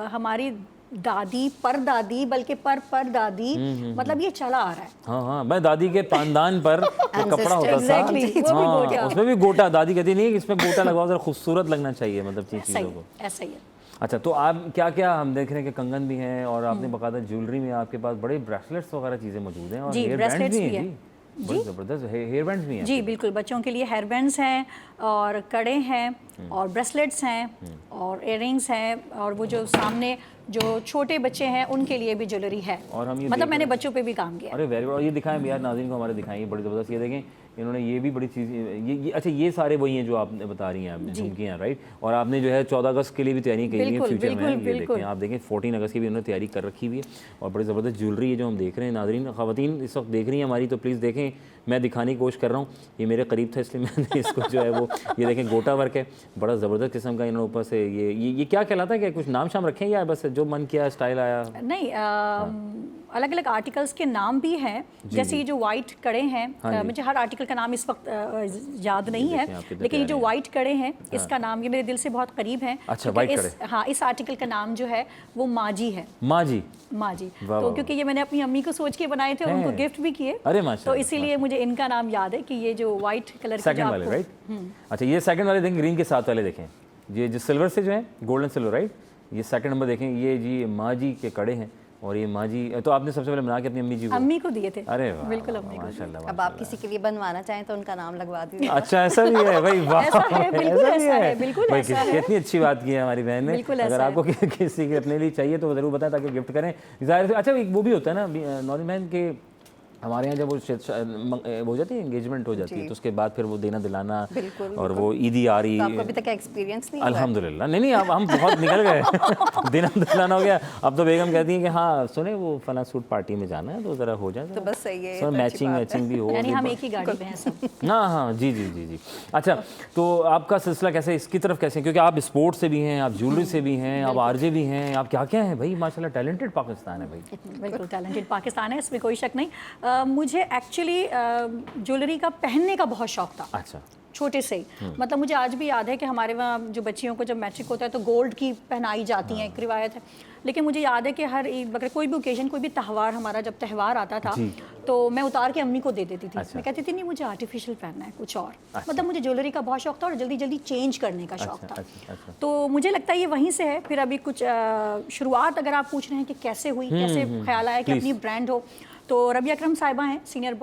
हमारी दादी, परदादी, बल्कि परदादी, मतलब ये चला आ रहा है। हाँ, मैं दादी के पानदान पर कपड़ा होता था, उसमें भी गोटा। दादी कहती नहीं इसमें गोटा लगवाओ, जरा खूबसूरत लगना चाहिए, मतलब चीज़ों को। ऐसा ही है। अच्छा, तो आप क्या क्या हम देख रहे हैं कि कंगन भी हैं और आपने बकायदा ज्वेलरी में आपके पास बड़े ब्रेसलेट्स वगैरह चीज़ें मौजूद हैं और हेयर बैंड्स भी हैं। जी, ज़बरदस्त हेयर बैंड्स भी हैं। जी बिल्कुल, बच्चों के लिए हेयर बैंड्स हैं और कड़े हैं और ब्रेसलेट्स हैं और इयररिंग्स हैं, और वो जो सामने जो छोटे बच्चे हैं उनके लिए भी ज्वेलरी है। और हम ये मतलब मैंने बच्चों पे भी काम किया। अरे वेरी गुड। और ये दिखाएं यार नाज़रीन को हमारे, दिखाएं, ये बड़ी ज़बरदस्त। ये देखें, इन्होंने ये भी बड़ी चीज़, ये अच्छा, ये सारे वही हैं जो आप बता रही हैं, झुमकियाँ, राइट। और आपने जो है 14 अगस्त के लिए भी तैयारी की है फ्यूचर में। ये देखें, आप देखें 14 अगस्त की भी उन्होंने तैयारी कर रखी हुई है और बड़ी ज़बरदस्त ज्वेलरी है जो हम देख रहे हैं। नाज़रीन, ख़वातीन इस वक्त देख रही हैं हमारी, तो प्लीज़ देखें, मैं दिखाने की कोशिश कर रहा हूँ। ये मेरे करीब था इसलिए मैंने इसको जो है वो, ये देखें गोटा वर्क है, बड़ा ज़बरदस्त किस्म का। इन्होंने ऊपर से ये क्या कहलाता है, क्या कुछ नाम शाम रखें या बस जो मन किया स्टाइल आया? नहीं, अलग अलग आर्टिकल्स के नाम भी हैं, जैसे ये जो वाइट कड़े हैं, मुझे हर आर्टिकल का नाम इस वक्त याद नहीं है, लेकिन ये जो वाइट कड़े हैं इसका नाम ये मेरे दिल से बहुत करीब है। अच्छा, वाइट कड़े। हाँ, इस आर्टिकल का नाम जो है वो माजी है। माजी, माजी। तो क्योंकि ये मैंने अपनी अम्मी को सोच के बनाए थे और उनको गिफ्ट भी किए, अरे माशाल्लाह, तो इसीलिए मुझे इनका नाम याद है कि ये जो वाइट कलर के सेकंड वाले, राइट? अच्छा, ये सेकंड वाले देखें, ग्रीन के साथ वाले देखें, ये जो सिल्वर से जो है, गोल्डन सिल्वर, राइट? ये सेकंड नंबर देखें, ये जी माजी के कड़े हैं, और ये माजी तो आपने सबसे पहले बना के अपनी अम्मी को दिए थे। अरे वाह, बिल्कुल, अम्मी को माशाल्लाह। अब आप किसी के लिए बनवाना चाहें तो उनका नाम लगवा दीजिए। अच्छा, ऐसा भी है भाई, वाह, ऐसा है, बिल्कुल ऐसा है, बिल्कुल भाई, ऐसा है। कितनी अच्छी बात की है हमारी बहन ने। अगर आपको किसी के अपने लिए चाहिए तो ज़रूर बताएं ताकि गिफ्ट करें, जाहिर से। अच्छा, वो भी होता है ना नॉर्मल बहन के, हमारे यहाँ जब वो हो जाती है, एंगेजमेंट हो जाती है, तो उसके बाद फिर वो देना दिलाना, और वो ईदी आ रही, तो आपको अभी तक एक्सपीरियंस नहीं हुआ? अल्हम्दुलिल्लाह नहीं, अब हम बहुत निकल गए। देना दिलाना हो गया। अब तो बेगम कहती है कि हाँ सुने वो फला सूट पार्टी में जाना है तो ज़रा हो जाए, तो बस सही है, सो मैचिंग भी हो, यानी हम एक ही गाड़ी में हैं सब। हाँ, जी। अच्छा, तो आपका सिलसिला कैसे, इसकी तरफ कैसे, क्योंकि आप स्पोर्ट्स से भी हैं, आप ज्वेलरी से भी हैं, आप आरजे भी हैं, आप क्या क्या हैं भाई, माशाल्लाह टैलेंटेड पाकिस्तान है भाई। बिल्कुल टैलेंटेड पाकिस्तान है, इसमें कोई शक नहीं। मुझे एक्चुअली ज्वेलरी का पहनने का बहुत शौक था। अच्छा, छोटे से ही, मतलब मुझे आज भी याद है कि हमारे वहाँ जो बच्चियों को जब मैट्रिक होता है तो गोल्ड की पहनाई जाती हैं, एक रिवायत है। लेकिन मुझे याद है कि हर ईद बकरीद, कोई भी ओकेजन, कोई भी त्यौहार, हमारा जब त्यौहार आता था तो मैं उतार के अम्मी को दे देती थी। अच्छा। मैं कहती थी नहीं मुझे आर्टिफिशियल पहनना है, कुछ और। मतलब मुझे ज्वेलरी का बहुत शौक था और जल्दी जल्दी चेंज करने का शौक था। तो मुझे लगता है ये वहीं से है। फिर अभी कुछ शुरुआत अगर आप पूछ रहे हैं कि कैसे हुई, कैसे ख्याल आया कि अपनी ब्रांड हो, तो रबिया अकरम साहिबा हैं, सीनियर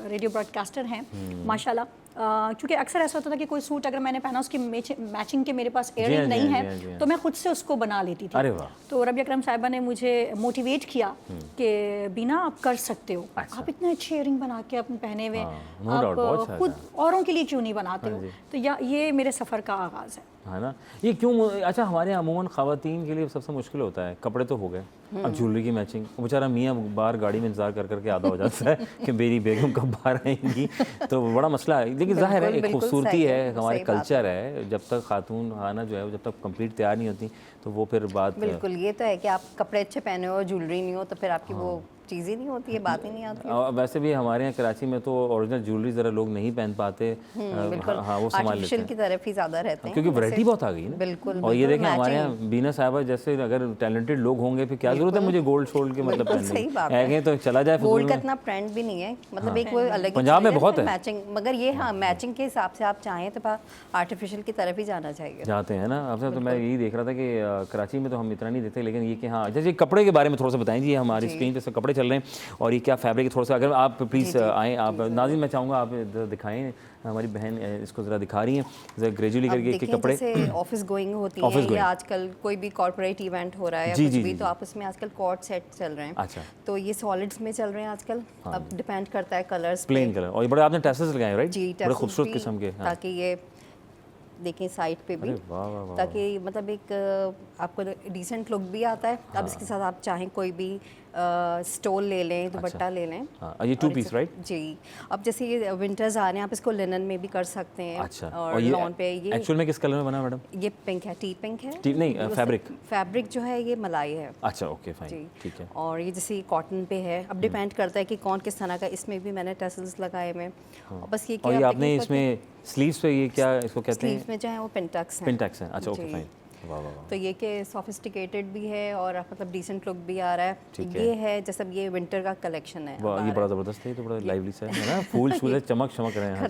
रेडियो ब्रॉडकास्टर हैं माशाल्लाह। क्योंकि अक्सर ऐसा होता था कि कोई सूट अगर मैंने पहना उसकी मैचिंग के मेरे पास इयररिंग नहीं है तो मैं खुद से उसको बना लेती थी। तो रबिया अकरम साहिबा ने मुझे मोटिवेट किया कि बीना आप कर सकते हो, आप इतने अच्छे इयररिंग बना के अपने पहने हुए आप खुद औरों के लिए क्यों नहीं बनाते हो। तो ये मेरे सफ़र का आगाज़ है ना। ये क्यों, अच्छा हमारे यहाँ अमूमन ख़वातीन के लिए सबसे मुश्किल होता है, कपड़े तो हो गए, अब ज्वेलरी की मैचिंग, बेचारा मियाँ बाहर गाड़ी में इंतजार कर करके आधा हो जाता है कि मेरी बेगम कब बाहर आएंगी, तो बड़ा मसला है। लेकिन जाहिर है एक खूबसूरती है, हमारे कल्चर है, जब तक खातून खाना जो है जब तक कंप्लीट तैयार नहीं होती तो वो फिर बात। बिल्कुल, ये तो है कि आप कपड़े अच्छे पहने हो, ज्वेलरी नहीं हो तो फिर आपकी वो चीज़ ही नहीं होती है, बात ही नहीं आती है। वैसे भी हमारे यहाँ कराची में तो ओरिजिनल ज्वेलरी ज़रा लोग नहीं पहन पाते, हाँ वो संभाल लेते हैं, की तरफ ही ज़्यादा रहते हैं क्योंकि वैरायटी बहुत आ गई है। बिल्कुल, और ये देखें हमारे यहाँ बीना साहिबा जैसे अगर टैलेंटेड लोग होंगे फिर क्या जरूरत है मुझे गोल्ड शोल्ड के मतलब पहनने की, तो चला जाए। गोल्ड का इतना ट्रेंड भी नहीं है, मतलब एक वो अलग पंजाब में बहुत है मैचिंग, मगर ये हाँ मैचिंग के हिसाब से आप चाहें तो आर्टिफिशियल की तरफ ही जाना चाहिए, जाते हैं ना। अब तो मैं यही देख रहा था कि कराची में तो हम इतना नहीं देखते, लेकिन ये कि हाँ जैसे कपड़े के बारे में थोड़ा सा बताएं जी, हमारी स्क्रीन पे कपड़े चल रहे हैं और ये क्या फैब्रिक है, थोड़ा सा अगर आप प्लीज़ आएँ, आप नाज़रीन मैं चाहूँगा आप दिखाएं, हमारी बहन इसको ज़रा दिखा रही हैं जरा ग्रेजुअली करके कि कपड़े जैसे ऑफिस गोइंग होती है या आजकल कोई भी कॉर्पोरेट इवेंट हो रहा है या कुछ भी, तो आप उसमें आजकल कॉर्ड सेट चल रहे हैं। अच्छा, तो ये सॉलिड्स में चल रहे हैं आजकल। अब डिपेंड करता है कलर्स, प्लेन कलर, और ये बड़े आपने टैसल्स लगाए राइट, जी, बड़े खूबसूरत किस्म के, ताकि ये देखें साइड पे भी, ताकि मतलब एक आपको डिसेंट लुक भी आता है। अब इसके साथ आप चाहें कोई भी स्टोल ले लें, दुपट्टा ले लें। ये 2 पीस राइट जी। अब जैसे ये विंटर्स आ रहे हैं, आप इसको लिनन में भी कर सकते हैं। अच्छा, और लॉन पे ये एक्चुअल में किस कलर में बना मैडम? ये पिंक है, टी पिंक है। टी नहीं, फैब्रिक जो है ये मलाई है। अच्छा ओके फाइन, ठीक है। और ये जैसे कॉटन पे है, अब डिपेंड करता है कि कौन किस तरह का। इसमें भी मैंने टसल्स लगाए हुए, बस ये और ये आपने इसमें स्लीव्स पे ये क्या इसको कहते हैं? स्लीव्स में जो है वो पिंटक्स हैं। पिंटक्स हैं, अच्छा ओके फाइन। तो ये कि सोफिस्टिकेटेड भी है और मतलब डिसेंट लुक भी आ रहा है। ये है जैसे ये विंटर का कलेक्शन है। वाह, ये बड़ा ज़बरदस्त है, तो बड़ा लाइवली सा है ना, फूल शूल चमक चमक रहे हैं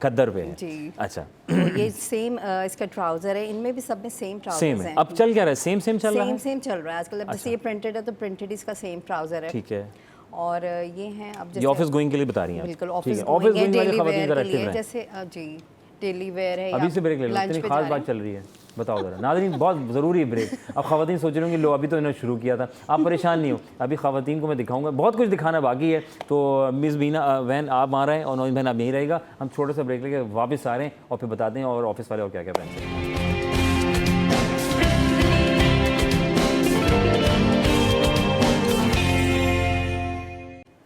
खद्दर पे जी। अच्छा, तो ये सेम इसका ट्राउजर है, इनमें भी सब में सेम ट्राउजर्स हैं। अब चल क्या रहा है, सेम चल रहा है, सेम चल रहा है आजकल। जैसे ये प्रिंटेड है तो प्रिंटेड इसका सेम ट्राउजर है, ठीक है। और ये हैं अब जैसे ऑफिस गोइंग के लिए बता रही हैं, बिल्कुल ऑफिस गोइंग है, डेली वेयर के लिए, जैसे जी डेली वेयर है। अभी से ब्रेक ले लो, इतनी खास बात चल रही है, बताओ जरा नाज़रीन, बहुत ज़रूरी है ब्रेक। अब ख़वातीन सोच रही होंगी लो अभी तो इन्होंने शुरू किया था, आप परेशान नहीं हो, अभी ख़वातीन को मैं दिखाऊंगा, बहुत कुछ दिखाना बाकी है। तो मिस बीना वैन आप आ रहे हैं और नौज बहन आप यहीं रहेगा, हम छोटे से ब्रेक लेके वापस आ रहे हैं और फिर बताते हैं और ऑफिस वाले और क्या क्या पहनते हैं।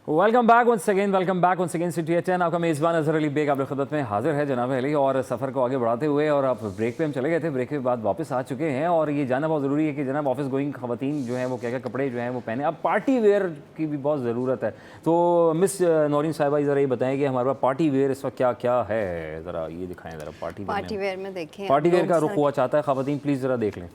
Welcome back once again city एट10 आपका मेज़बान अजहर अली बेग आपकी खिदमत में हाजिर है जनाब अली। और सफ़र को आगे बढ़ाते हुए, और आप ब्रेक पे हम चले गए थे, ब्रेक के बाद वापस आ चुके हैं। और ये जानना बहुत ज़रूरी है कि जनाब ऑफिस गोइंग ख़वातीन जो हैं वो क्या क्या कपड़े जो हैं वो पहने। अब पार्टी वेयर की भी बहुत ज़रूरत है, तो मिस नौरीन साहिबा ज़रा ये बताएं कि हमारे पास पार्टी वेयर इस वक्त क्या क्या है, ज़रा ये दिखाएँ ज़रा। पार्टी वेयर में देखें, पार्टी वेयर का रुख हुआ चाहता है ख़वातीन, प्लीज़ ज़रा देख लें।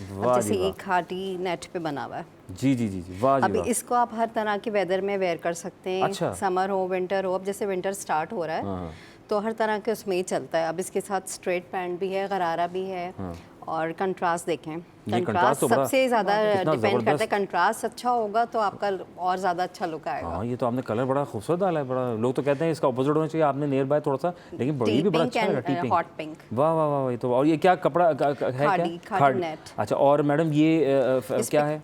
जैसे एक खाटी नेट पे बना हुआ है। जी, वाह। अब इसको आप हर तरह के वेदर में वेयर कर सकते हैं। अच्छा। समर हो, विंटर हो। अब जैसे विंटर स्टार्ट हो रहा है तो हर तरह के उसमें ही चलता है। अब इसके साथ स्ट्रेट पैंट भी है, गरारा भी है। और कंट्रास्ट देखें, कंट्रास्ट तो सबसे ज़्यादा डिपेंड करता है। कंट्रास्ट अच्छा होगा तो आपका और ज़्यादा अच्छा लुक आएगा। हाँ, ये तो आपने कलर बड़ा खूबसूरत डाला है। बड़ा लोग तो कहते हैं इसका ऑपोजिट होना चाहिए, आपने नियर बाय थोड़ा सा, लेकिन ये भी बड़ा अच्छा है। T hot pink. वाह। ये तो, और ये क्या कपड़ा है? क्या नेट। अच्छा, और मैडम ये क्या है?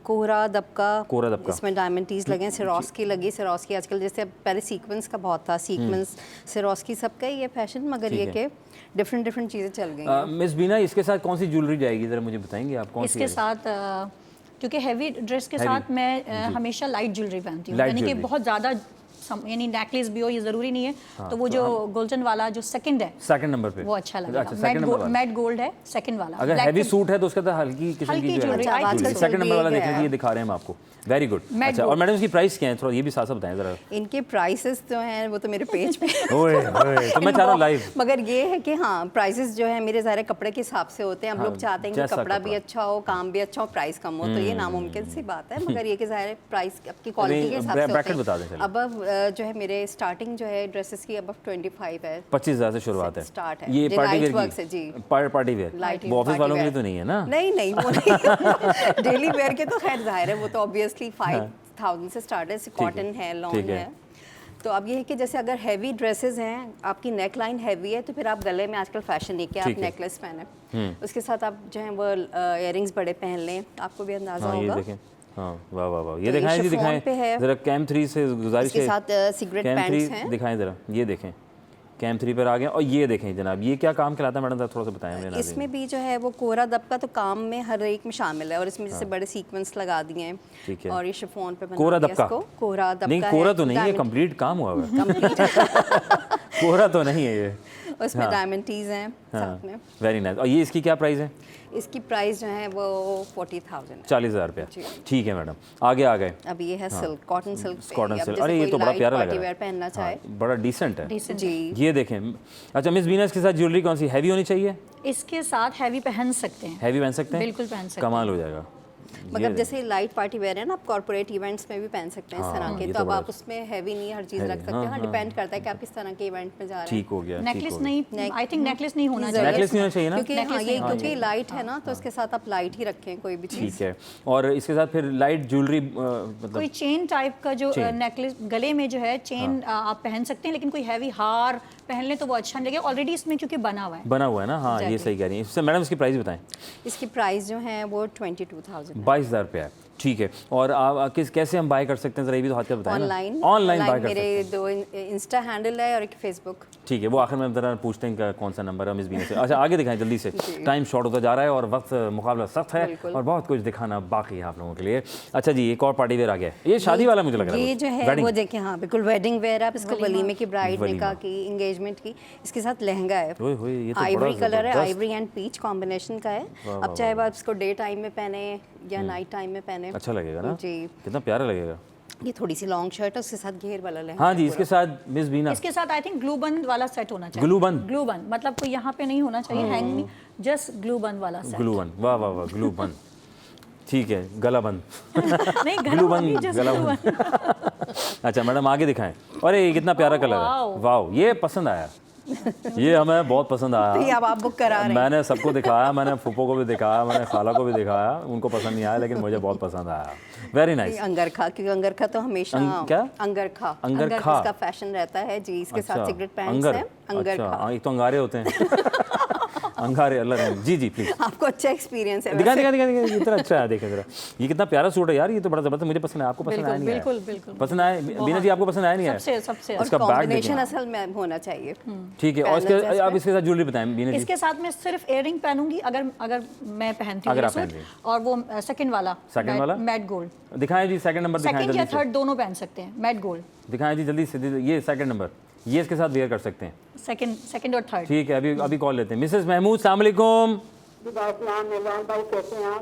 कोहरा दबका। इसमें डायमंड टीज लगे, सिरोस्की लगी। सिरोस्की आजकल जैसे पहले सीक्वेंस का बहुत था, सीक्वेंस सिरोस्की सबका ये फैशन, मगर ये के डिफरेंट चीज़ें चल गई। मिस बीना, इसके साथ कौन सी ज्वेलरी जाएगी, जरा मुझे बताएंगे आप कौन सी? इसके साथ क्योंकि हैवी ड्रेस के साथ मैं हमेशा लाइट ज्वेलरी पहनती हूँ, यानी कि बहुत ज़्यादा यानी नेकलेस भी हो, ये ज़रूरी नहीं है। हाँ, तो वो जो गोल्डन वाला जो सेकंड नंबर पे वो अच्छा लगेगा। मैट गोल्ड है सेकंड वाला। अगर हैवी सूट है तो उसका तो हल्की किस्म की ज्वेलरी। सेकंड नंबर वाला देख लीजिए, ये दिखा रहे हैं हम आपको। Very good. अच्छा, और मैडम इसकी प्राइस क्या है, थोड़ा ये भी साथ साथ बताएं जरा। इनके प्राइसेस जो हैं वो तो मेरे पेज पे ओए तो मैं चाह रहा हूं लाइव। मगर ये है कि हाँ, प्राइसेस जो है मेरे ज़ाहिर कपड़े के हिसाब से होते हैं। हम लोग चाहते हैं कि कपड़ा भी अच्छा हो, काम भी अच्छा हो, प्राइस कम हो, तो ये नामुमकिन सी बात है। मगर ये कि ज़ाहिर प्राइस आपकी क्वालिटी के हिसाब से होते हैं। अब जो है मेरे स्टार्टिंग जो है ड्रेसेस की अब 25 है, 25,000 से शुरुआत है। स्टार्ट है ये पार्टी वेयर से जी। पार्टी वेयर वो ऑफिस वालों के लिए तो नहीं है ना? नहीं वो नहीं। डेली वेयर के तो खैर जाहिर है वो तो ऑब्वियसली 5,000 से स्टार्ट है। कॉटन है, लॉन्ग है। तो अब ये है कि जैसे अगर हैवी ड्रेसेस हैं, आपकी नेक लाइन हैवी है, तो फिर आप गले में आजकल फैशन है कि आप नेकलेस पहने, उसके साथ आप जो है वो इयररिंग्स बड़े पहन लें, आपको भी अंदाजा होगा। हाँ, वाह। ये दिखाएं जरा कैम 3 से गुजारिश है। इसके साथ सिगरेट पैंट्स हैं, दिखाएं जरा। ये देखें कैम 3 पर आ गए। और ये देखें जनाब, ये क्या काम कहलाता है मैडम, थोड़ा सा बताएं मुझे। इसमें भी जो है वो कोहरा दबका तो काम में हर एक में शामिल है, और इसमें जैसे बड़े सीक्वेंस लगा दिए हैं। ठीक है। और ये शिफॉन पे बना कोहरा दिया दबका। इसको। कोहरा दबका नहीं, कोहरा तो नहीं है, कंप्लीट काम हुआ है। कोहरा तो नहीं है ये। उसमें डायमंड टीज हैं साथ में। Very nice. और ये इसकी क्या प्राइस है? इसकी प्राइस जो है वो 40,000 है। 40,000 रुपया। ठीक है मैडम, आगे आ गए। अब ये है सिल्क, कॉटन सिल्क। अरे ये तो बड़ा प्यारा लग रहा है, पहनना चाहे बड़ा डिसेंट है जी। ये देखें। अच्छा मिस बीना, इसके साथ ज्वेलरी कौन सी हैवी होनी चाहिए? इसके साथ हैवी पहन सकते हैं। हैवी पहन सकते हैं, बिल्कुल पहन सकते हैं, कमाल हो जाएगा। मगर जैसे लाइट पार्टी वेयर है ना, आप कॉर्पोरेट इवेंट्स में भी पहन सकते हैं इस तरह के। तो अब आप उसमें हैवी नहीं हर चीज़ रख सकते हैं। हाँ, डिपेंड करता है कि आप किस तरह के इवेंट में जा रहे हैं। ठीक हो गया। नेकलेस नहीं, आई थिंक नेकलेस नहीं होना चाहिए। नेकलेस नहीं होना चाहिए ना, क्योंकि लाइट है ना, तो उसके साथ आप लाइट ही रखें कोई भी चीज़। ठीक है। और इसके साथ फिर लाइट ज्वेलरी, मतलब कोई चेन टाइप का जो नेकलेस गले में जो है चेन आप पहन सकते हैं, लेकिन कोई हैवी हार पहन लें तो वो अच्छा नहीं लगेगा। ऑलरेडी इसमें क्योंकि बना हुआ है ना। हाँ, ये सही कह रही हैं। इससे मैडम इसकी प्राइस बताएं। इसकी प्राइस जो है वो 22,000 22,000 रुपया है। ठीक है। और आप कैसे हम बाय कर सकते हैं, जरा ये भी तो हाथ का बताएं। ऑनलाइन बाय कर सकते हैं। मेरे 2 इंस्टा हैंडल है और एक फेसबुक। ठीक है, वो आखिर में जरा पूछते हैं कौन सा नंबर है मिस बीना से। अच्छा आगे दिखाएं जल्दी से, टाइम शॉर्ट होता जा रहा है और वक्त मुकाबला सख्त है और बहुत कुछ दिखाना बाकी है आप लोगों के लिए। अच्छा जी, एक और पार्टी वेयर आ गया, ये शादी वाला मुझे लग रहा है। ये जो है वो देखिए, हाँ बिल्कुल वेडिंग वेयर। आप इसको वलीमे की, ब्राइड निकाह की, एंगेजमेंट की, इसके साथ लहंगा है। आइवरी कलर है, आइवरी एंड पीच कॉम्बिनेशन का है। अब चाहे आप इसको डे टाइम में पहने या नाइट टाइम में पहने, अच्छा लगेगा ना जी। कितना प्यारा लगेगा। ये थोड़ी सी लॉन्ग शर्ट है, उसके साथ घेर वाला लहंगा। हाँ जी, इसके साथ मिस बीना, इसके साथ आई थिंक ग्लू बंद वाला सेट होना चाहिए। ग्लू बंद मतलब कोई यहाँ पे नहीं होना चाहिए हैंग नहीं, जस्ट ग्लू बंद वाला सेट। ग्लू बंद, वाह ग्लू बंद। ठीक है, गला बंद। नहीं, ग्लू बंद, गला बंद। अच्छा मैडम आगे दिखाएं। अरे ये कितना प्यारा कलर है, वाह ये पसंद आया, ये हमें बहुत पसंद आया। अब आप बुक करा रहे हैं। मैंने सबको दिखाया, मैंने फूफो को भी दिखाया, मैंने खाला को भी दिखाया, उनको पसंद नहीं आया लेकिन मुझे बहुत पसंद आया। Very nice. अंगरखा, क्योंकि अंगरखा तो हमेशा क्या अंगरखा इसका फैशन रहता है जी। इसके साथ सिगरेट पैंट्स हैं, अंगरखा। एक तो अंगारे होते हैं। अंगारे अल्लाह रहम। जी जी प्लीज आपको अच्छा एक्सपीरियंस है दिखा वैसे। दिखा दिखा दिखा, इतना अच्छा है, देखे जरा ये कितना प्यारा सूट है यार, ये तो बड़ा जबरदस्त, मुझे पसंद है, आपको पसंद आया नहीं आया? बिल्कुल बिल्कुल पसंद आया बीना जी, आपको पसंद आया नहीं आया? सबसे सबसे और इसका बैग कॉम्बिनेशन देखिए। असल में होना चाहिए। ठीक है, और इसके आप इसके साथ ज्वेलरी बताएं बीना जी। इसके साथ मैं सिर्फ इयररिंग पहनूंगी अगर अगर मैं पहनती हूँ अगर ये आप पहन सूट, रही हैं। और वो सेकंड वाला Second मैट गोल्ड, दिखाएं जी, सेकंड नंबर दिखाएं सेकंड या जल्दी से, थर्ड दोनों पहन सकते हैं, मैट गोल्ड दिखाएं जी जल्दी से, ये सेकंड नंबर, ये इसके साथ वेयर कर सकते हैं। सेकंड और थर्ड। ठीक है, अभी कॉल लेते हैं। मिसेस महमूद, अस्सलाम वालेकुम।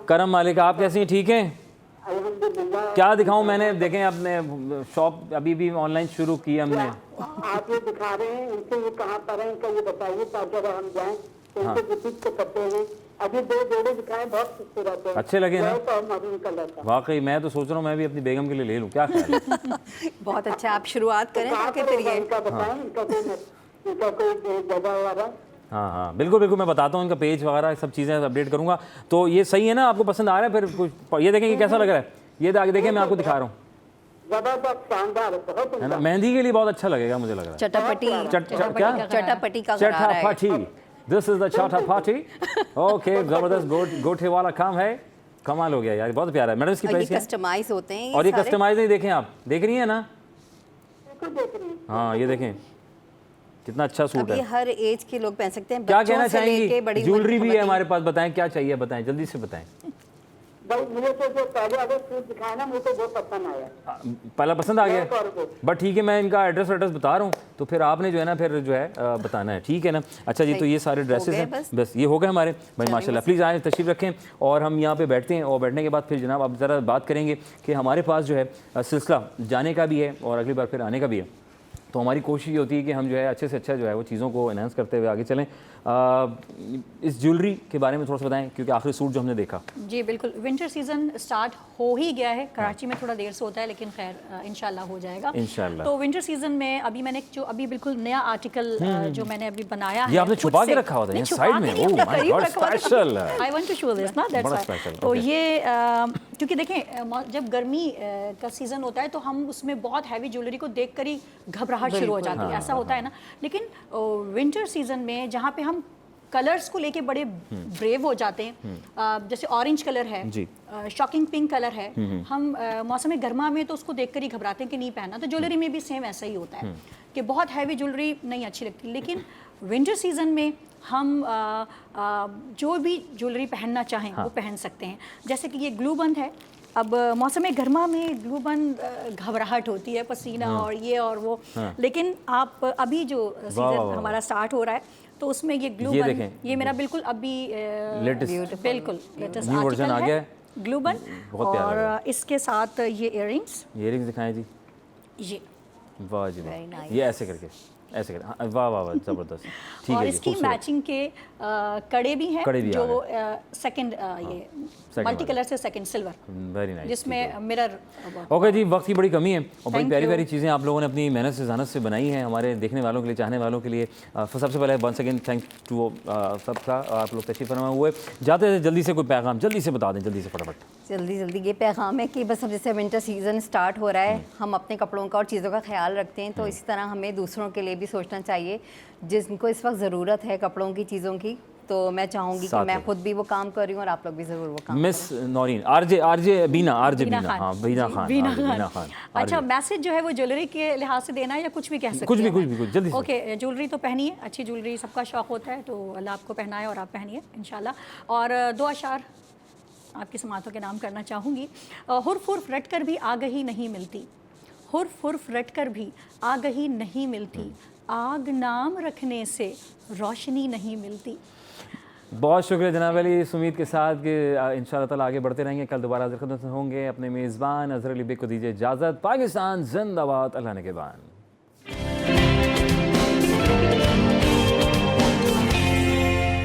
करम मालिक, आप कैसी हैं? ठीक हैं? क्या दिखाऊं मैंने, देखें अपने शॉप अभी भी ऑनलाइन शुरू की हमने। आप ये दिखा रहे हैं, इनसे ये कहाँ पर है, इनका ये बताइए ताकि अगर हम जाएं तो इनसे बुटीक से करते हैं। अभी 2 जोड़े दिखाए, बहुत खूबसूरत है, अच्छे लगे ना? और मरून कलर का। वाकई मैं तो सोच रहा हूँ मैं भी अपनी बेगम के लिए ले लूँ, क्या ख्याल है? बहुत अच्छा, आप शुरुआत करें ताकि फिर ये इनका बताएं, इनका कोई जगह वगैरह। हाँ हाँ बिल्कुल बिल्कुल, मैं बताता हूँ, इनका पेज वगैरह सब चीज़ें अपडेट करूँगा। तो ये सही है ना, आपको पसंद आ रहा है? फिर कुछ ये देखें कि कैसा लग रहा है, ये आगे देखें, मैं आपको दिखा रहा हूँ, जबरदस्त, शानदार, बहुत है ना? मेहंदी के लिए बहुत अच्छा लगेगा मुझे लग रहा है। चटापटी क्या चटापटी का करा रहा है। चटापटी, दिस इज द चटापटी। ओके, जबरदस्त गोठे वाला काम है, कमाल हो गया यार, बहुत प्यारा है। मैडम इसकी और ये प्राइस क्या है? कस्टमाइज होते हैं और ये सारे। कस्टमाइज नहीं, देखें आप, देख रही हैं ना? देख रही हैं। हाँ ये देखें कितना अच्छा सूट अब ये है। हर एज के लोग पहन सकते हैं, क्या बच्चों कहना से लेके चाहेंगी? बड़ी ज्वेलरी भी है उम्र हमारे पास, बताएं क्या चाहिए, बताएं जल्दी से बताएं। भाई मुझे तो जो पहले अगर सूट दिखाया ना, मुझे तो बहुत पसंद आया। पहला पसंद आ गया, 100 रुपये। बट ठीक है, मैं इनका एड्रेस बता रहा हूँ, तो फिर आपने जो है ना फिर जो है बताना है, ठीक है ना? अच्छा जी, तो ये सारे ड्रेसेस हैं, बस ये हो गए हमारे भाई, माशाल्लाह। प्लीज़ आए, तशरीफ रखें, और हम यहाँ पे बैठते हैं, और बैठने के बाद फिर जनाब आप ज़रा बात करेंगे कि हमारे पास जो है सिलसिला जाने का भी है और अगली बार फिर आने का भी है। तो हमारी कोशिश ये होती है कि हम जो है अच्छे से अच्छा जो है वो चीज़ों को एनहांस करते हुए आगे चलें। इस ज्वेलरी के बारे में थोड़ा सा बताएं, क्योंकि आखिरी सूट जो हमने देखा। जी बिल्कुल, विंटर सीजन स्टार्ट हो ही गया है, कराची में थोड़ा देर से होता है लेकिन खैर इंशाल्लाह हो जाएगा इंशाल्लाह। तो विंटर सीजन में अभी मैंने जो अभी बिल्कुल नया आर्टिकल जो मैंने अभी बनाया है, ये आपने खुद छुपा के से। रखा हुआ था नहीं, यहाँ छुपा साइड के में? नहीं, ओह अपने माय करीब गॉड, रखा हुआ था। Special. I want to show this ना, that's बड़ा why। special, तो okay। ये क्योंकि देखें जब गर्मी का सीज़न होता है तो हम उसमें बहुत हैवी ज्वेलरी को देखकर ही घबराहट शुरू हो जाती है, ऐसा होता है ना। लेकिन विंटर सीजन में जहाँ पे हम कलर्स को लेके बड़े ब्रेव हो जाते हैं, जैसे ऑरेंज कलर है, शॉकिंग पिंक कलर है, हम मौसम गर्मा में तो उसको देखकर ही घबराते हैं कि नहीं पहनना। तो ज्वेलरी में भी सेम ऐसा ही होता है कि बहुत हैवी ज्वेलरी नहीं अच्छी लगती, लेकिन विंटर सीजन में हम जो भी ज्वेलरी पहनना चाहें वो पहन सकते हैं। जैसे कि ये ग्लू बंद है, अब मौसम गर्मा में ग्लू बंद घबराहट होती है, पसीना और ये और वो, लेकिन आप अभी जो सीजन हमारा स्टार्ट हो रहा है तो उसमें ये ग्लू बंद, ये मेरा बिल्कुल अभी लेटेस्ट बिल्कुल लेटेस्ट न्यू वर्जन आ गया है, ग्लू बंद, और इसके साथ ये इयररिंग्स दिखाएं जी। ये वाह जी वाह, ये ऐसे करके ऐसे कर, हाँ, वाह वाह वाह, जबरदस्त, ठीक और है। इसकी मैचिंग के कड़े भी हैं, कड़े भी जो सेकंड ये मल्टी कलर से सेकंड सिल्वर, वेरी नाइस, जिसमें मिरर। ओके जी, वक्त की बड़ी कमी है और बड़ी प्यारी प्यारी चीज़ें आप लोगों ने अपनी मेहनत से जहानत से बनाई हैं हमारे देखने वालों के लिए, चाहने वालों के लिए। सबसे पहले वंस अगेन थैंक टू सबका, आप लोग तशरीफ फरमा हुए। जाते थे जल्दी से कोई पैगाम जल्दी से बता दें, जल्दी से फटाफट। जल्दी ये पैगाम है कि बस अब जैसे विंटर सीज़न स्टार्ट हो रहा है, हम अपने कपड़ों का और चीज़ों का ख्याल रखते हैं, तो इसी तरह हमें दूसरों के लिए भी सोचना चाहिए जिनको इस वक्त ज़रूरत है कपड़ों की, चीज़ों की। तो मैं चाहूँगी कि मैं खुद भी वो काम कर रही हूँ और आप लोग भी ज़रूर वो काम मिस नौरीन, आरजे बीना, हाँ बीना खान। अच्छा, मैसेज जो है वो ज्वेलरी के लिहाज से देना है या कुछ भी कह सकते हैं? कुछ भी जल्दी से। ओके, ज्वेलरी तो पहनिए, अच्छी ज्वेलरी सबका शौक होता है, तो अल्लाह आपको पहनाए और आप पहनिए इंशाल्लाह। और 2 अशार आपकी समातों के नाम करना चाहूँगी। हुर्फ हुर्फ रट कर भी आगही नहीं मिलती, हुर्फ हुर्फ रट कर भी आगही नहीं मिलती, आग नाम रखने से रोशनी नहीं मिलती। बहुत शुक्रिया जनाब अली, इस उम्मीद के साथ कि इंशाअल्लाह ताला आगे बढ़ते रहेंगे। कल दोबारा हाज़िर खिदमत होंगे, अपने मेज़बान अज़हर अली बेग को दीजिए इजाज़त। पाकिस्तान जिंदाबाद, अल्लाह ने के बान।